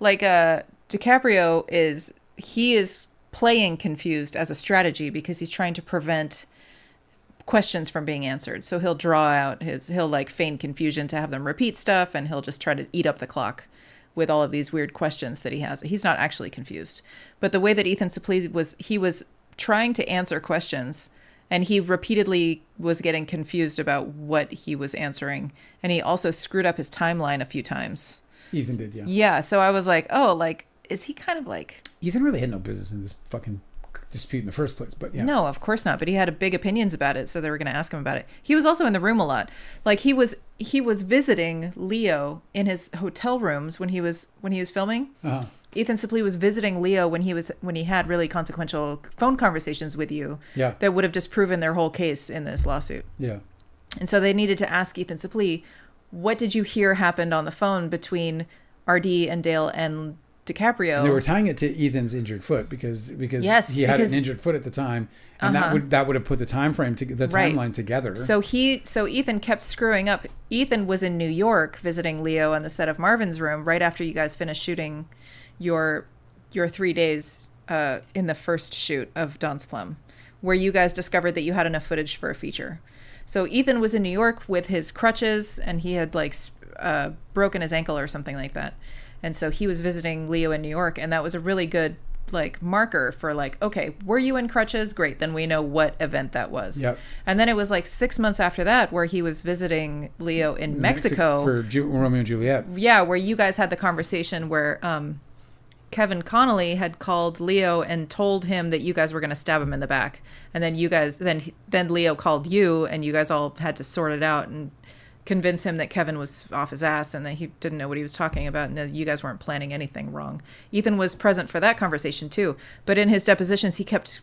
DiCaprio is playing confused as a strategy because he's trying to prevent questions from being answered. So he'll he'll like feign confusion to have them repeat stuff, and he'll just try to eat up the clock with all of these weird questions that he has. He's not actually confused. But the way that Ethan Suplee was trying to answer questions, and he repeatedly was getting confused about what he was answering, and he also screwed up his timeline a few times. Ethan did, yeah. Yeah, so I was like, oh, like, is he kind of like... Ethan really had no business in this fucking dispute in the first place, but yeah. No, of course not, but he had big opinions about it, so they were going to ask him about it. He was also in the room a lot. Like, he was visiting Leo in his hotel rooms when he was filming. Uh-huh. Ethan Suplee was visiting Leo when he had really consequential phone conversations with you that would have disproven their whole case in this lawsuit. Yeah. And so they needed to ask Ethan Suplee, what did you hear happened on the phone between RD and Dale and DiCaprio? And they were tying it to Ethan's injured foot because he had an injured foot at the time, and that would have put the timeline together. So Ethan kept screwing up. Ethan was in New York visiting Leo on the set of Marvin's Room right after you guys finished shooting your 3 days in the first shoot of Don's Plum, where you guys discovered that you had enough footage for a feature. So Ethan was in New York with his crutches, and he had like broken his ankle or something like that. And so he was visiting Leo in New York, and that was a really good like marker for like, okay, were you in crutches? Great, then we know what event that was. Yep. And then it was like 6 months after that where he was visiting Leo in Mexico for Romeo and Juliet. Yeah, where you guys had the conversation where Kevin Connolly had called Leo and told him that you guys were going to stab him in the back, and then you guys then Leo called you, and you guys all had to sort it out and convince him that Kevin was off his ass and that he didn't know what he was talking about, and that you guys weren't planning anything wrong. Ethan was present for that conversation too, but in his depositions he kept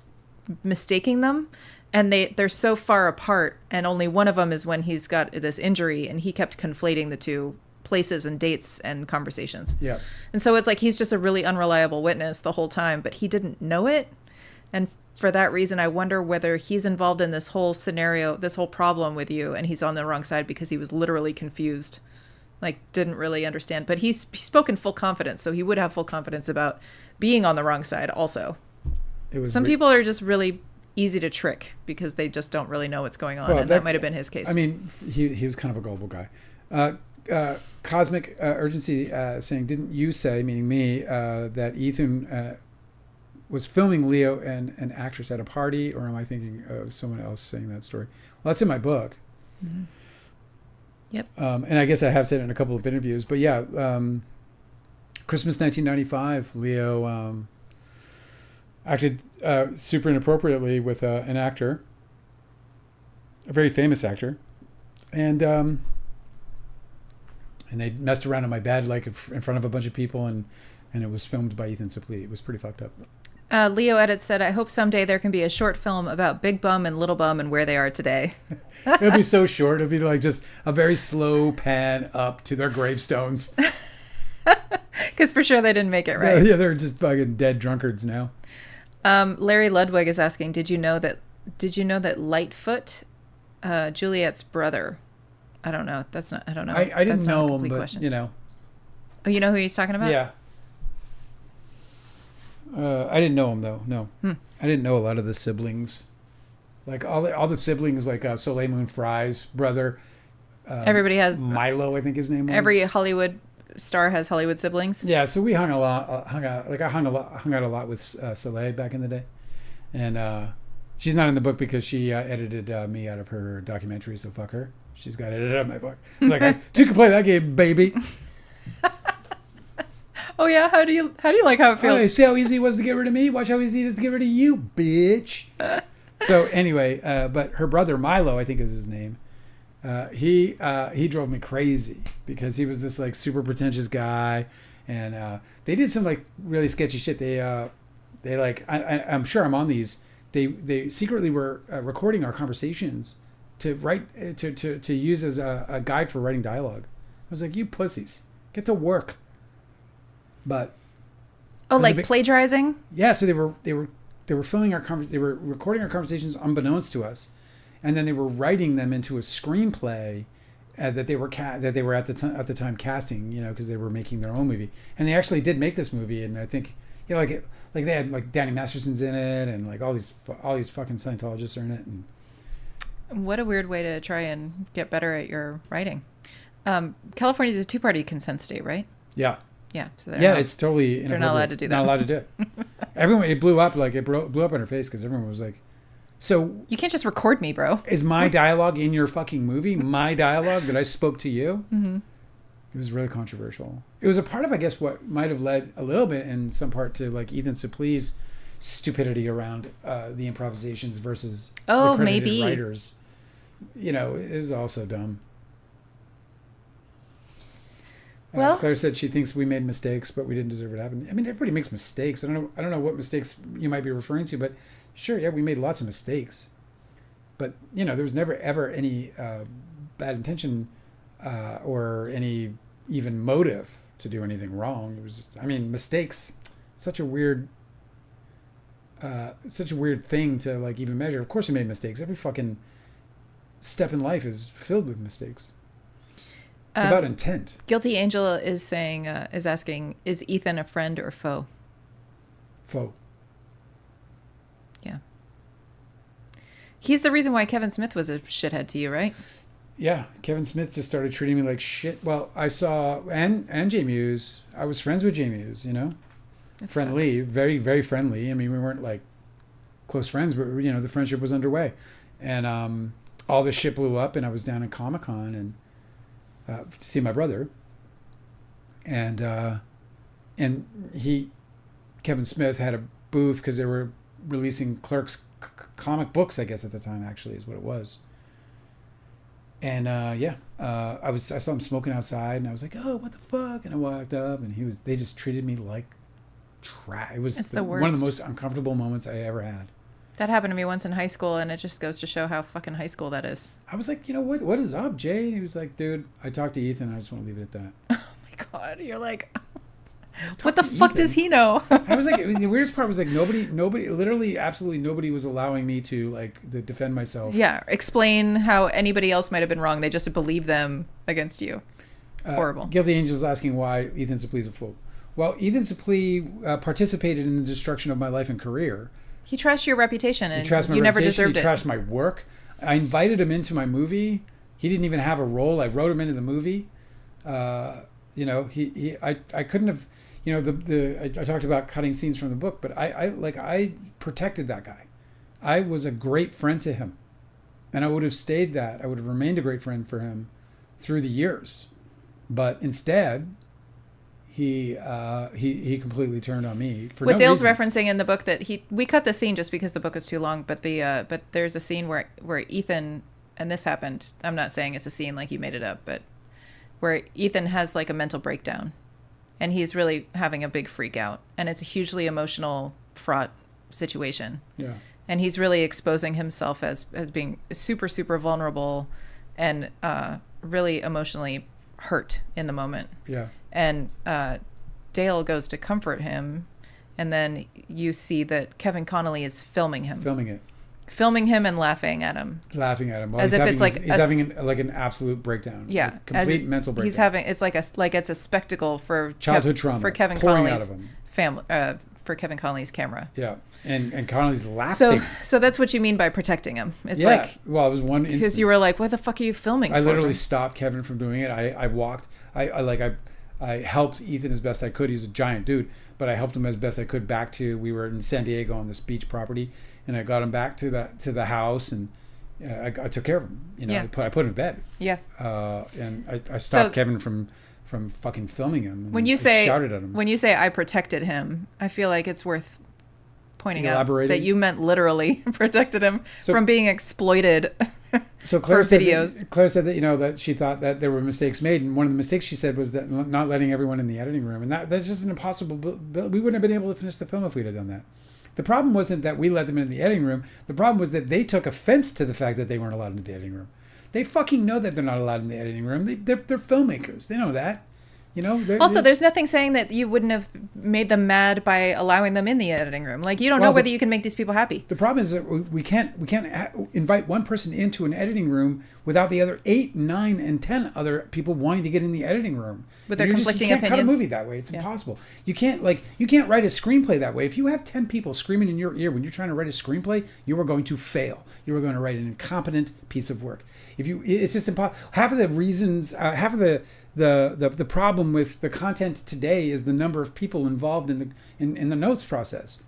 mistaking them, and they're so far apart, and only one of them is when he's got this injury, and he kept conflating the two places and dates and conversations. Yeah. And so it's like he's just a really unreliable witness the whole time, but he didn't know it. And for that reason, I wonder whether he's involved in this whole scenario, this whole problem with you, and he's on the wrong side because he was literally confused, like didn't really understand. But he spoke in full confidence, so he would have full confidence about being on the wrong side also. Some people are just really easy to trick because they just don't really know what's going on, and that might have been his case. I mean, he was kind of a gullible guy. Cosmic Urgency saying, didn't you say, meaning me, that Ethan was filming Leo and an actress at a party, or am I thinking of someone else saying that story? Well, that's in my book. Mm-hmm. Yep. And I guess I have said it in a couple of interviews, but yeah, Christmas 1995, Leo acted super inappropriately with an actor, a very famous actor, and they messed around in my bed like in front of a bunch of people, and it was filmed by Ethan Suplee. It was pretty fucked up. Leo Edit said, I hope someday there can be a short film about Big Bum and Little Bum and where they are today. It'll be so short. It'll be like just a very slow pan up to their gravestones. Because for sure they didn't make it, right? Yeah, they're just fucking dead drunkards now. Larry Ludwig is asking, did you know that Lightfoot, Juliet's brother... I don't know. I don't know. I didn't know him, but question. You know. Oh, you know who he's talking about? Yeah. I didn't know him though. No. I didn't know a lot of the siblings. Like all the siblings, like Soleil Moon Frye's brother. Everybody has Milo, I think his name was. Every Hollywood star has Hollywood siblings. Yeah, so we hung out a lot with Soleil back in the day, and she's not in the book because she edited me out of her documentary. So fuck her. She's got edited out of my book. I'm like, you can play that game, baby. Oh yeah, how do you like how it feels? Oh, see how easy it was to get rid of me? Watch how easy it is to get rid of you, bitch. So anyway, but her brother Milo, I think is his name. He drove me crazy because he was this like super pretentious guy, and they did some like really sketchy shit. They like I'm sure I'm on these. They secretly were recording our conversations to write to use as a guide for writing dialogue. I was like, you pussies, get to work. But like plagiarizing? Yeah, so they were filming they were recording our conversations unbeknownst to us, and then they were writing them into a screenplay that they were at the time casting, you know, because they were making their own movie, and they actually did make this movie, and I think like they had like Danny Masterson's in it, and like all these fucking Scientologists are in it, and what a weird way to try and get better at your writing. California is a 2-party consent state, right? Yeah. Yeah. So it's totally they're not allowed to do that. Not allowed to do it. Everyone, it blew up in her face because everyone was like, "So you can't just record me, bro. Is my dialogue in your fucking movie? My dialogue that I spoke to you?" Mm-hmm. It was really controversial. It was a part of, I guess, what might have led a little bit in some part to like Ethan Suplee's stupidity around the improvisations versus the credited writers. You know, it was also dumb. Well, Claire said she thinks we made mistakes, but we didn't deserve it to happen. I mean, everybody makes mistakes. I don't know what mistakes you might be referring to, but sure, yeah, we made lots of mistakes. But you know, there was never ever any bad intention or any even motive to do anything wrong. It was just, I mean, mistakes. Such a weird thing to like even measure. Of course, we made mistakes. Every fucking step in life is filled with mistakes. It's about intent. Guilty Angel is asking, is Ethan a friend or foe? Foe. Yeah. He's the reason why Kevin Smith was a shithead to you, right? Yeah, Kevin Smith just started treating me like shit. Well, I saw and Jay Muse. I was friends with Jay Muse, you know, friendly, sucks. Very very friendly. I mean, we weren't like close friends, but you know, the friendship was underway, and all this shit blew up, and I was down in Comic-Con and. To see my brother, and Kevin Smith had a booth because they were releasing Clerks comic books, I guess at the time actually is what it was. And I saw him smoking outside, and I was like, oh, what the fuck? And I walked up, and they just treated me like trash. It was one of the most uncomfortable moments I ever had. That happened to me once in high school, and it just goes to show how fucking high school that is. I was like, you know, what is up, Jay? And he was like, dude, I talked to Ethan. I just want to leave it at that. Oh, my God. You're like, what the fuck does he know? I was like, the weirdest part was like nobody, literally absolutely nobody was allowing me to like to defend myself. Yeah, explain how anybody else might have been wrong. They just believe them against you. Horrible. Guilty Angel is asking why Ethan Suplee is a fool. Well, Ethan Suplee participated in the destruction of my life and career. He trashed your reputation, and you never deserved it. He trashed my work. I invited him into my movie. He didn't even have a role. I wrote him into the movie. You know, I couldn't have. You know, I talked about cutting scenes from the book, but I protected that guy. I was a great friend to him, and I would have stayed that. I would have remained a great friend for him through the years, but instead. He completely turned on me for what no Dale's reason. referencing in the book that we cut the scene just because the book is too long, but there's a scene where Ethan, and this happened, I'm not saying it's a scene like you made it up, but where Ethan has like a mental breakdown and he's really having a big freak out, and it's a hugely emotional, fraught situation. Yeah. And he's really exposing himself as being super, super vulnerable and really emotionally hurt in the moment. Yeah. And Dale goes to comfort him, and then you see that Kevin Connolly is filming him and laughing at him while as if it's like he's having an absolute breakdown. Yeah, complete mental breakdown. He's having it's a spectacle for childhood trauma for Kevin Connolly's family, for Kevin Connolly's camera. Yeah, and Connolly's laughing. So that's what you mean by protecting him. It's it was one instance because you were like, "What the fuck are you filming?" I literally stopped Kevin from doing it. I walked. I helped Ethan as best I could. He's a giant dude, but I helped him as best I could back to. We were in San Diego on this beach property, and I got him back to the house, and I took care of him. You know, I put him in bed. Yeah. And I stopped Kevin from fucking filming him. When you say shouted at him. When you say I protected him, I feel like it's worth pointing out that you meant literally protected him from being exploited. So Claire for videos. Claire said that, you know, that she thought that there were mistakes made, and one of the mistakes she said was that not letting everyone in the editing room, and that's just an impossible. We wouldn't have been able to finish the film if we'd have done that. The problem wasn't that we let them in the editing room. The problem was that they took offense to the fact that they weren't allowed in the editing room. They fucking know that they're not allowed in the editing room. They're filmmakers. They know that. You know. There's nothing saying that you wouldn't have made them mad by allowing them in the editing room. Like, you don't know whether you can make these people happy. The problem is that we can't invite one person into an editing room without the other 8, 9, and 10 other people wanting to get in the editing room. With their conflicting opinions. You can't cut a movie that way. It's impossible. You can't write a screenplay that way. If you have 10 people screaming in your ear when you're trying to write a screenplay, you are going to fail. You are going to write an incompetent piece of work. It's just impossible. Half of the reasons, half of the the problem with the content today is the number of people involved in the notes process.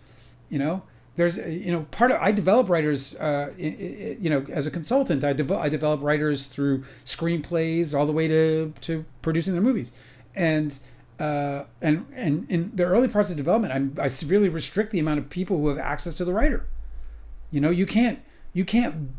There's I develop writers. As a consultant, I develop writers through screenplays all the way to producing their movies, and in the early parts of development, I severely restrict the amount of people who have access to the writer. You can't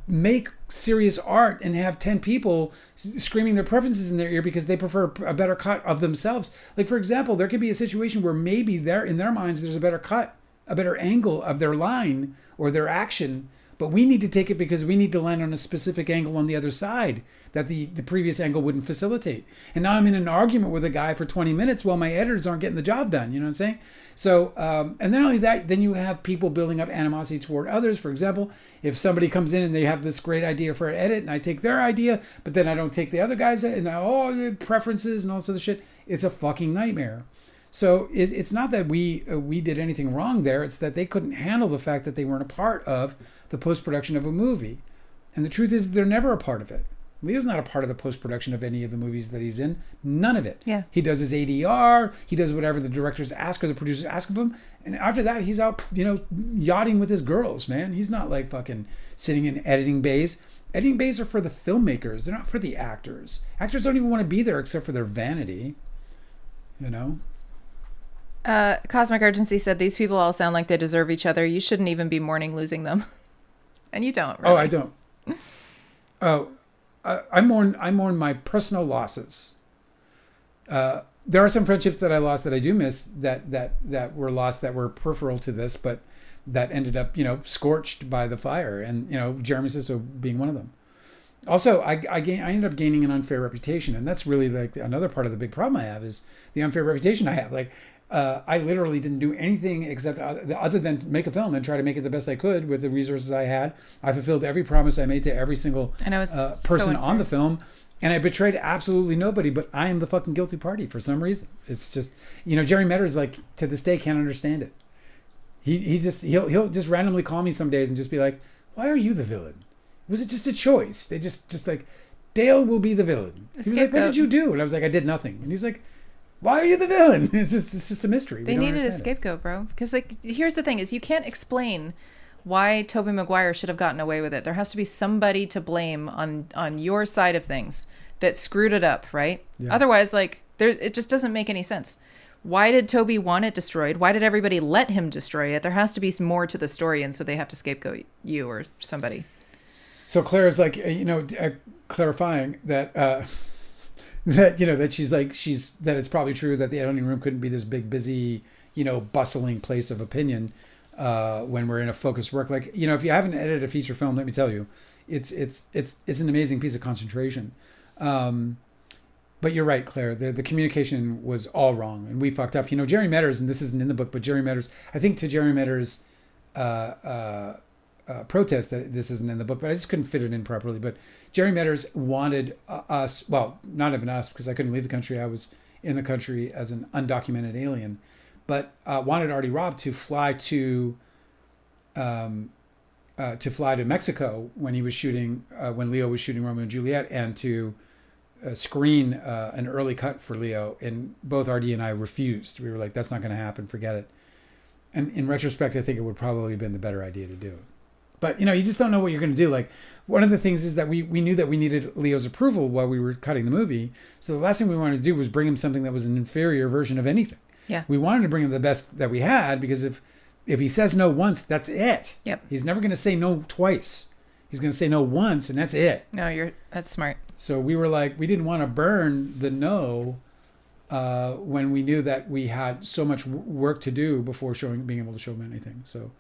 make serious art and have 10 people screaming their preferences in their ear because they prefer a better cut of themselves. Like, for example, there could be a situation where maybe in their minds there's a better cut, a better angle of their line or their action, but we need to take it because we need to land on a specific angle on the other side that the previous angle wouldn't facilitate. And now I'm in an argument with a guy for 20 minutes while my editors aren't getting the job done. You know what I'm saying? So, and then only that, then you have people building up animosity toward others. For example, if somebody comes in and they have this great idea for an edit and I take their idea, but then I don't take the other guy's, and the preferences and all this other shit, it's a fucking nightmare. So it's not that we did anything wrong there. It's that they couldn't handle the fact that they weren't a part of the post-production of a movie. And the truth is they're never a part of it. Leo's not a part of the post-production of any of the movies that he's in. None of it. Yeah. He does his ADR. He does whatever the directors ask or the producers ask of him. And after that, he's out, yachting with his girls, man. He's not like fucking sitting in editing bays. Editing bays are for the filmmakers. They're not for the actors. Actors don't even want to be there except for their vanity. Cosmic Urgency said, these people all sound like they deserve each other. You shouldn't even be mourning losing them. And you don't, really. Oh, I don't. I mourn my personal losses. There are some friendships that I lost that I do miss that were lost, that were peripheral to this, but that ended up, scorched by the fire. And, Jeremy Sisto being one of them. Also, I ended up gaining an unfair reputation. And that's really like another part of the big problem I have is the unfair reputation I have. Like, I literally didn't do anything except other than make a film and try to make it the best I could with the resources I had. I fulfilled every promise I made to every single person on the film. And I betrayed absolutely nobody, but I am the fucking guilty party for some reason. It's just, Jerry Metters, like, to this day can't understand it. He'll just randomly call me some days and just be like, why are you the villain? Was it just a choice? They just like, Dale will be the villain. He was like, what did you do? And I was like, I did nothing. And he's like, why are you the villain? It's just a mystery. They needed a scapegoat, bro. Because, like, here's the thing is you can't explain why Tobey Maguire should have gotten away with it. There has to be somebody to blame on your side of things that screwed it up, right? Yeah. Otherwise, like, it just doesn't make any sense. Why did Tobey want it destroyed? Why did everybody let him destroy it? There has to be more to the story, and so they have to scapegoat you or somebody. So Claire is like, clarifying that... that she's that it's probably true that the editing room couldn't be this big, busy, bustling place of opinion when we're in a focused work. Like, if you haven't edited a feature film, let me tell you, it's an amazing piece of concentration. But you're right, Claire. The communication was all wrong, and we fucked up. Jerry Metters, and this isn't in the book, but Jerry Metters. I think to Jerry Metters' protest that this isn't in the book, but I just couldn't fit it in properly. But Jerry Metters wanted us, well, not even us, because I couldn't leave the country. I was in the country as an undocumented alien, but wanted Artie Robb to fly to Mexico when he was shooting, when Leo was shooting Romeo and Juliet, and to screen an early cut for Leo. And both Artie and I refused. We were like, that's not going to happen. Forget it. And in retrospect, I think it would probably have been the better idea to do it. But, you just don't know what you're going to do. Like, one of the things is that we knew that we needed Leo's approval while we were cutting the movie. So the last thing we wanted to do was bring him something that was an inferior version of anything. Yeah. We wanted to bring him the best that we had, because if he says no once, that's it. Yep. He's never going to say no twice. He's going to say no once, and that's it. No, that's smart. So we were like, we didn't want to burn the no when we knew that we had so much work to do before being able to show him anything. So...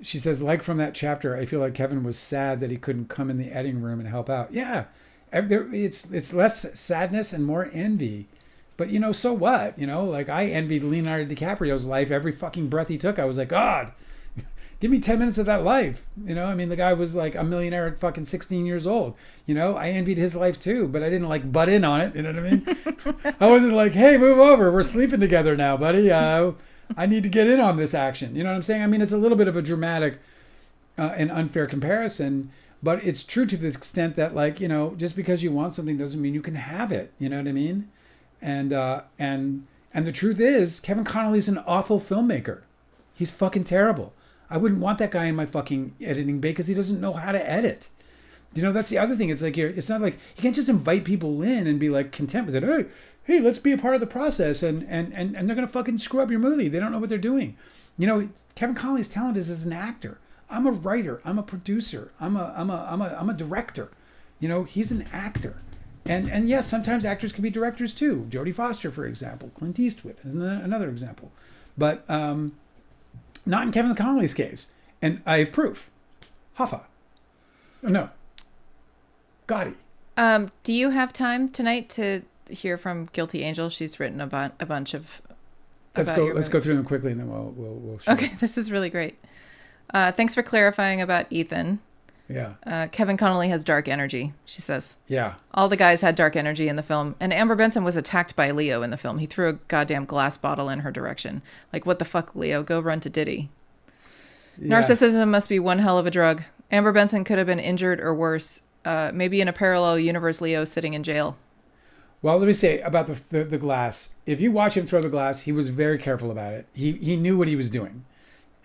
she says, like from that chapter, I feel like Kevin was sad that he couldn't come in the editing room and help out. Yeah, it's less sadness and more envy. But, so what? Like, I envied Leonardo DiCaprio's life every fucking breath he took. I was like, God, give me 10 minutes of that life. The guy was like a millionaire at fucking 16 years old. I envied his life too, but I didn't like butt in on it. You know what I mean? I wasn't like, hey, move over. We're sleeping together now, buddy. I need to get in on this action. You know what I'm saying? It's a little bit of a dramatic and unfair comparison, but it's true to the extent that, like, you know, just because you want something doesn't mean you can have it. You know what I mean? And the truth is, Kevin Connolly's an awful filmmaker. He's fucking terrible. I wouldn't want that guy in my fucking editing bay because he doesn't know how to edit. You know, that's the other thing. It's like it's not like you can't just invite people in and be like content with it. Hey, let's be a part of the process, and they're gonna fucking screw up your movie. They don't know what they're doing. You know, Kevin Connolly's talent is as an actor. I'm a writer. I'm a producer. I'm a director. You know, he's an actor. And yes, sometimes actors can be directors too. Jodie Foster, for example. Clint Eastwood is another example. But not in Kevin Connolly's case. And I have proof. Hoffa. Oh, no. Gotti. Do you have time tonight to hear from Guilty Angel? She's written a bunch of... Let's go through them quickly and then we'll show. Okay, this is really great. Thanks for clarifying about Ethan. Yeah. Kevin Connolly has dark energy, she says. Yeah. All the guys had dark energy in the film. And Amber Benson was attacked by Leo in the film. He threw a goddamn glass bottle in her direction. Like, what the fuck, Leo? Go run to Diddy. Yeah. Narcissism must be one hell of a drug. Amber Benson could have been injured or worse. Maybe in a parallel universe, Leo sitting in jail. Well, let me say about the glass. If you watch him throw the glass, he was very careful about it. He knew what he was doing.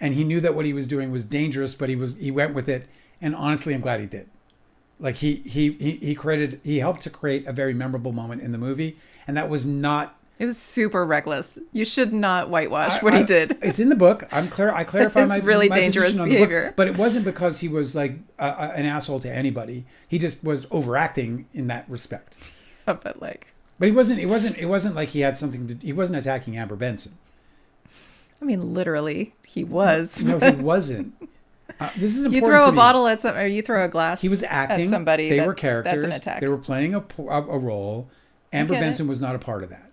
And he knew that what he was doing was dangerous, but he went with it. And honestly, I'm glad he did. Like he helped to create a very memorable moment in the movie, and that was not. It was super reckless. You should not whitewash what he did. It's in the book. I clarify my really my dangerous behavior. Book, but it wasn't because he was like an asshole to anybody. He just was overacting in that respect. But he wasn't. It wasn't like he had something to. He wasn't attacking Amber Benson. I mean, literally, he was. No, he wasn't. This is important. You throw a bottle at some, or you throw a glass. He was acting. At somebody. They were characters. That's an attack. They were playing a role. Amber Benson was not a part of that.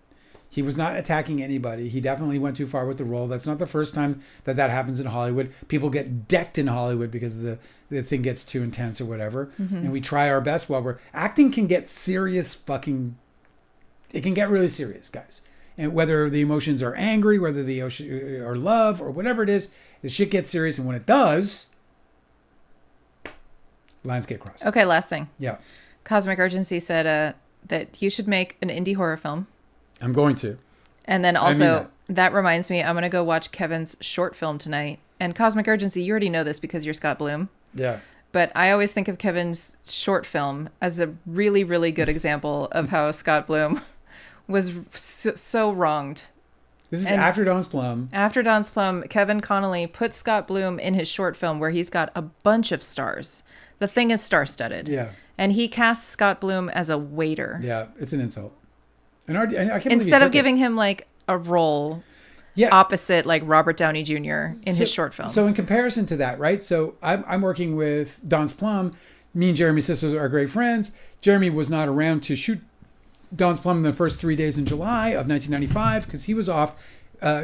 He was not attacking anybody. He definitely went too far with the role. That's not the first time that happens in Hollywood. People get decked in Hollywood because the thing gets too intense or whatever. Mm-hmm. And we try our best while acting can get serious fucking. It can get really serious, guys. And whether the emotions are angry, whether the emotion or love or whatever it is, the shit gets serious. And when it does, lines get crossed. Okay, last thing. Yeah. Cosmic Urgency said that you should make an indie horror film. I'm going to. And then also, that reminds me, I'm going to go watch Kevin's short film tonight. And Cosmic Urgency, you already know this because you're Scott Bloom. Yeah. But I always think of Kevin's short film as a really, really good example of how Scott Bloom was so wronged. This is After Dawn's Plum. After Dawn's Plum, Kevin Connolly put Scott Bloom in his short film where he's got a bunch of stars. The thing is star-studded. Yeah. And he casts Scott Bloom as a waiter. Yeah, it's an insult. And I can't Instead of giving him like a role opposite like Robert Downey Jr. in his short film. So in comparison to that, right? So I'm working with Dawn's Plum. Me and Jeremy Sisters are great friends. Jeremy was not around to shoot Dawn's Plum in the first 3 days in July of 1995 because he was off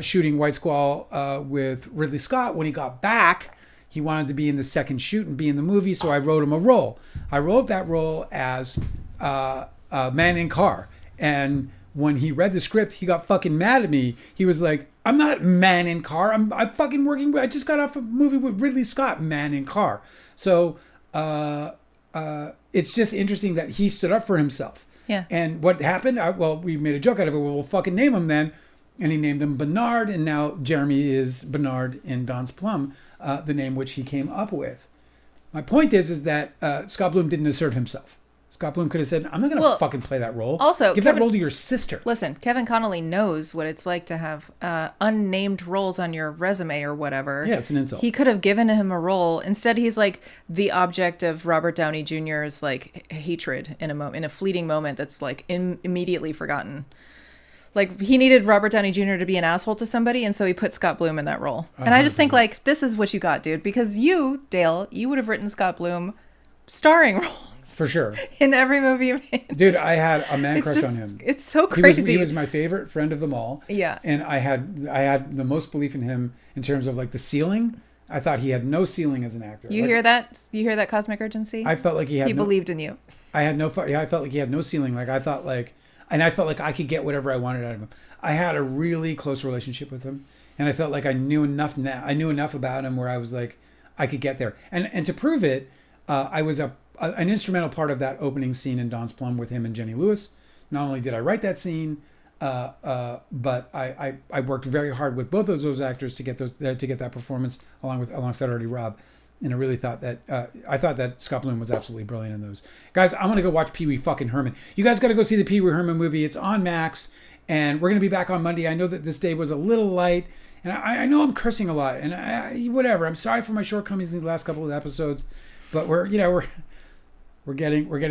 shooting White Squall with Ridley Scott. When he got back, he wanted to be in the second shoot and be in the movie, so I wrote him a role. I wrote that role as Man in Car. And when he read the script, he got fucking mad at me. He was like, I'm not Man in Car. I'm fucking working. I just got off a movie with Ridley Scott, Man in Car. So it's just interesting that he stood up for himself. Yeah. And what happened? We made a joke out of it. Well, we'll fucking name him then. And he named him Bernard. And now Jeremy is Bernard in Dawn's Plum, the name which he came up with. My point is that Scott Bloom didn't assert himself. Scott Bloom could have said, I'm not going to fucking play that role. Also, give that role to your sister. Listen, Kevin Connolly knows what it's like to have unnamed roles on your resume or whatever. Yeah, it's an insult. He could have given him a role. Instead, he's like the object of Robert Downey Jr.'s like hatred in a fleeting moment that's like immediately forgotten. Like he needed Robert Downey Jr. to be an asshole to somebody, and so he put Scott Bloom in that role. 100%. And I just think like this is what you got, dude, because you, Dale, you would have written Scott Bloom starring roles. For sure. In every movie you made. Dude, I had a man crush on him. It's so crazy. He was my favorite friend of them all. Yeah. And I had the most belief in him in terms of like the ceiling. I thought he had no ceiling as an actor. You hear that? You hear that, Cosmic Urgency? I felt like he believed in you. I felt like he had no ceiling. Like I felt like I could get whatever I wanted out of him. I had a really close relationship with him, and I felt like I knew enough about him where I was like, I could get there. And to prove it, I was an instrumental part of that opening scene in Don's Plum with him and Jenny Lewis. Not only did I write that scene, but I worked very hard with both of those actors to get that performance alongside Artie Robb. And I really thought that Scott Bloom was absolutely brilliant in those. Guys, I'm going to go watch Pee Wee fucking Herman. You guys got to go see the Pee Wee Herman movie. It's on Max, and we're going to be back on Monday. I know that this day was a little light, and I know I'm cursing a lot, and whatever. I'm sorry for my shortcomings in the last couple of episodes, but we're getting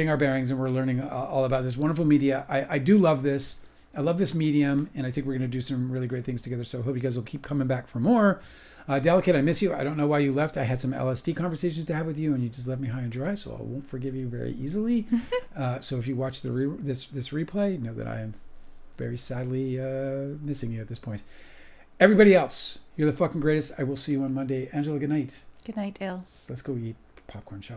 our bearings, and we're learning all about this wonderful media. I do love this. I love this medium, and I think we're going to do some really great things together. So I hope you guys will keep coming back for more. Delicate, I miss you. I don't know why you left. I had some LSD conversations to have with you, and you just left me high and dry, so I won't forgive you very easily. So if you watch this replay, know that I am very sadly missing you at this point. Everybody else, you're the fucking greatest. I will see you on Monday. Angela, good night. Good night, Dale. Let's go eat popcorn, shall we?